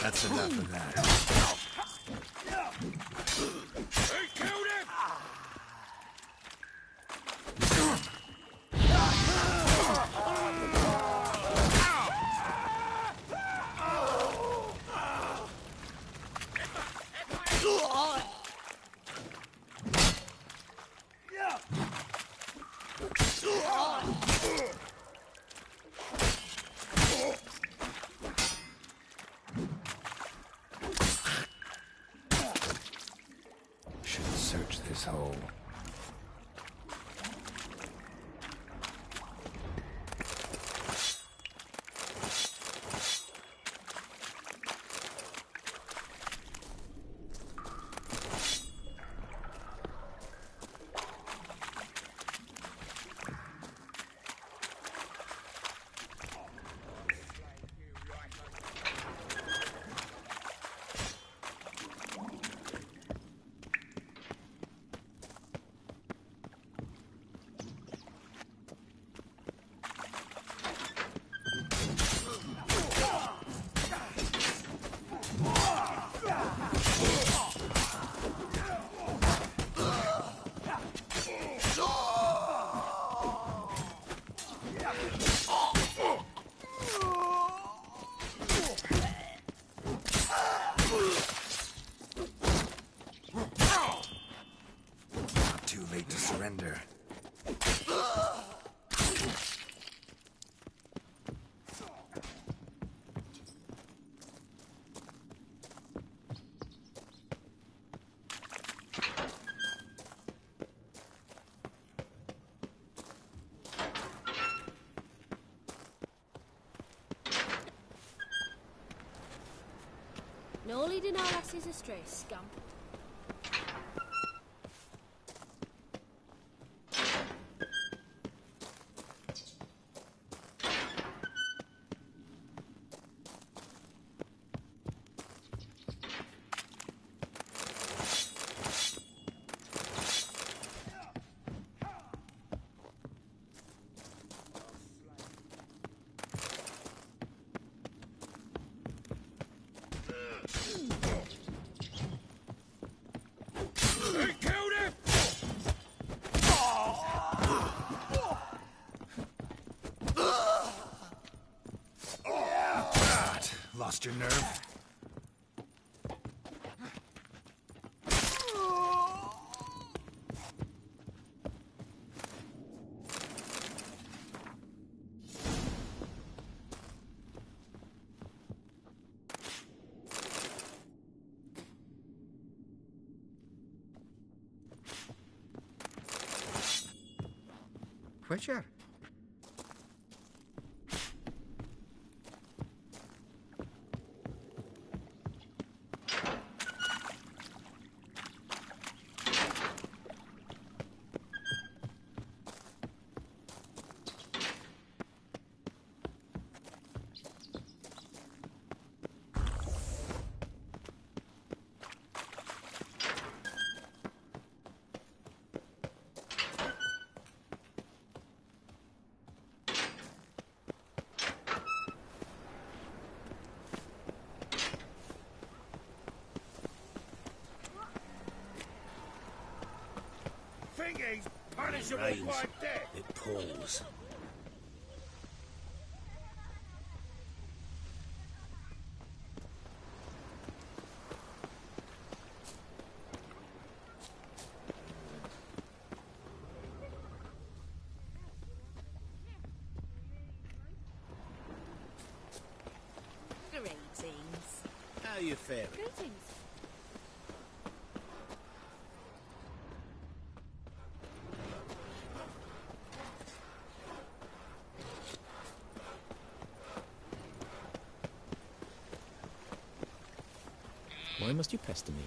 That's enough of that. He killed him! Should search this hole. Too late to surrender. No leading our lasses astray, scum. Lost your nerve? Witcher? rains. It pours. Greetings. How you faring? Greetings. Why must you pester me?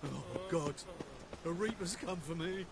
Oh, God. The Reaper's come for me.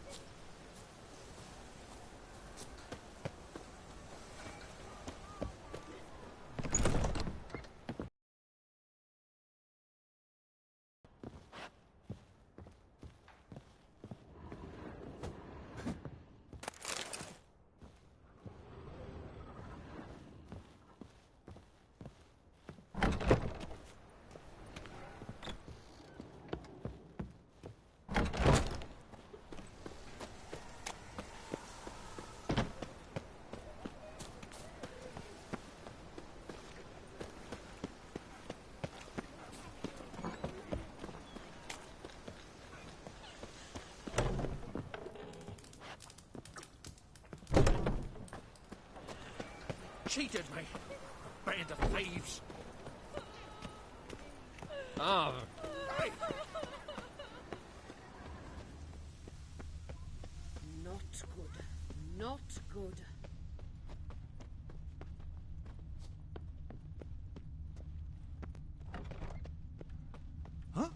Cheated me! Band of thieves! Ah! Hey! Not good. Not good. Huh?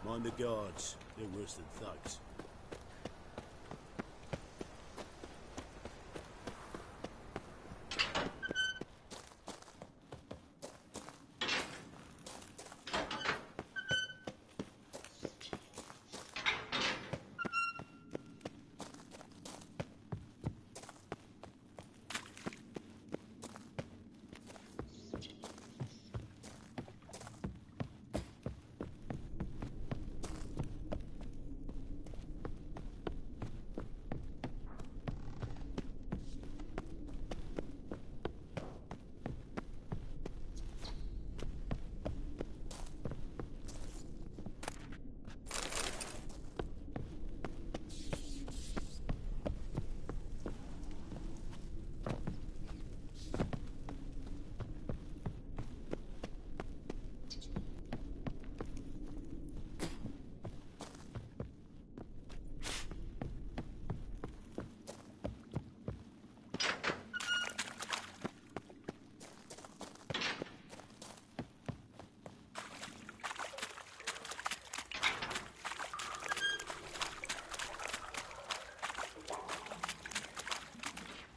Mind the guards. They're worse than thugs.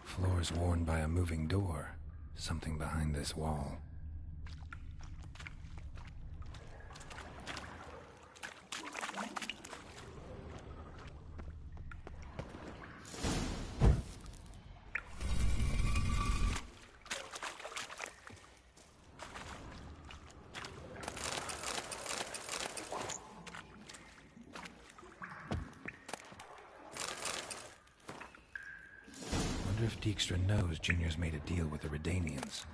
Floors worn by a moving door. Something behind this wall. Wonder if Dijkstra knows Junior's made a deal with the Redanians.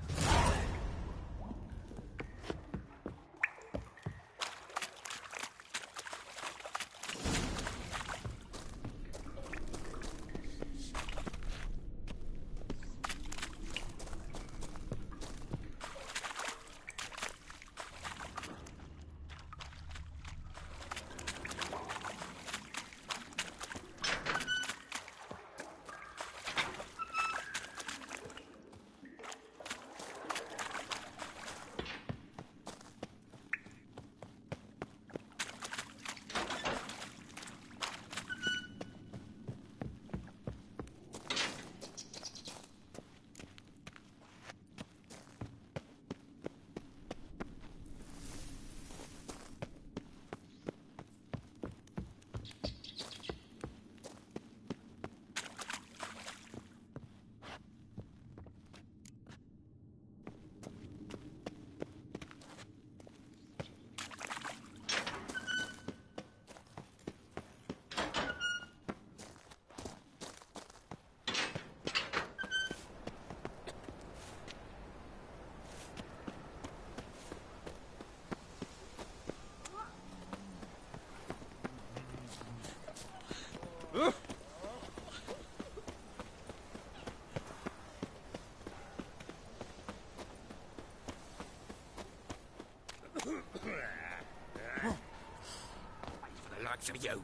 both of you.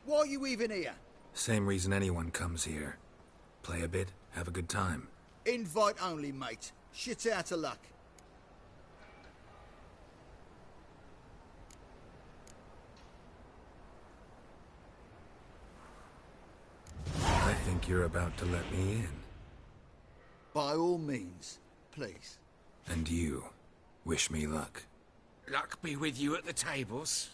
Why are you even here? Same reason anyone comes here. Play a bit, have a good time. Invite only, mate. Shit's out of luck. I think you're about to let me in. By all means, please. And you, wish me luck. Luck be with you at the tables.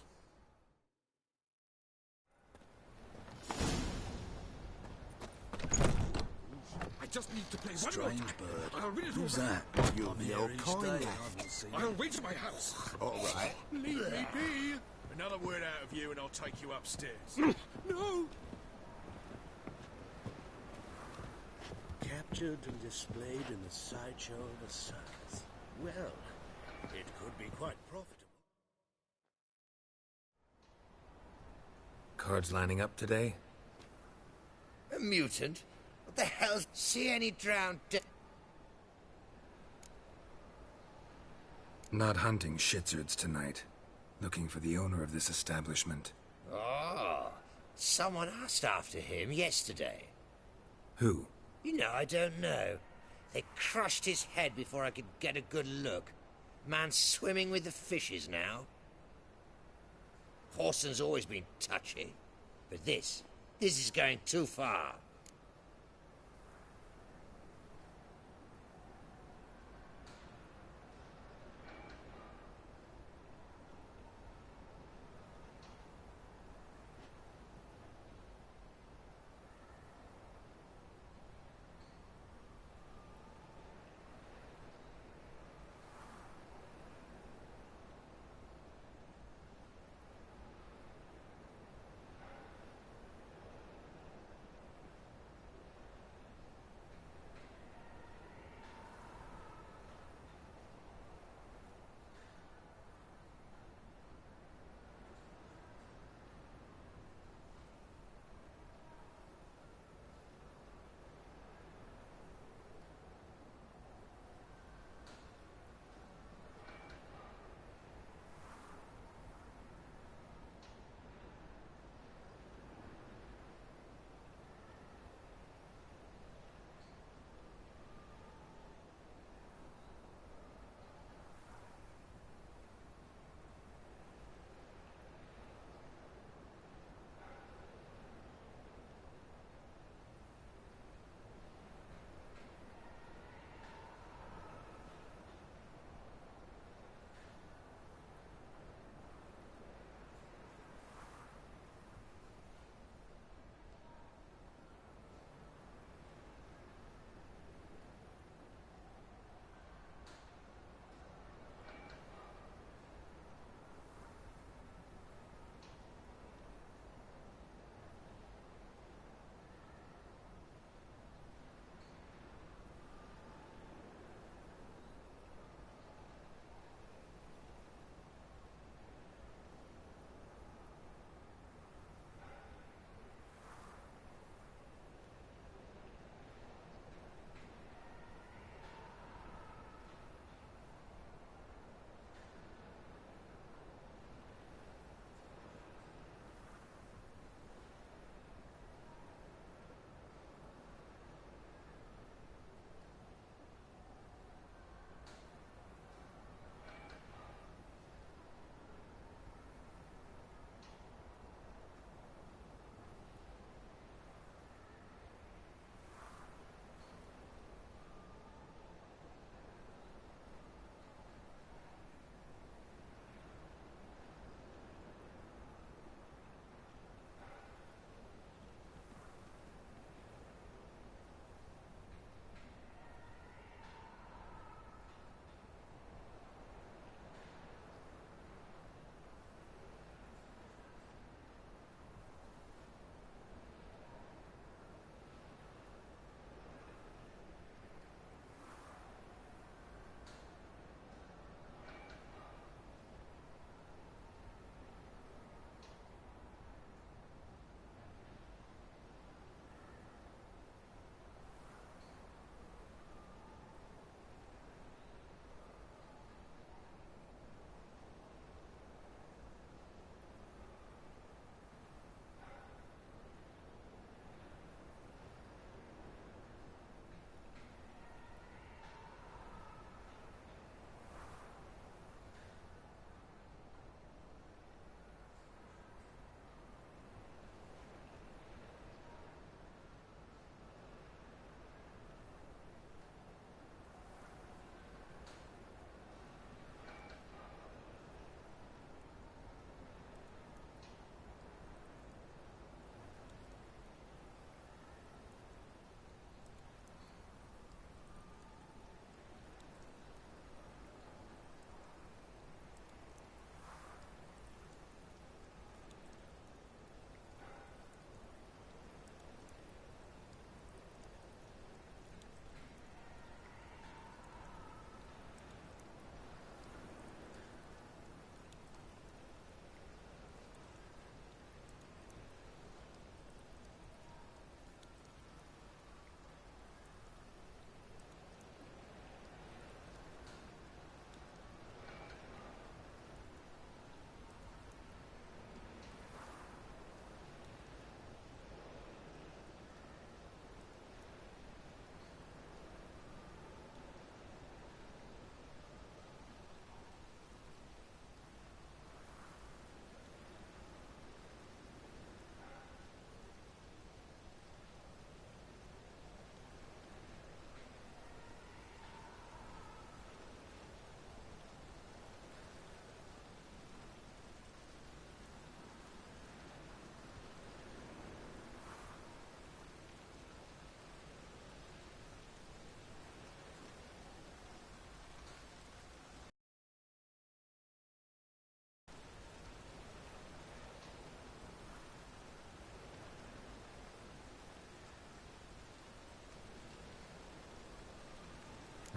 I just need to play one more Strange time. bird. I'll win it Who's all that? You're the old kind. I'll wait at my house. All right. Leave me be. Another word out of you and I'll take you upstairs. No! Captured and displayed in the sideshow of the South. Well, it could be quite profitable. Cards lining up today? A mutant? What the hell? See any drowned... Not hunting shitsards tonight. Looking for the owner of this establishment. Oh, someone asked after him yesterday. Who? You know, I don't know. They crushed his head before I could get a good look. Man swimming with the fishes now. Horson's always been touchy. But this is going too far.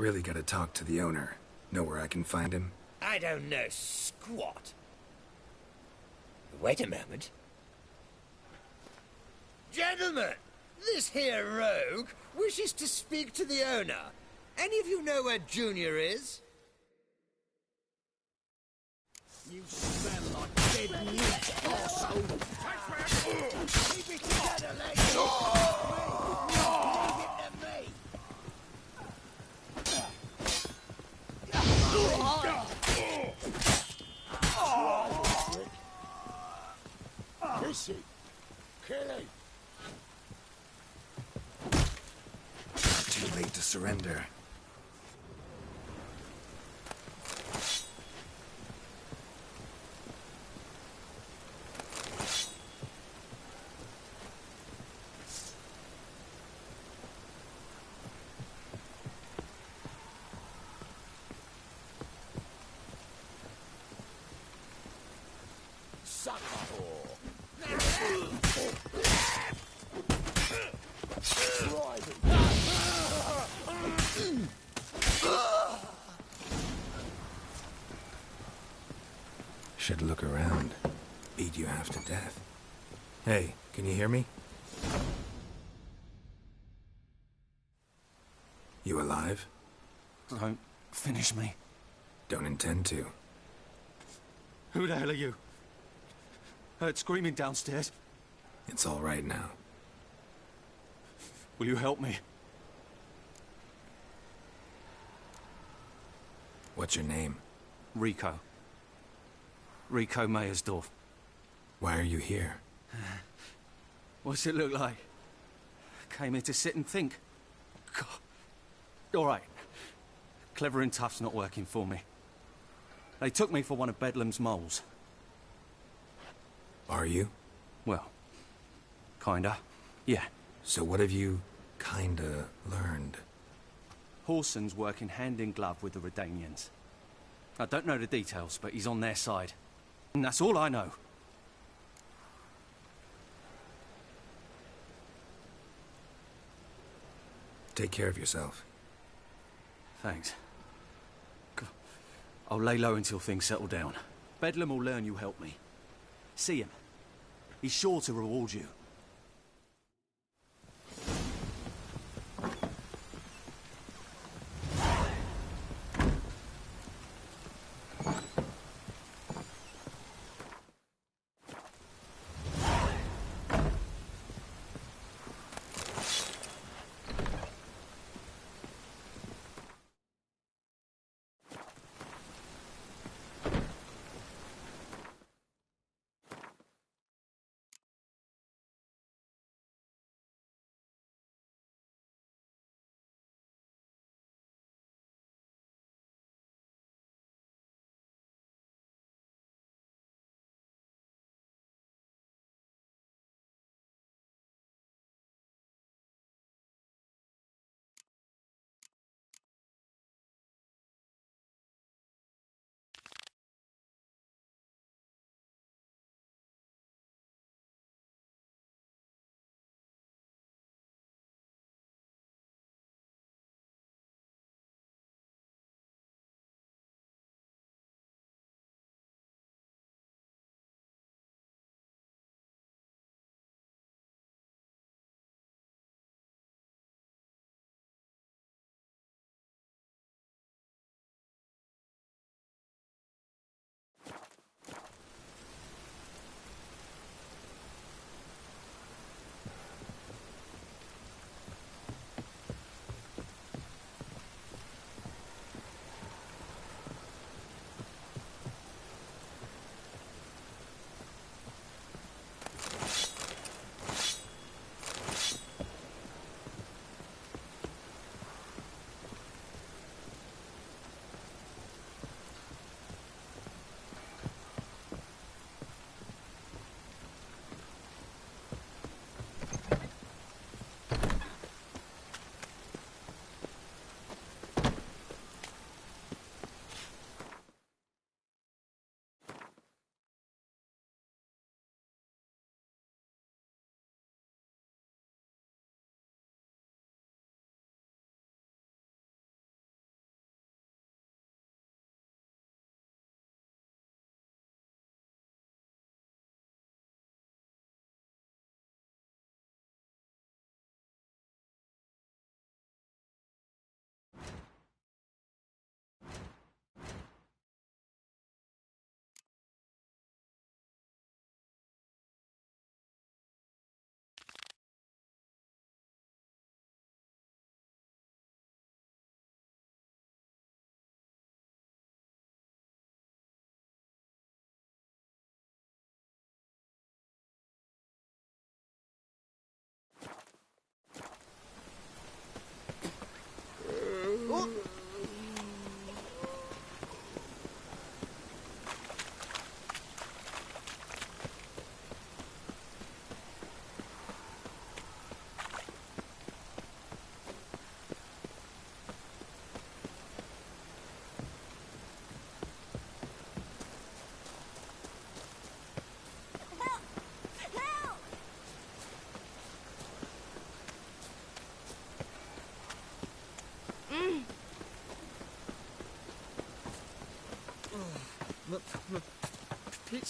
Really gotta talk to the owner. Know where I can find him? I don't know squat. Wait a moment. Gentlemen, this here rogue wishes to speak to the owner. Any of you know where Junior is? You smell like dead meat, arsehole! Keep it together, lady! Leave it to me! Kiss it! Kill him! Too late to surrender. Should look around. Beat you half to death. Hey, can you hear me? You alive? Don't finish me. Don't intend to. Who the hell are you? Heard screaming downstairs. It's all right now. Will you help me? What's your name? Rico. Rico Meyersdorf. Why are you here? What's it look like? Came here to sit and think. God. All right. Clever and tough's not working for me. They took me for one of Bedlam's moles. Are you? Well, kinda. Yeah. So what have you kinda learned? Horson's working hand in glove with the Redanians. I don't know the details, but he's on their side. And that's all I know. Take care of yourself. Thanks. I'll lay low until things settle down. Bedlam will learn you helped me. See him. He's sure to reward you.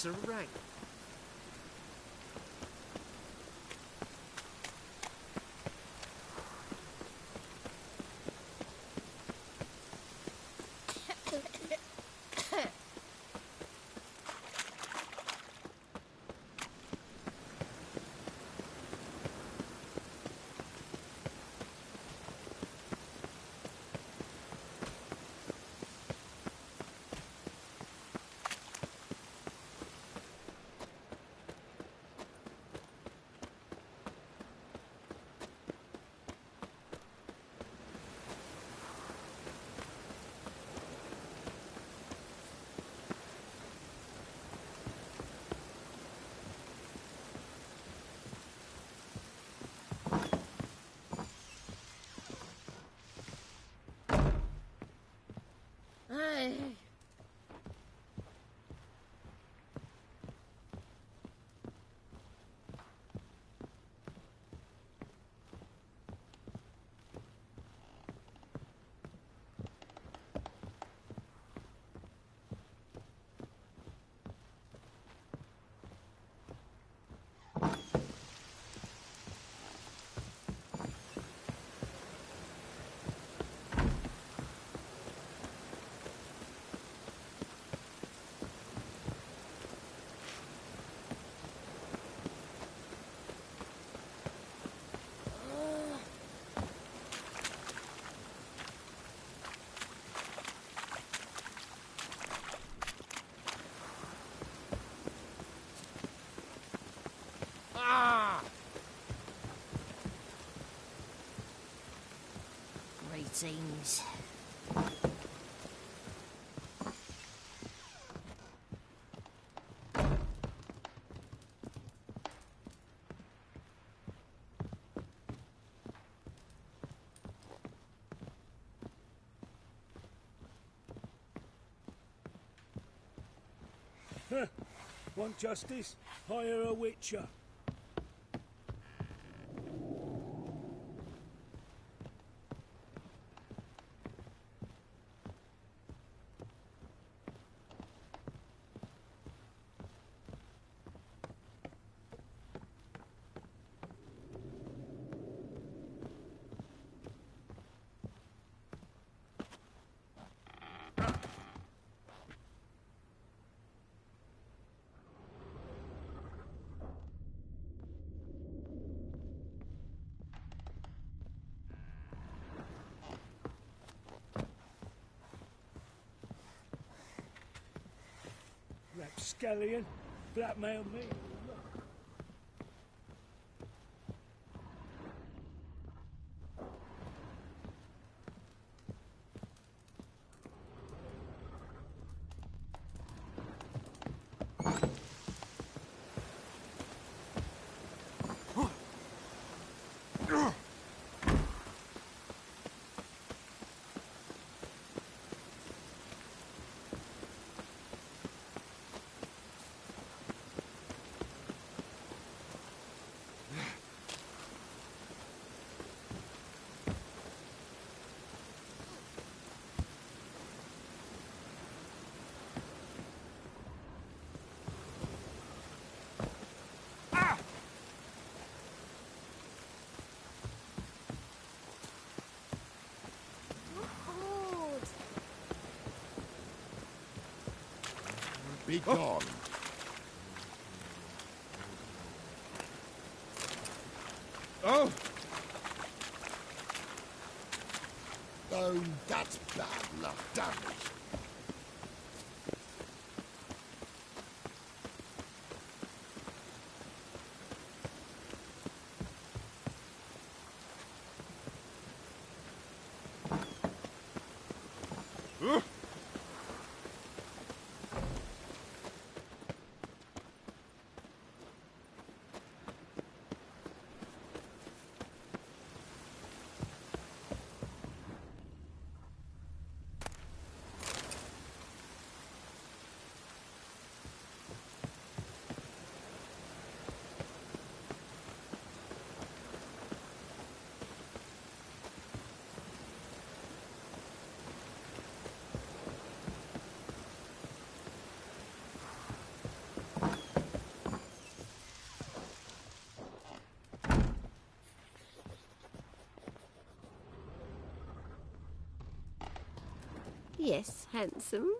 us a rank. Greetings. Want justice? Hire a witcher. Rapscallion, blackmail me. Be gone. Oh! Oh, that's bad luck, damn it. Yes, handsome.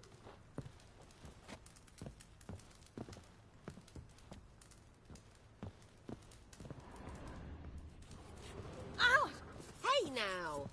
Oh, hey now.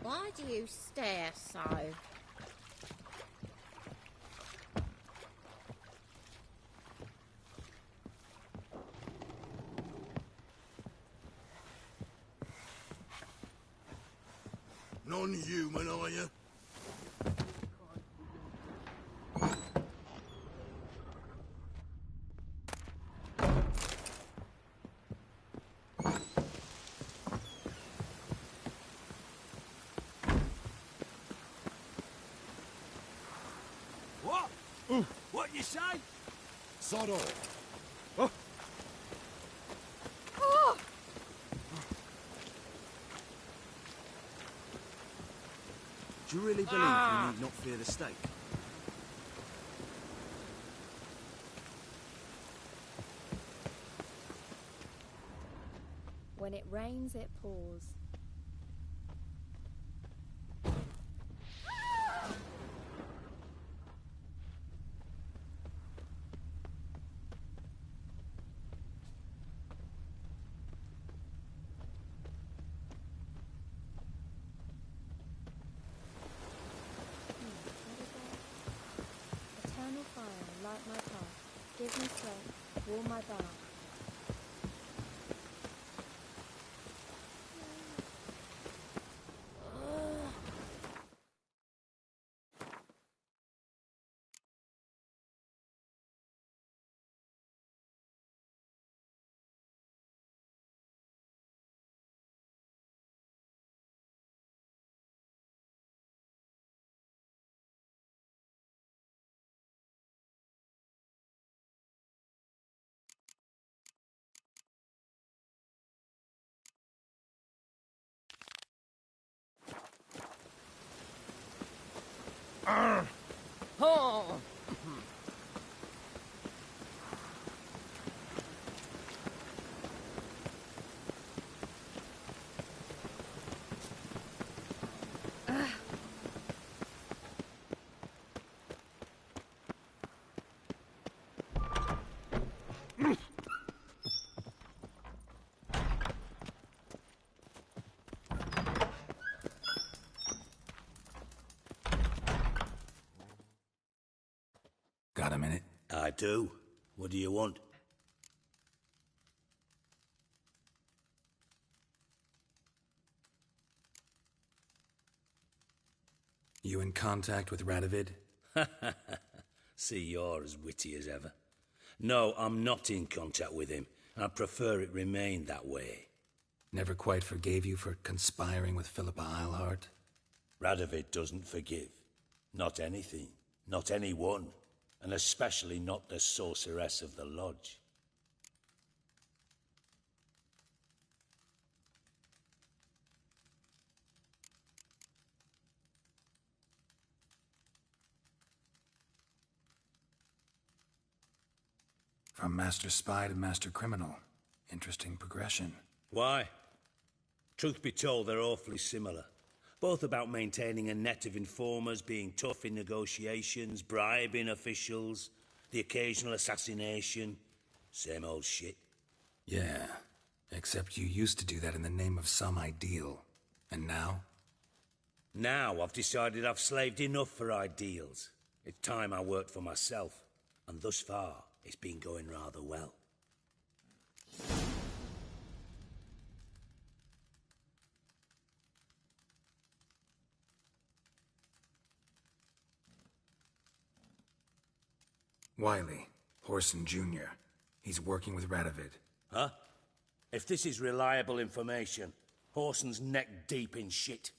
Why do you stare so? Non-human, are you? What? What you say? Sod off. Oh! Do you really believe we need not fear the stake? When it rains, it pours. Eternal fire, light my path. Give me strength, warm my bow. Oh! Got a minute? I do. What do you want? You in contact with Radovid? See, you're as witty as ever. No, I'm not in contact with him. I prefer it remained that way. Never quite forgave you for conspiring with Philippa Eilhart? Radovid doesn't forgive. Not anything. Not anyone. And especially not the sorceress of the lodge. From master spy to master criminal. Interesting progression. Why? Truth be told, they're awfully similar. Both about maintaining a net of informers, being tough in negotiations, bribing officials, the occasional assassination. Same old shit. Yeah, except you used to do that in the name of some ideal. And now? Now I've decided I've slaved enough for ideals. It's time I worked for myself. And thus far, it's been going rather well. Wiley, Horson Jr. He's working with Radovid. Huh? If this is reliable information, Horson's neck deep in shit.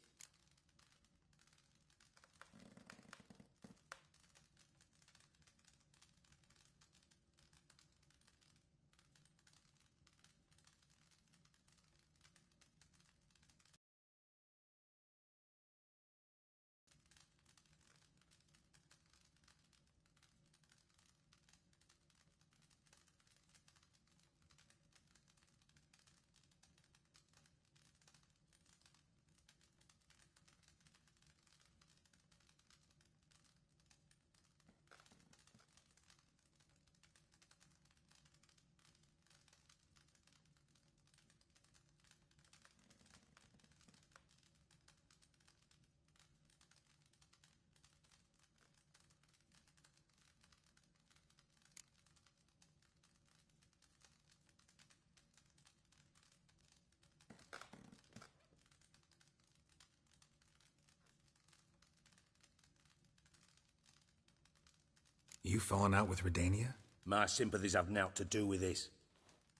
You fallen out with Redania? My sympathies have naught to do with this.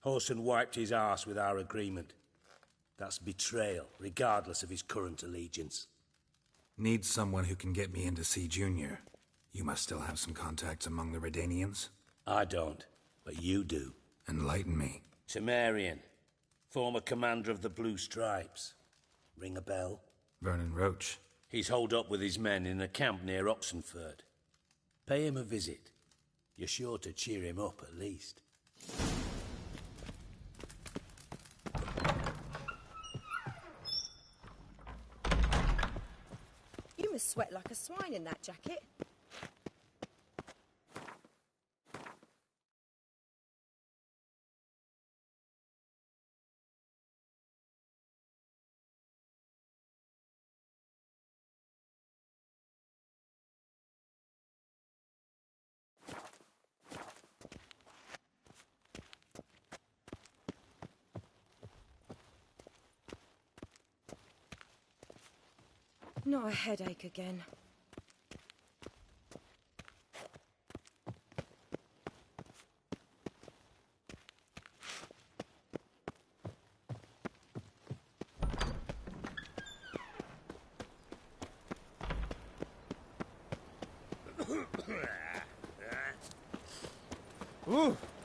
Horson wiped his arse with our agreement. That's betrayal, regardless of his current allegiance. Need someone who can get me in to see Junior. You must still have some contacts among the Redanians? I don't, but you do. Enlighten me. Temerian, former commander of the Blue Stripes. Ring a bell? Vernon Roach. He's holed up with his men in a camp near Oxenford. Pay him a visit. You're sure to cheer him up, at least. You must sweat like a swine in that jacket. Not a headache again.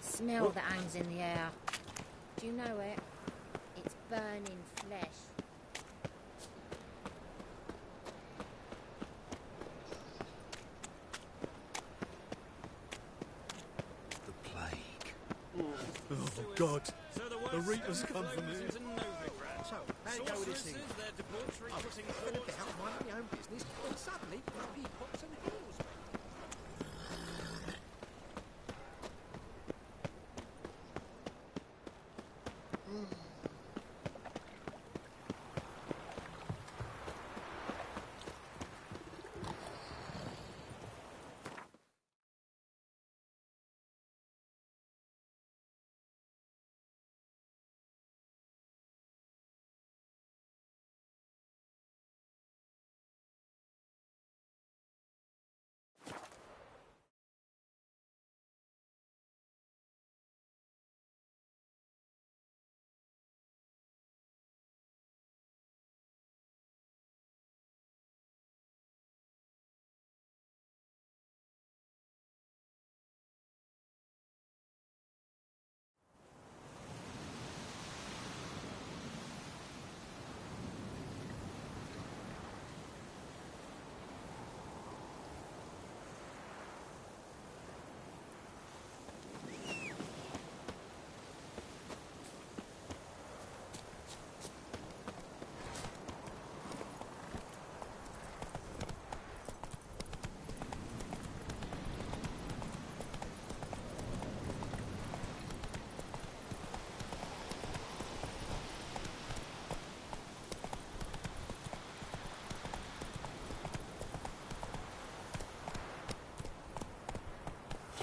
Smell that hangs in the air. Do you know it? It's burning flesh. Oh, God. The Reapers come for me. So, how you go with this thing? I was going about minding my own business, when suddenly, he pops and heals me.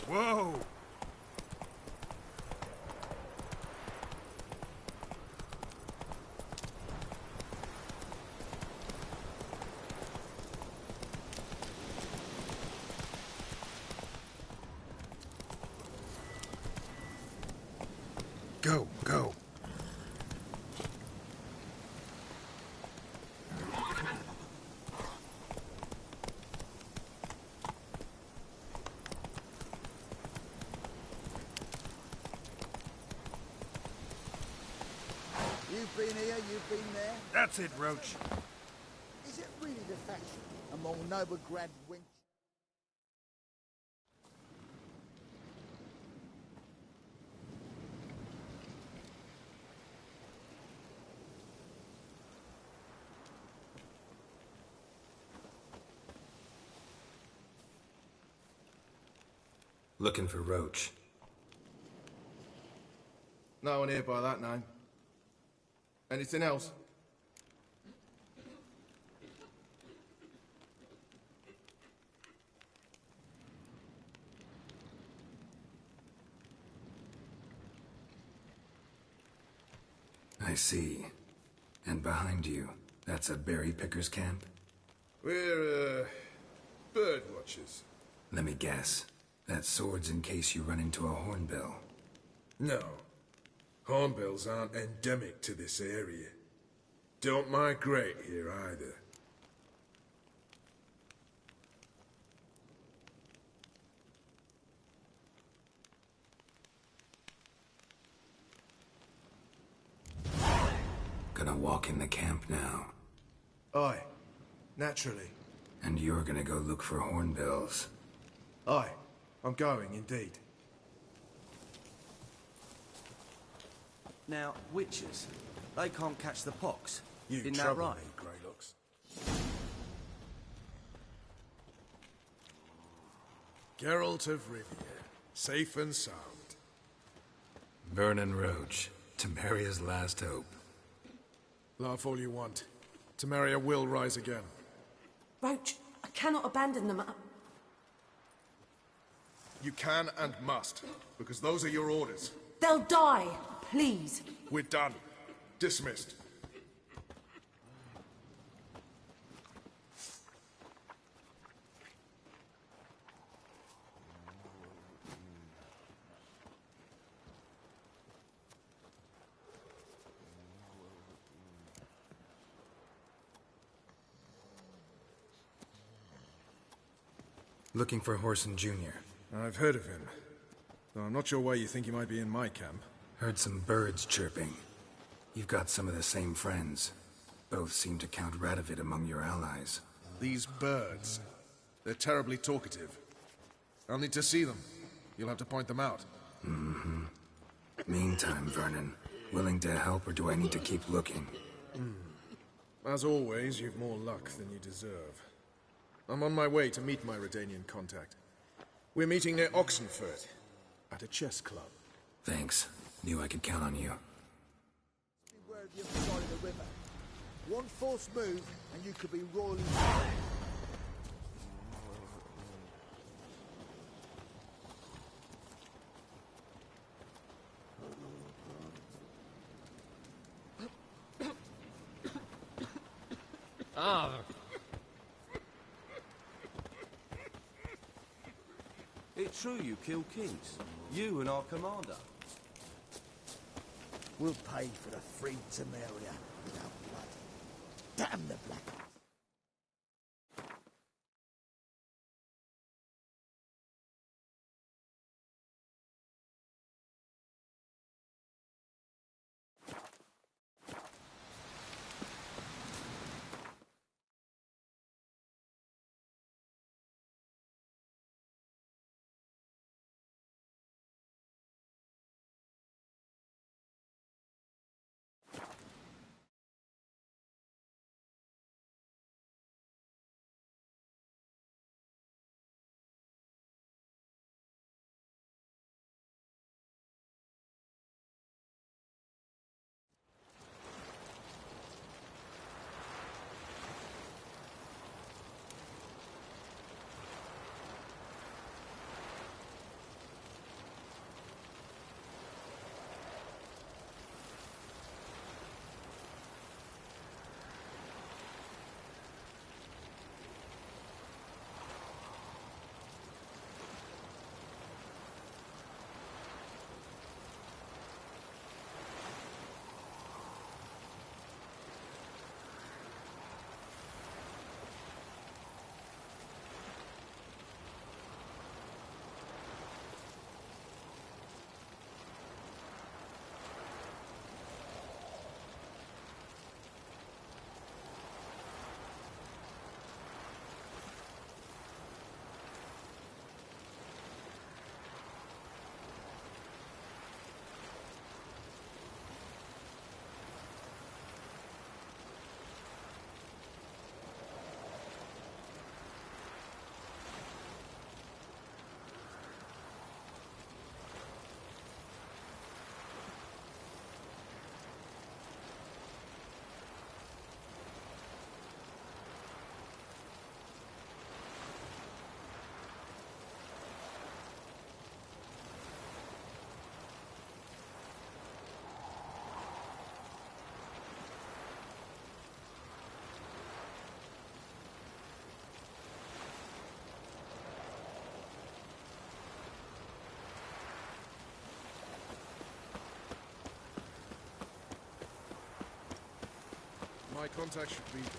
Whoa! Go, go. You've been here, you've been there. That's it, Roach. Is it really the fashion among Novigrad wench? Looking for Roach. No one here by that name. Anything else? I see. And behind you, that's a berry picker's camp? We're, bird watchers. Let me guess. That's swords in case you run into a hornbill. No. Hornbills aren't endemic to this area. Don't migrate here either. Gonna walk in the camp now. Aye. Naturally. And you're gonna go look for hornbills. Aye. I'm going, indeed. Now, witches, they can't catch the pox. You Isn't that trouble right? me, Greylocks. Geralt of Rivia, safe and sound. Vernon Roach, Temeria's last hope. Laugh all you want. Temeria will rise again. Roach, I cannot abandon them. You can and must, because those are your orders. They'll die. Please. We're done. Dismissed. Looking for Horson Jr. I've heard of him, though I'm not sure why you think he might be in my camp. Heard some birds chirping. You've got some of the same friends. Both seem to count Radovid among your allies. These birds, they're terribly talkative. I'll need to see them. You'll have to point them out. Mm-hmm. Meantime, Vernon, willing to help or do I need to keep looking? As always, you've more luck than you deserve. I'm on my way to meet my Redanian contact. We're meeting near Oxenfurt, at a chess club. Thanks. Knew I could count on you. Beware of the other side of the river. One false move, and you could be royally... Ah. It's true you killed kings. You and our commander. We'll pay for the free Temeria with our blood. Damn the black My contact should be there.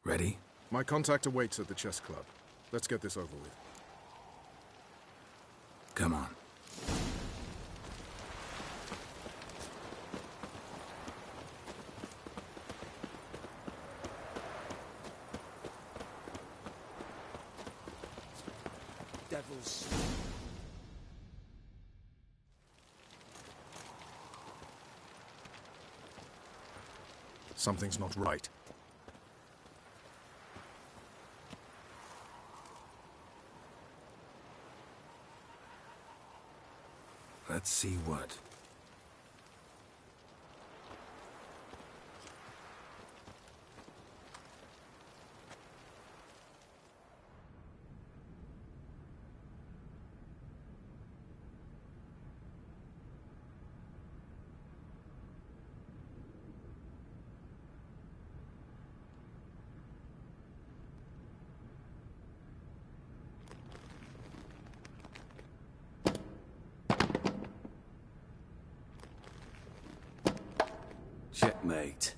Ready? My contact awaits at the chess club. Let's get this over with. Come on. Devils. Something's not right. Let's see what. Checkmate.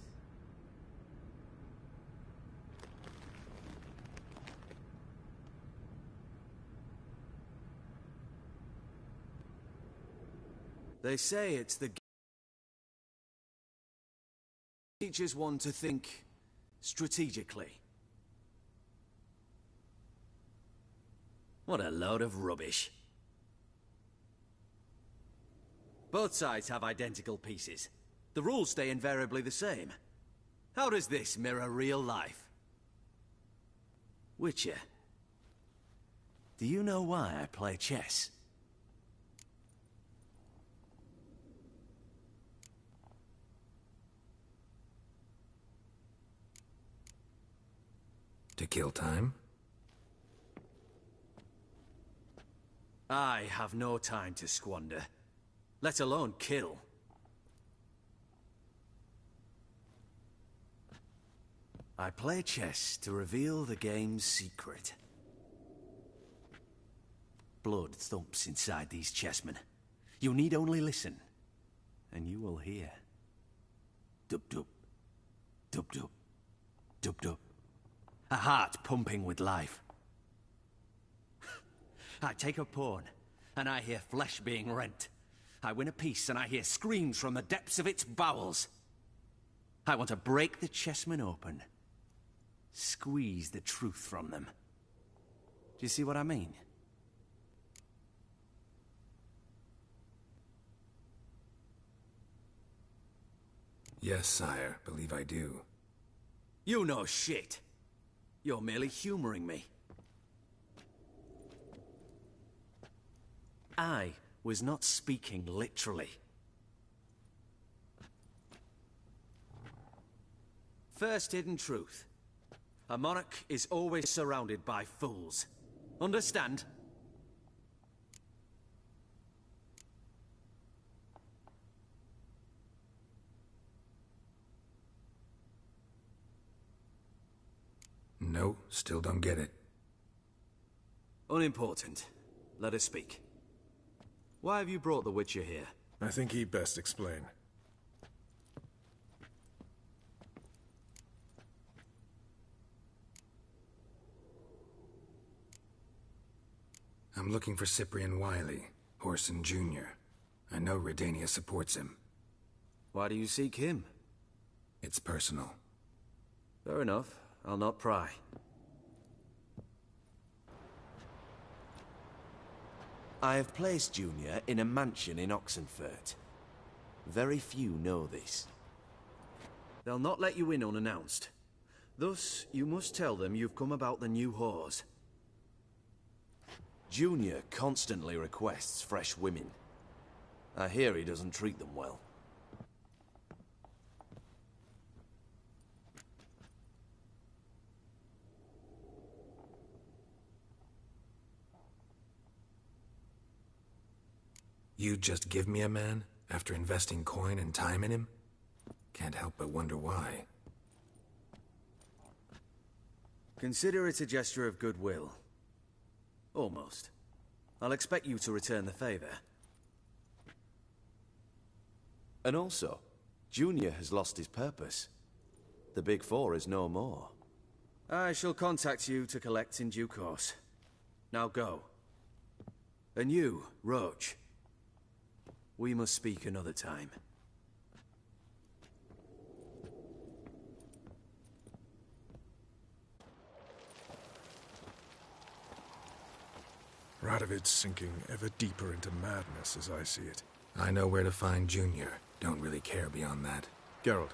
They say it's the teaches one to think strategically. What a load of rubbish. Both sides have identical pieces. The rules stay invariably the same. How does this mirror real life? Witcher, do you know why I play chess? To kill time? I have no time to squander, let alone kill. I play chess to reveal the game's secret. Blood thumps inside these chessmen. You need only listen, and you will hear. Dub-dub, dub-dub, dub-dub. A heart pumping with life. I take a pawn, and I hear flesh being rent. I win a piece, and I hear screams from the depths of its bowels. I want to break the chessmen open. Squeeze the truth from them. Do you see what I mean? Yes, sire. Believe I do. You know shit. You're merely humoring me. I was not speaking literally. First hidden truth. A monarch is always surrounded by fools. Understand? No, still don't get it. Unimportant. Let us speak. Why have you brought the Witcher here? I think he'd best explain. I'm looking for Cyprian Wiley, Horson Jr. I know Redania supports him. Why do you seek him? It's personal. Fair enough. I'll not pry. I have placed Junior in a mansion in Oxenfurt. Very few know this. They'll not let you in unannounced. Thus, you must tell them you've come about the new whores. Junior constantly requests fresh women. I hear he doesn't treat them well. You'd just give me a man after investing coin and time in him? Can't help but wonder why. Consider it a gesture of goodwill. Almost. I'll expect you to return the favor. And also, Junior has lost his purpose. The Big Four is no more. I shall contact you to collect in due course. Now go. And you, Roach. We must speak another time. Radovid's sinking ever deeper into madness as I see it. I know where to find Junior. Don't really care beyond that. Geralt,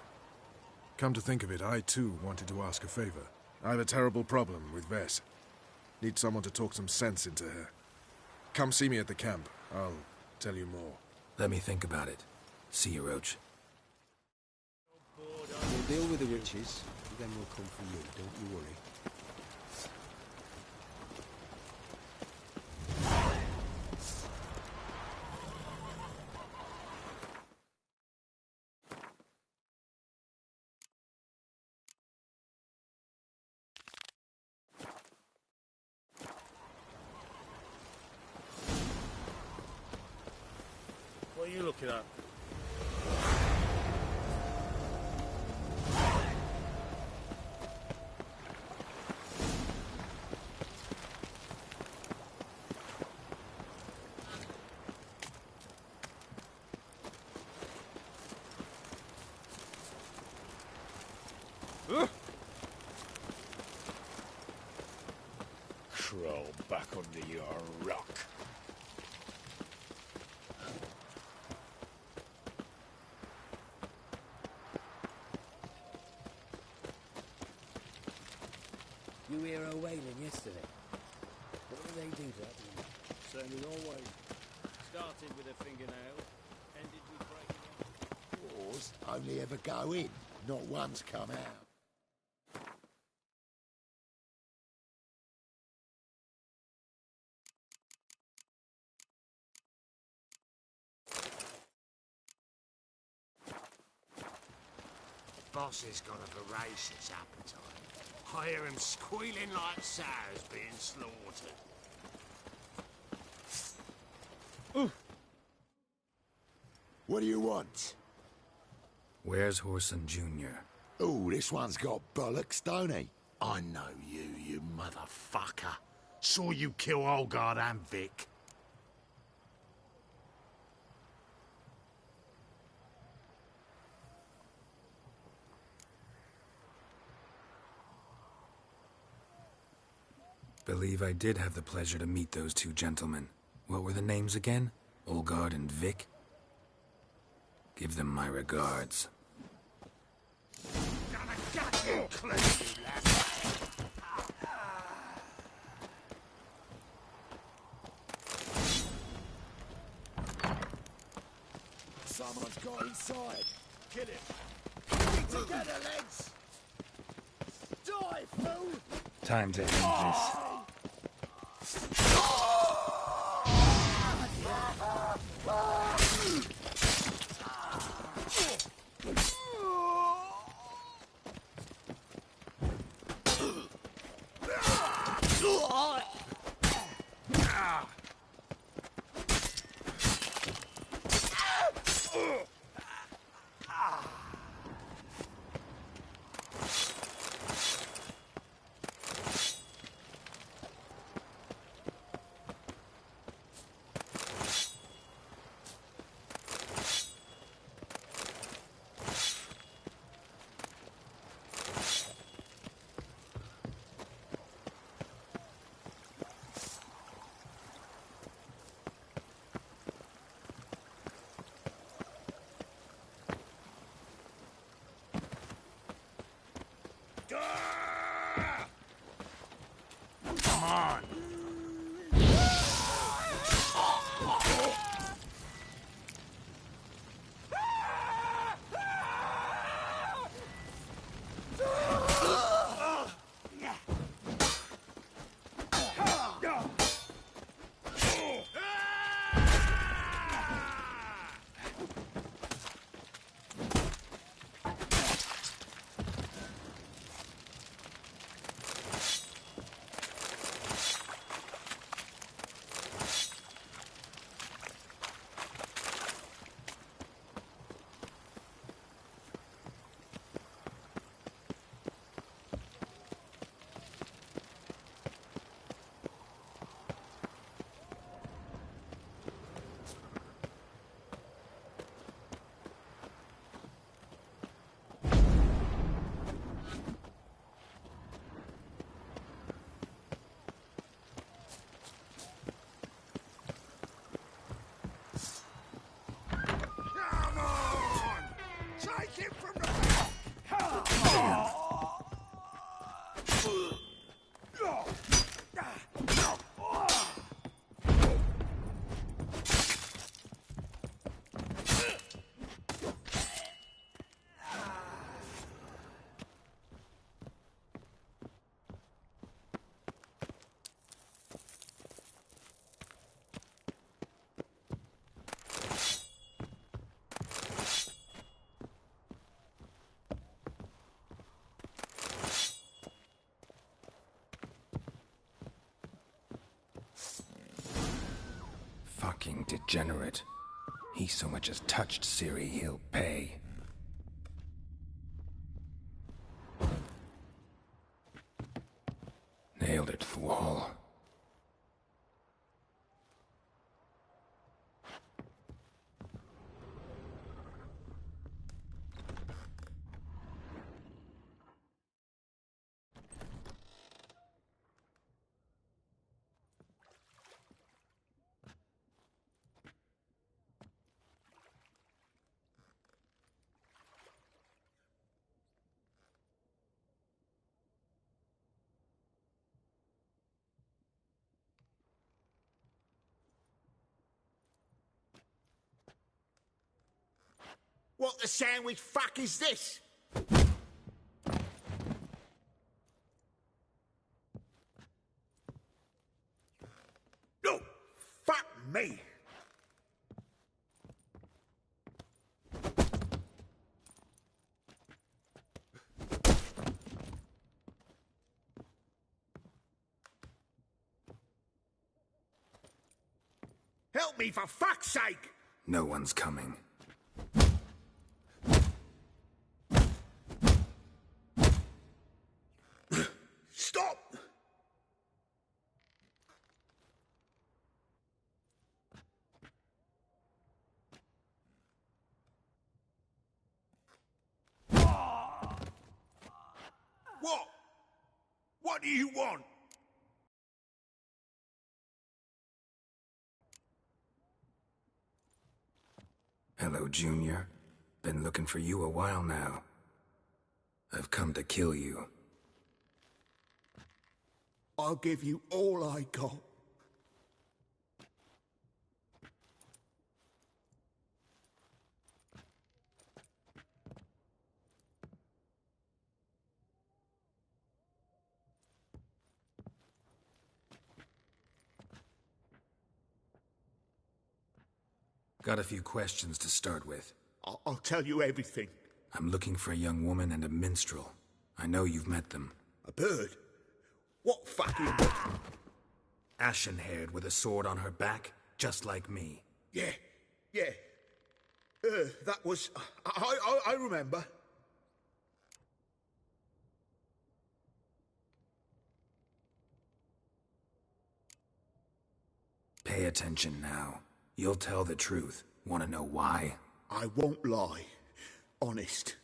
come to think of it, I too wanted to ask a favor. I have a terrible problem with Vess. Need someone to talk some sense into her. Come see me at the camp. I'll tell you more. Let me think about it. See you, Roach. We'll deal with the witches, then we'll come for you, don't you worry. What are you looking at? Crawl back under your rock. You hear her wailing yesterday? What did they do to that woman? Same as always. Started with a fingernail, ended with breaking it. Wars only ever go in, not once come out. Boss has got a voracious appetite. I hear him squealing like sows being slaughtered. What do you want? Where's Whoreson Jr.? Oh, this one's got bollocks, don't he? I know you, you motherfucker. Saw you kill Olgard and Vic. Believe I did have the pleasure to meet those two gentlemen. What were the names again? Olgard and Vic? Give them my regards. Gonna gut you, Clint, you lad. Someone's got inside. Kill him. Get together, lads. Die, fool! Time to end this. Fucking degenerate. He so much as touched Ciri, he'll pay. Nailed it to the wall. What the sandwich fuck is this? No! Fuck me! Help me, for fuck's sake! No one's coming. Stop! What? What do you want? Hello, Junior. Been looking for you a while now. I've come to kill you. I'll give you all I got. Got a few questions to start with. I'll tell you everything. I'm looking for a young woman and a minstrel. I know you've met them. A bird? What fucking... Ashen-haired with a sword on her back, just like me. Yeah. That was... I remember. Pay attention now. You'll tell the truth. Want to know why? I won't lie. Honest.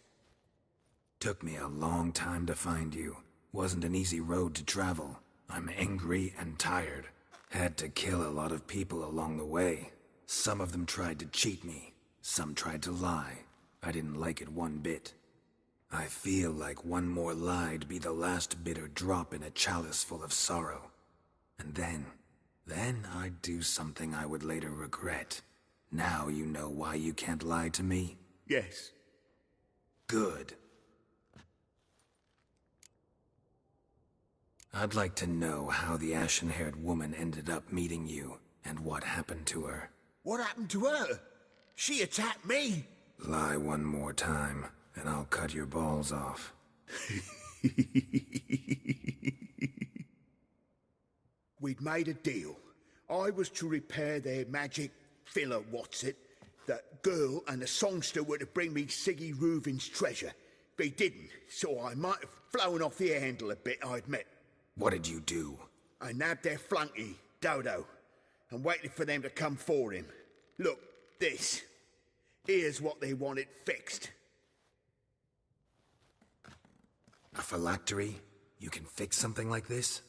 Took me a long time to find you. Wasn't an easy road to travel. I'm angry and tired. Had to kill a lot of people along the way. Some of them tried to cheat me. Some tried to lie. I didn't like it one bit. I feel like one more lie'd be the last bitter drop in a chalice full of sorrow. And then I'd do something I would later regret. Now you know why you can't lie to me? Yes. Good. I'd like to know how the ashen-haired woman ended up meeting you, and what happened to her. What happened to her? She attacked me! Lie one more time, and I'll cut your balls off. We'd made a deal. I was to repair their magic filler, That girl and the songster were to bring me Siggy Reuven's treasure. They didn't, so I might have flown off the handle a bit, I admit. What did you do? I nabbed their flunky, Dodo, and waited for them to come for him. Look, this. Here's what they wanted fixed. A phylactery? You can fix something like this?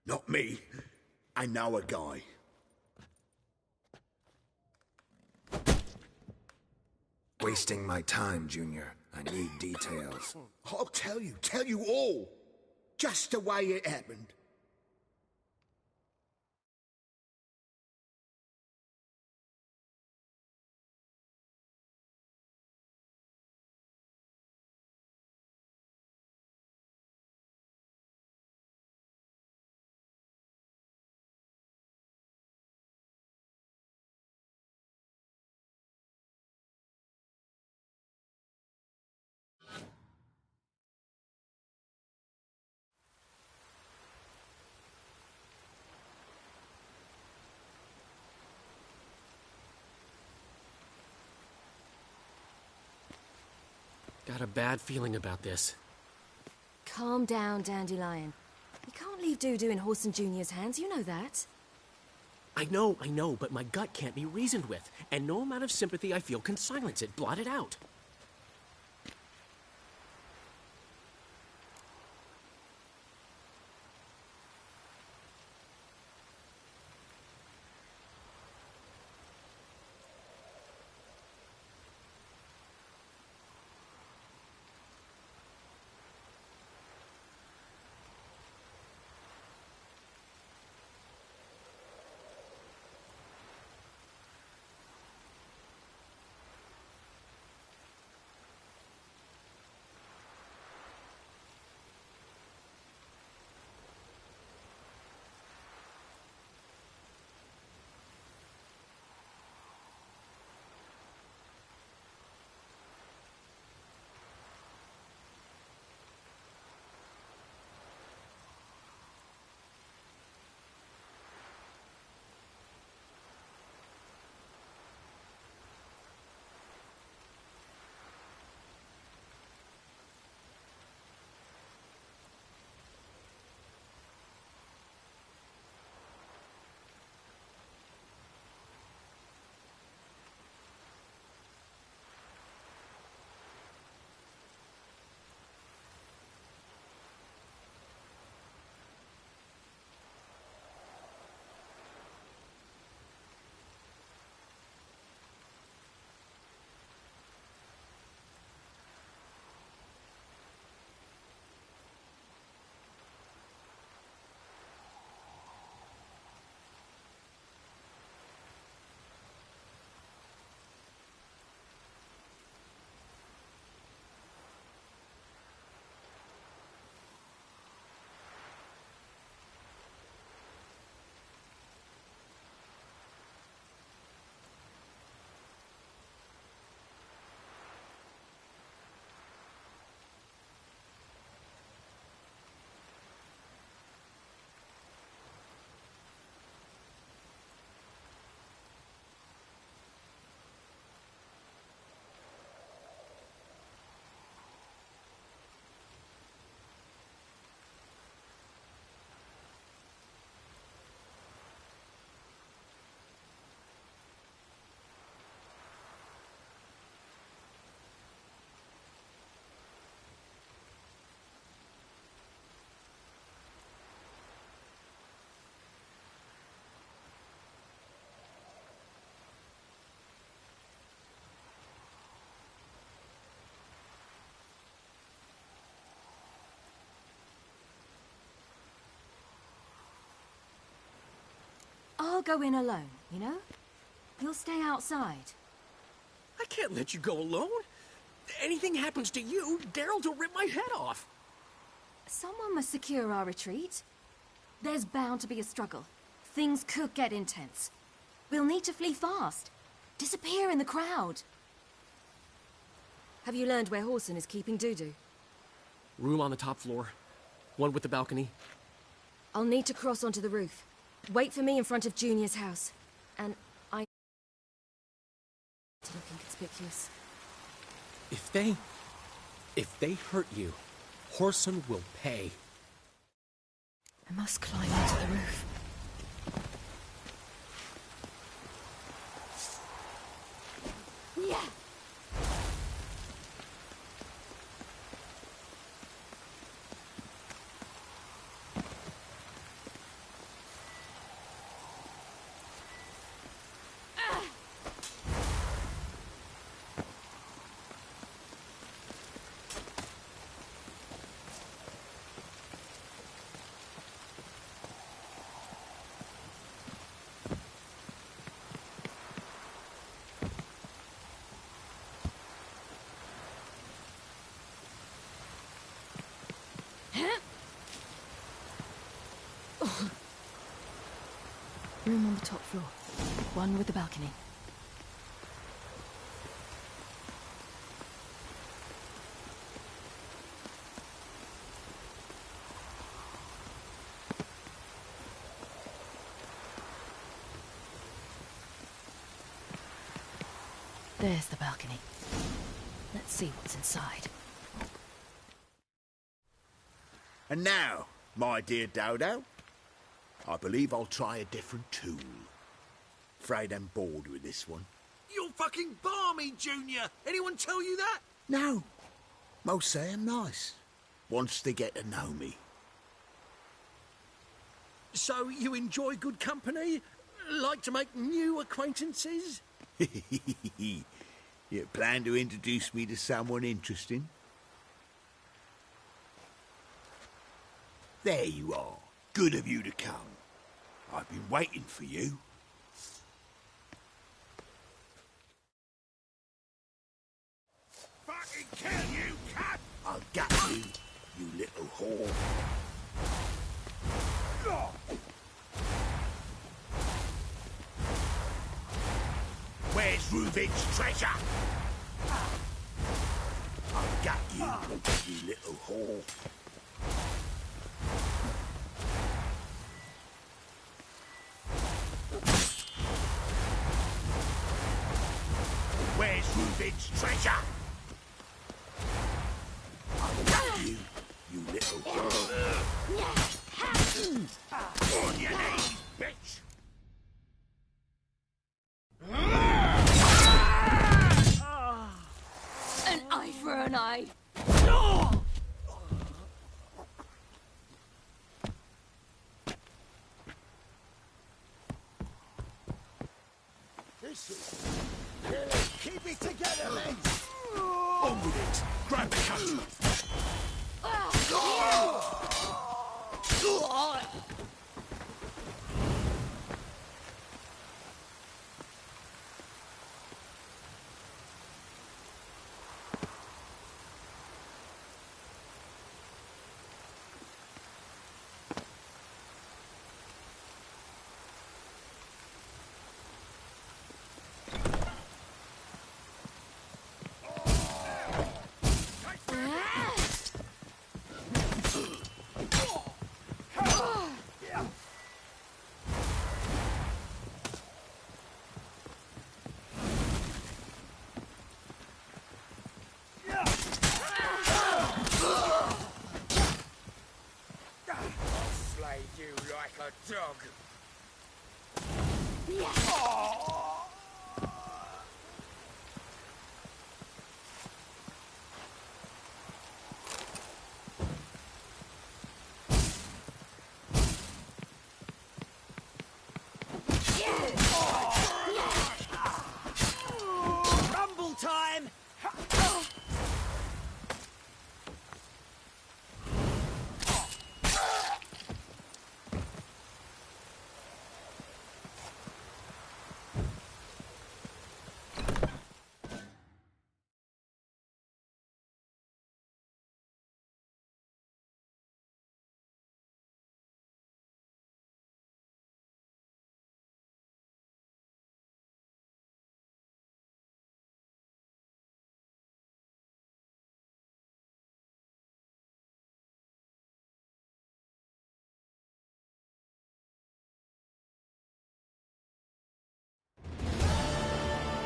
Not me. I know a guy. Wasting my time, Junior. I need details. I'll tell you all. Just the way it happened. Got a bad feeling about this. Calm down, Dandelion. You can't leave Dudu in Horson Jr.'s hands, you know that. I know, but my gut can't be reasoned with, and no amount of sympathy I feel can silence it, blot it out. I'll go in alone, you know? You'll stay outside. I can't let you go alone. Anything happens to you, Geralt will rip my head off. Someone must secure our retreat. There's bound to be a struggle. Things could get intense. We'll need to flee fast. Disappear in the crowd. Have you learned where Horson is keeping Dudu? Room on the top floor. One with the balcony. I'll need to cross onto the roof. Wait for me in front of Junior's house. And I... looking conspicuous. If they hurt you, Horson will pay. I must climb onto the roof. Yeah! Room on the top floor. One with the balcony. There's the balcony. Let's see what's inside. And now, my dear Dodo, I believe I'll try a different tool. Afraid I'm bored with this one. You're fucking balmy, Junior! Anyone tell you that? No. Most say I'm nice. Once they get to know me. So you enjoy good company? Like to make new acquaintances? You plan to introduce me to someone interesting? There you are. Good of you to come. I've been waiting for you. Fucking kill you, cat! I'll get you, you little whore. Where's Reuven's treasure? I'll get you, you little whore. Where's Reuven's treasure? I'll get you, you little whore. On your knees, bitch! An eye for an eye. Keep it together, mates! On with it! Grab the cutter! You like a dog. Rumble time!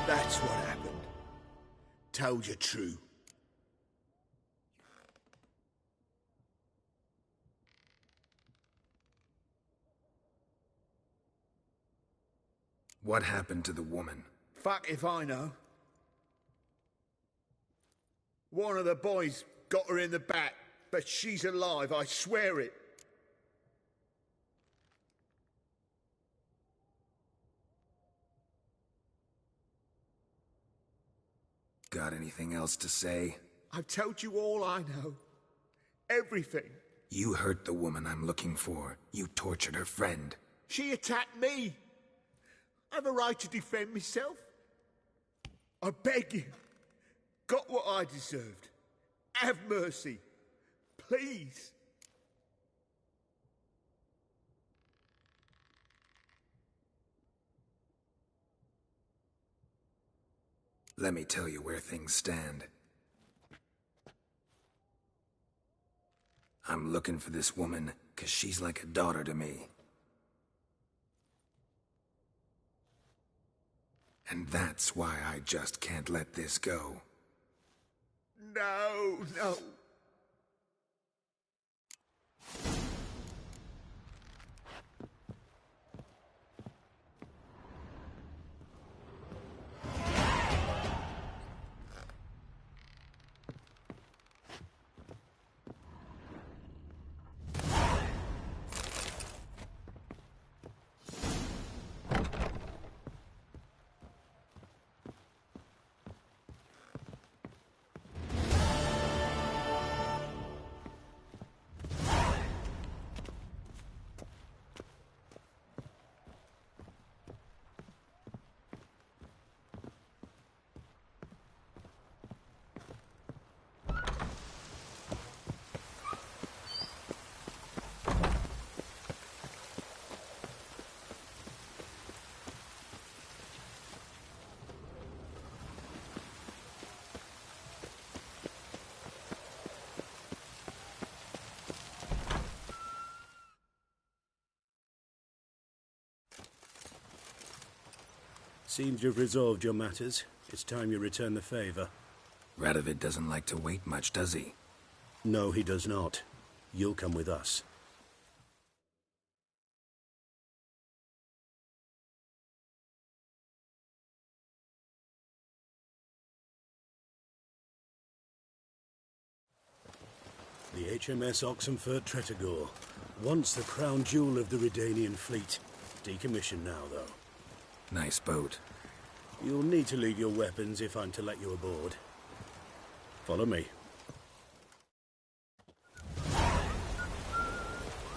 That's what happened. Told you true. What happened to the woman? Fuck if I know. One of the boys got her in the back, but she's alive, I swear it. Got anything else to say? I've told you all I know. Everything. You hurt the woman I'm looking for. You tortured her friend. She attacked me. I have a right to defend myself. I beg you. Got what I deserved. Have mercy. Please. Let me tell you where things stand. I'm looking for this woman, 'cause she's like a daughter to me. And that's why I just can't let this go. No, no. Seems you've resolved your matters. It's time you return the favor. Radovid doesn't like to wait much, does he? No, he does not. You'll come with us. The HMS Oxenfurt Tretogor, once the crown jewel of the Redanian fleet. Decommissioned now, though. Nice boat. You'll need to leave your weapons if I'm to let you aboard. Follow me. The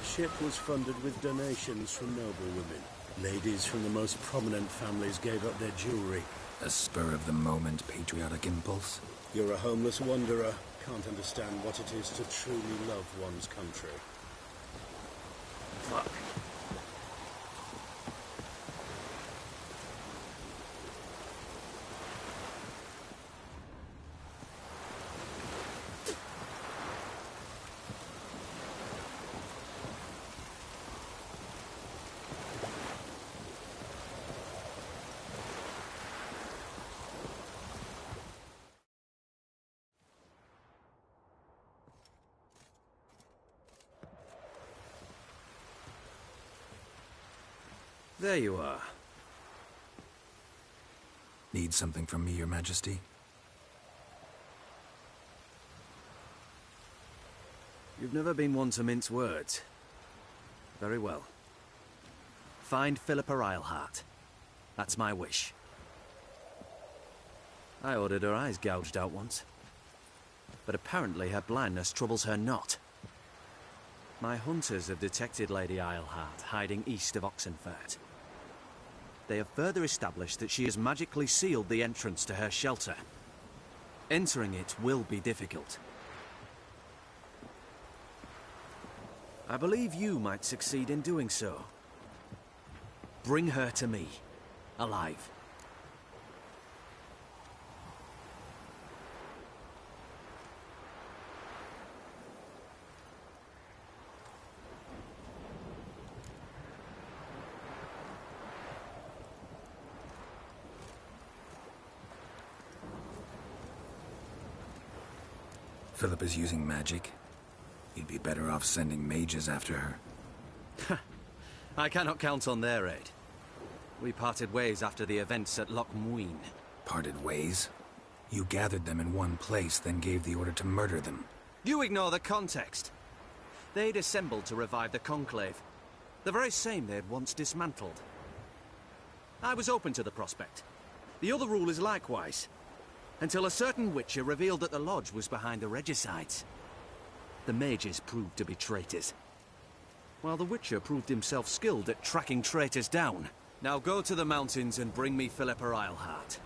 ship was funded with donations from noble women. Ladies from the most prominent families gave up their jewelry. A spur-of-the-moment patriotic impulse? You're a homeless wanderer. Can't understand what it is to truly love one's country. Fuck. There you are. Need something from me, Your Majesty? You've never been one to mince words. Very well. Find Philippa Eilhart. That's my wish. I ordered her eyes gouged out once. But apparently her blindness troubles her not. My hunters have detected Lady Eilhart hiding east of Oxenfurt. They have further established that she has magically sealed the entrance to her shelter. Entering it will be difficult. I believe you might succeed in doing so. Bring her to me, alive. Philip is using magic. He'd be better off sending mages after her. I cannot count on their aid. We parted ways after the events at Loch Muin. Parted ways? You gathered them in one place, then gave the order to murder them. You ignore the context. They'd assembled to revive the Conclave. The very same they had once dismantled. I was open to the prospect. The other rulers likewise. Until a certain Witcher revealed that the Lodge was behind the regicides. The mages proved to be traitors, while the Witcher proved himself skilled at tracking traitors down. Now go to the mountains and bring me Philippa Eilhart.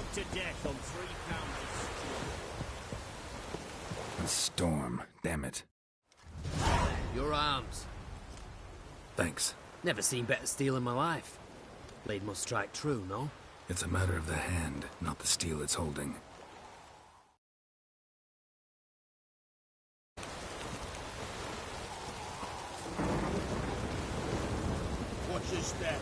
choked to death on 3 pounders. A storm, damn it. Your arms. Thanks. Never seen better steel in my life. Blade must strike true, no? It's a matter of the hand, not the steel it's holding. Watch your step.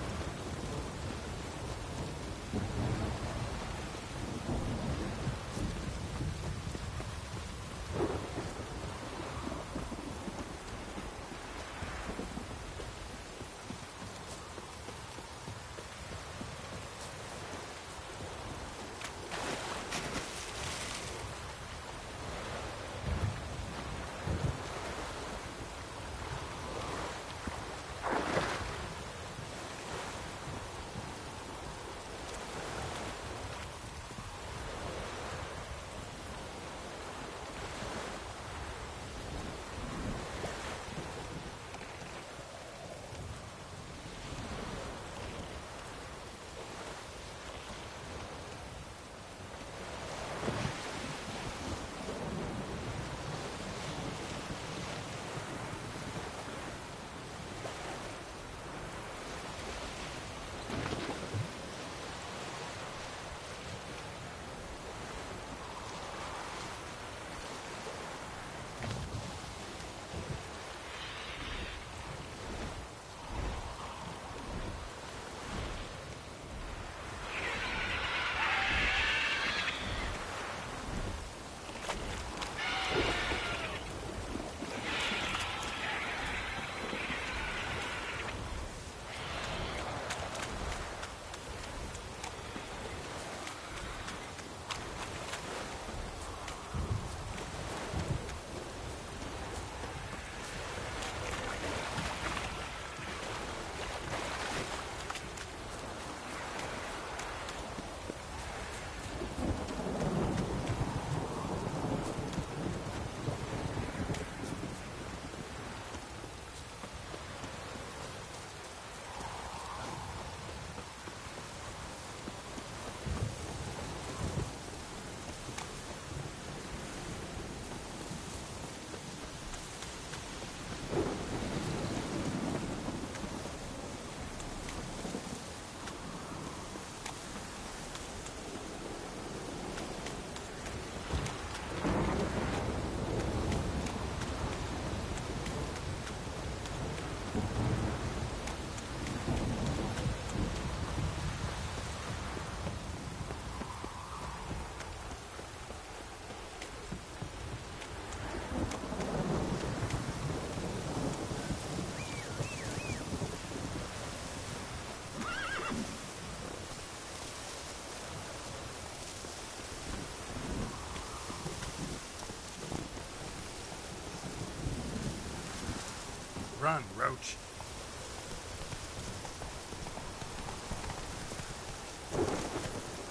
Run, Roach.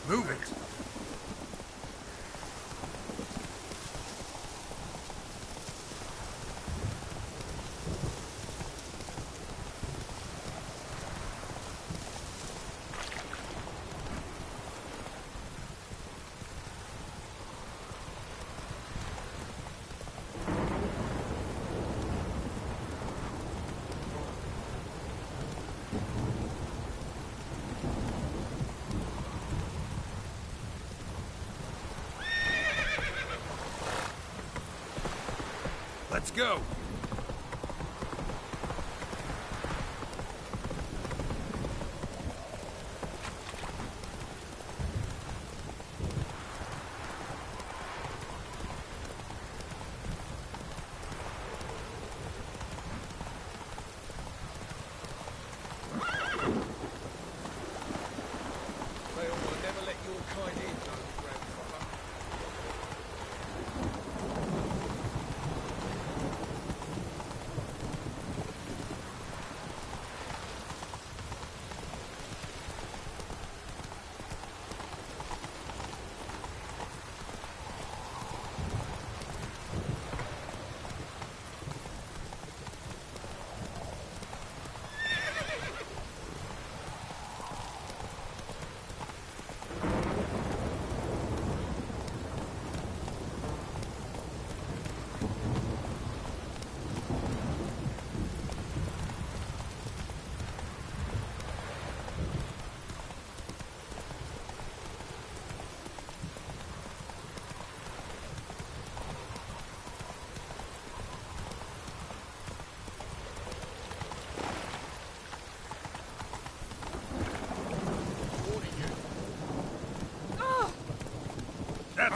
Move it. Let's go. They will never let your kind in, though, grandfather.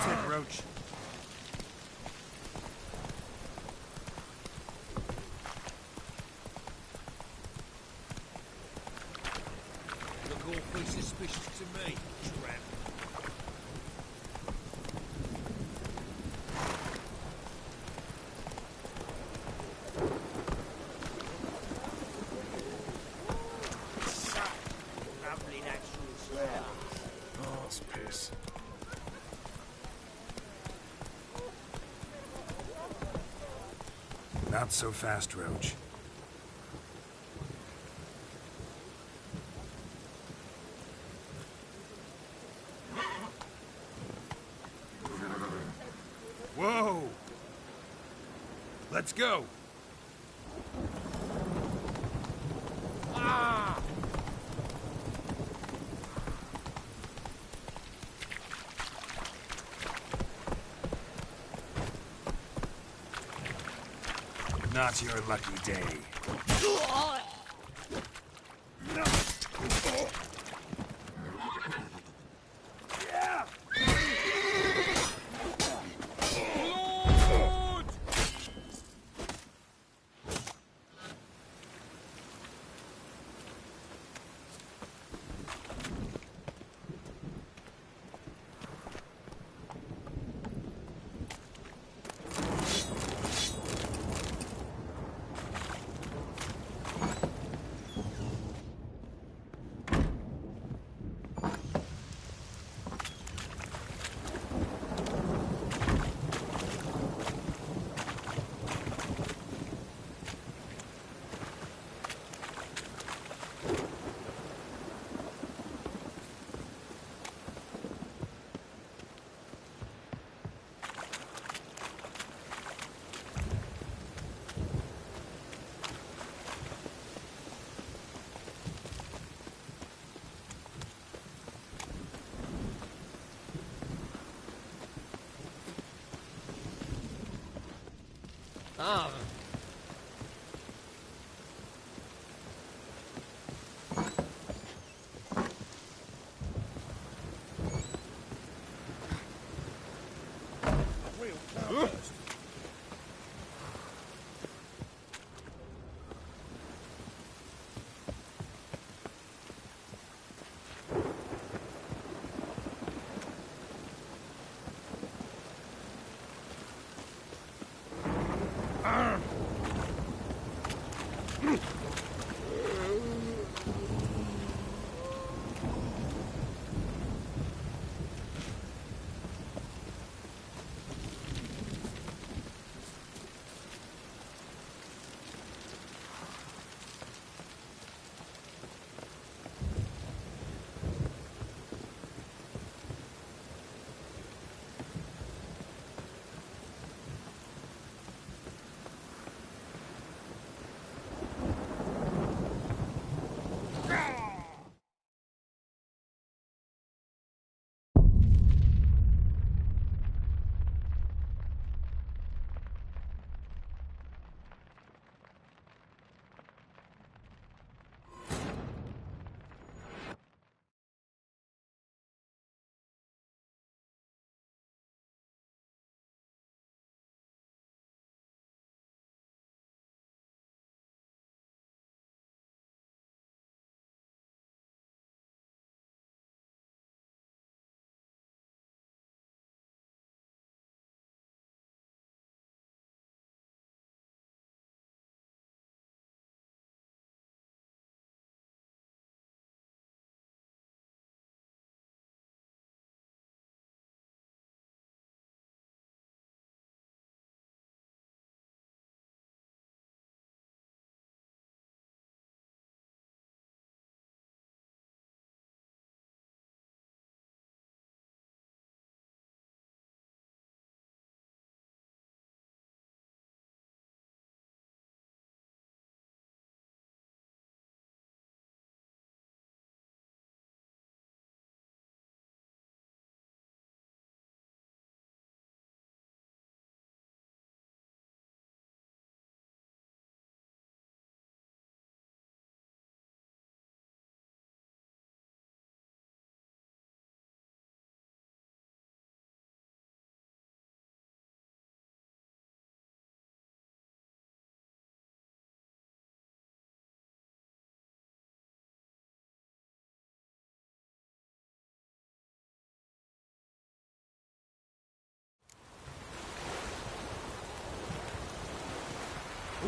tip, Roach. Look awfully suspicious to me, tramp. Lovely natural smell. Horse piss. Not so fast, Roach. Whoa! Let's go! Ah! Not your lucky day. Ah. Real cloudburst.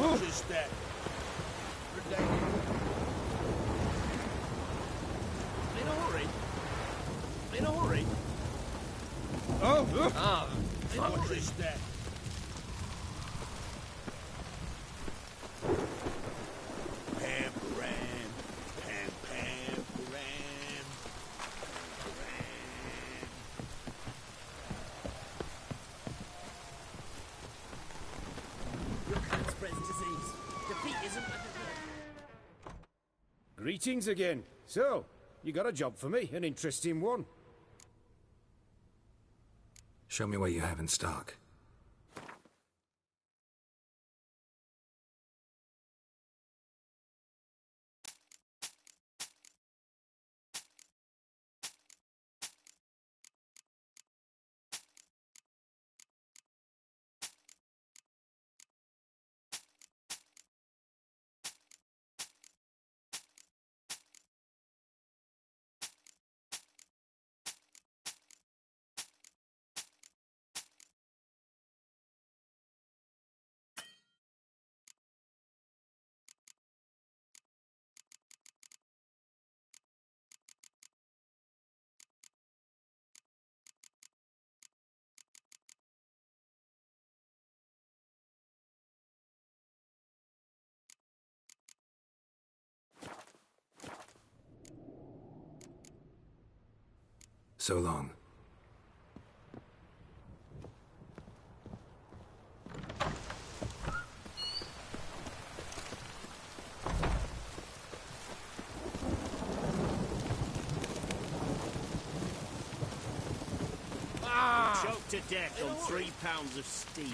Just that. In a hurry? In a hurry? Oh, Ah, in a hurry? Just that. Pam-param, pam-pam-param, pam-param. Your kind spreads disease. Defeat isn't a dessert. Greetings again. So, you got a job for me, an interesting one. Show me what you have in stock. So long. Choked to death on 3 pounds of steel.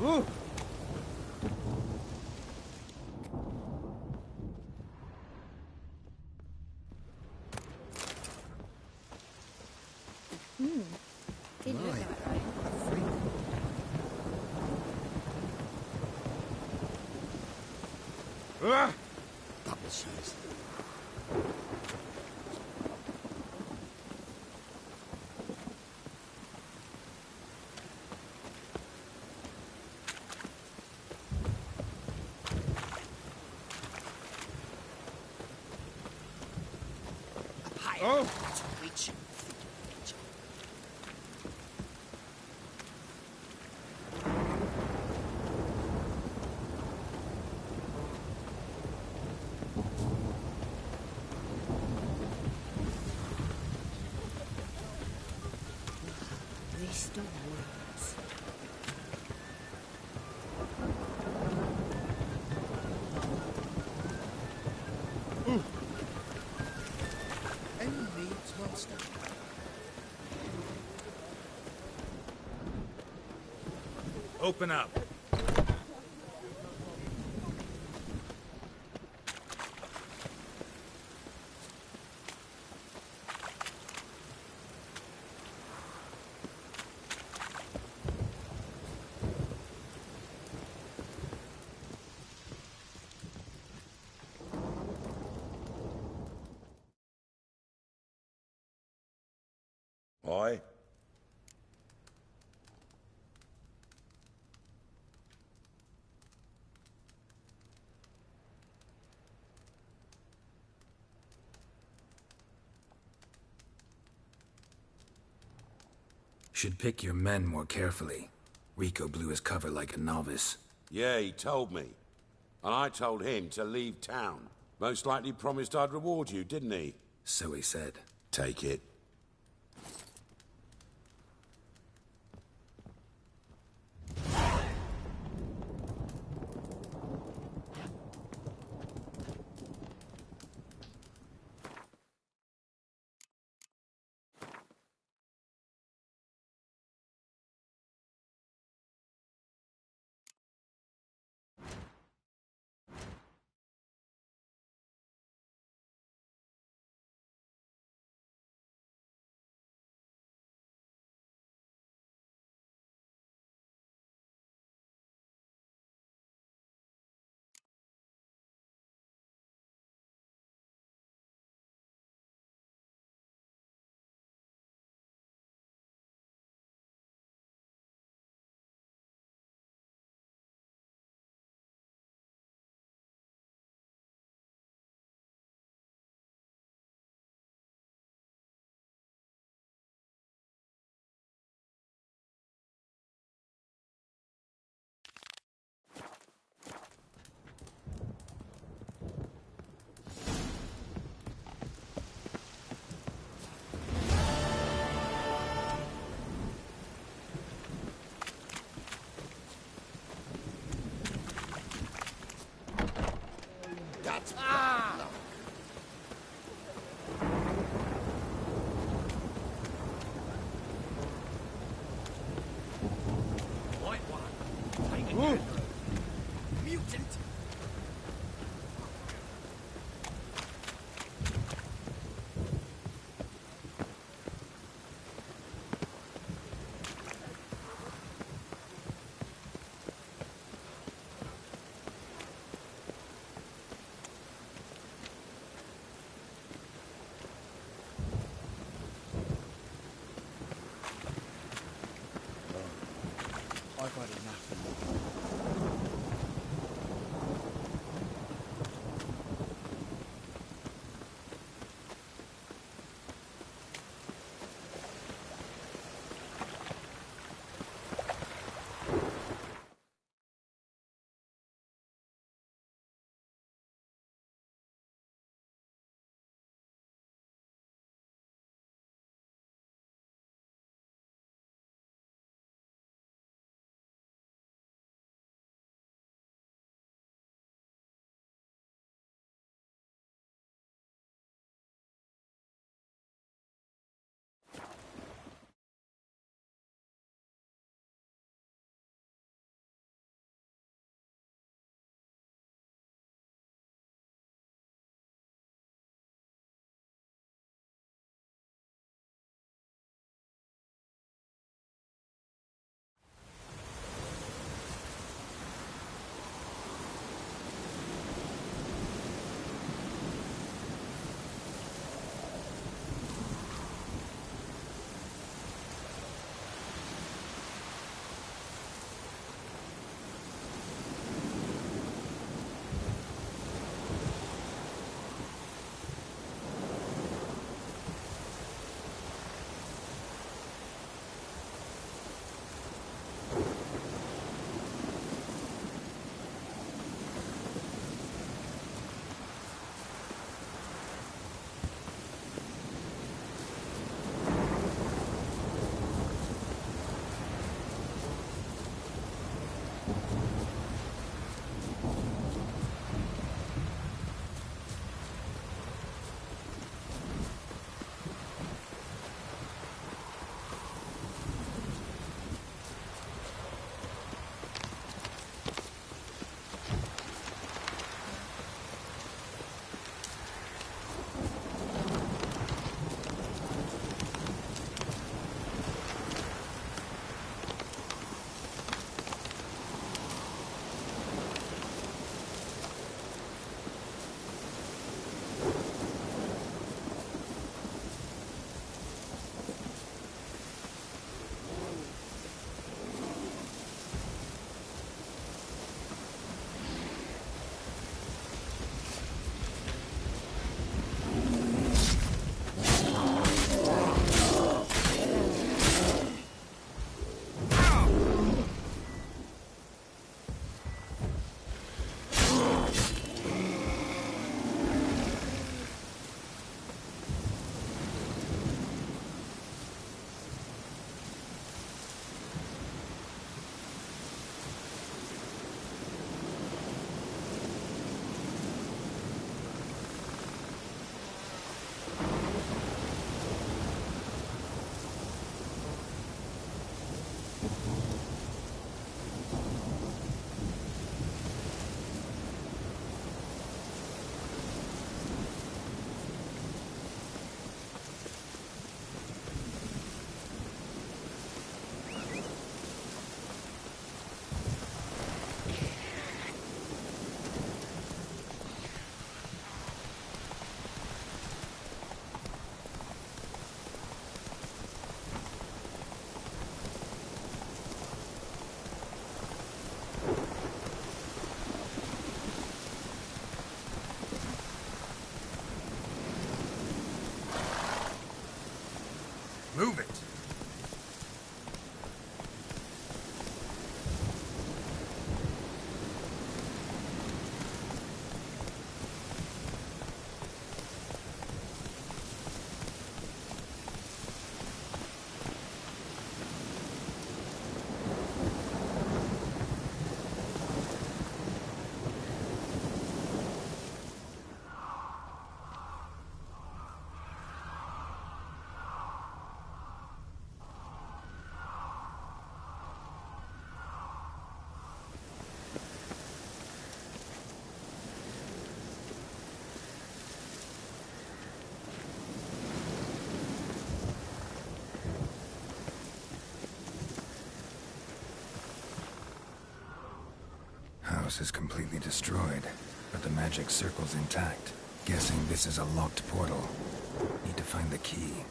Ooh. Didn't look that way. Double shoes. Oh! Reach. List of words. Any needs, master? Open up. Aye. Should pick your men more carefully. Rico blew his cover like a novice. Yeah, he told me. And I told him to leave town. Most likely promised I'd reward you, didn't he? So he said. Take it. I've had enough. house is completely destroyed, but the magic circle's intact. Guessing this is a locked portal. Need to find the key.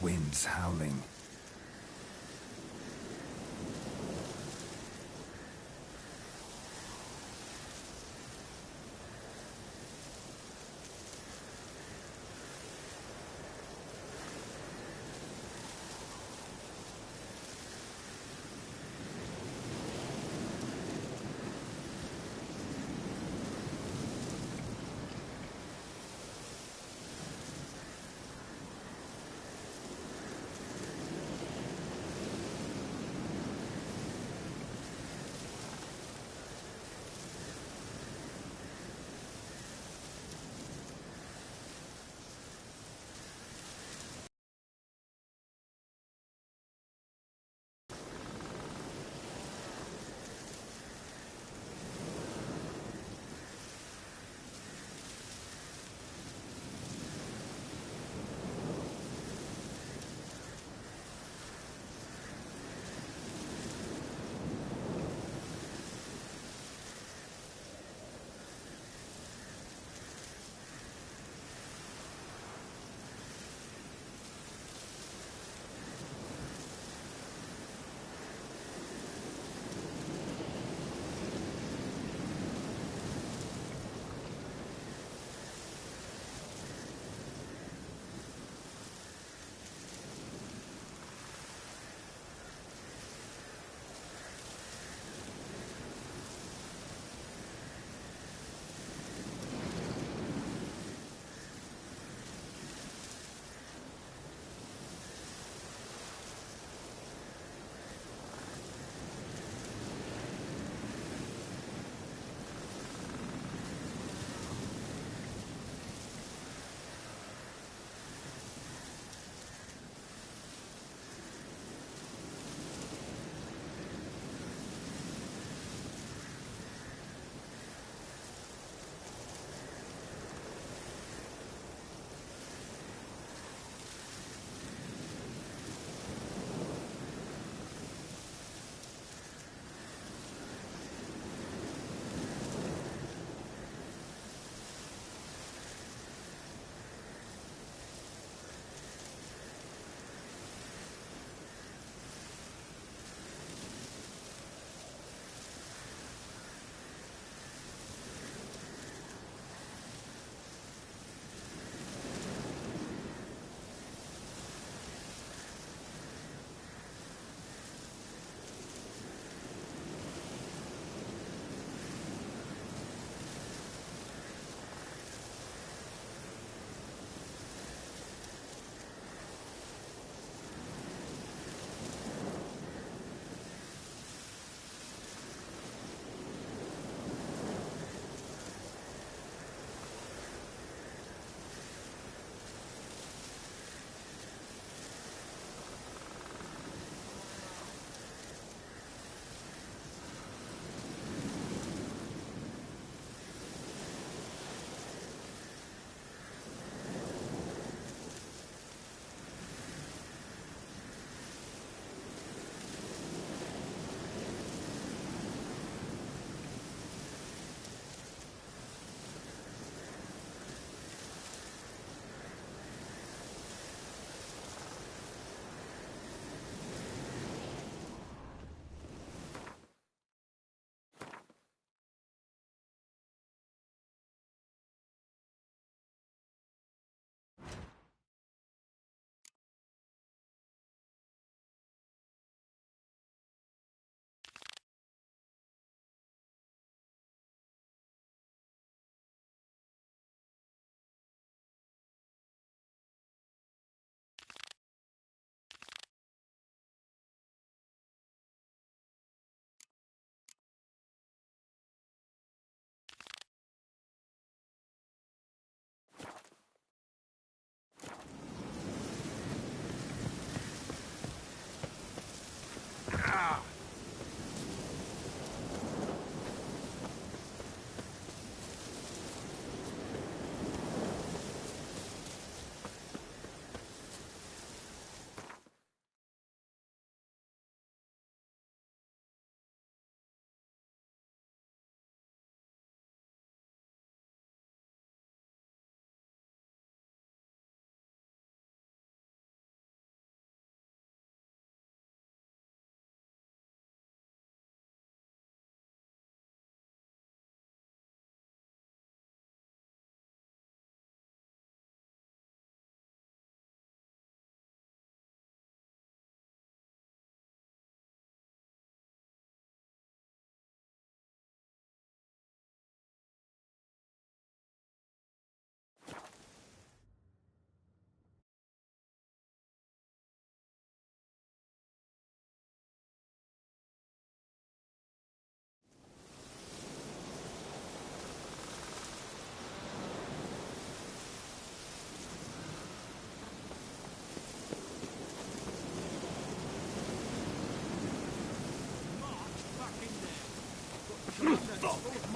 Wind's howling.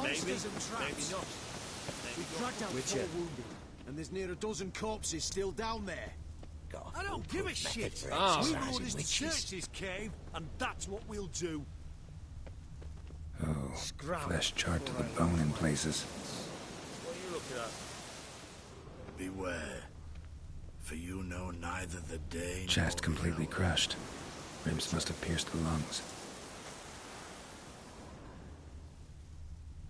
Monsters and traps. maybe not. We dragged out Witcher. 4 wounded, and there's near a dozen corpses still down there. Got I don't give a shit. for We've exercising orders to witches. search this cave, and that's what we'll do. Oh, Scram flesh charred to the before I bone in lose my places. What are you looking at? Beware, for you know neither the day Chest nor completely the hour. crushed. Ribs must have pierced the lungs.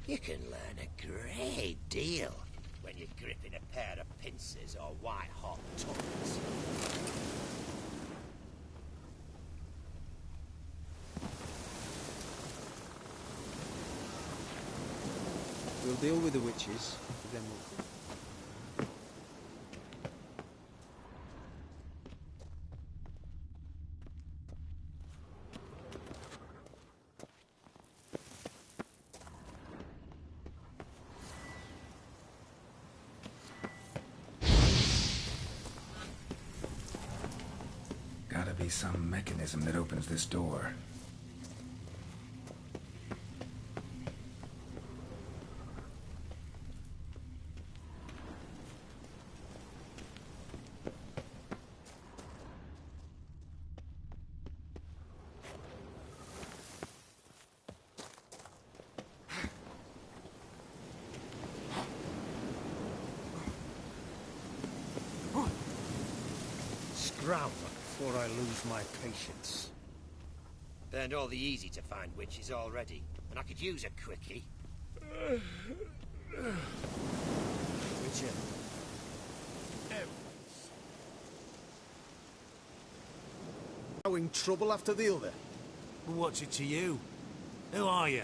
You can learn a great deal when you're gripping a pair of pincers or white-hot tongues. We'll deal with the witches, then we'll... Gotta be some mechanism that opens this door. Scram before I lose my patience. Burned all the easy-to-find witches already, and I could use a quickie. Witcher. Throwing trouble after the other. Well, what's it to you? Who are you?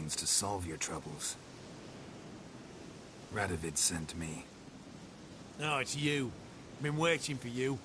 means to solve your troubles. Radovid sent me. No, it's you. Been waiting for you.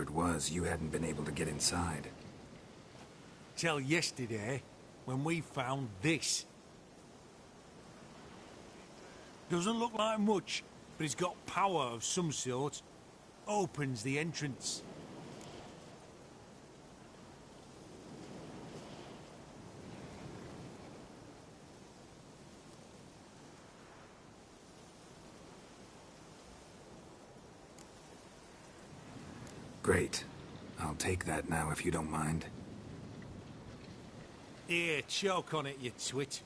it was, you hadn't been able to get inside. Till yesterday, when we found this. Doesn't look like much, but it's got power of some sort. Opens the entrance. Great. I'll take that now if you don't mind. Here, choke on it, you twit.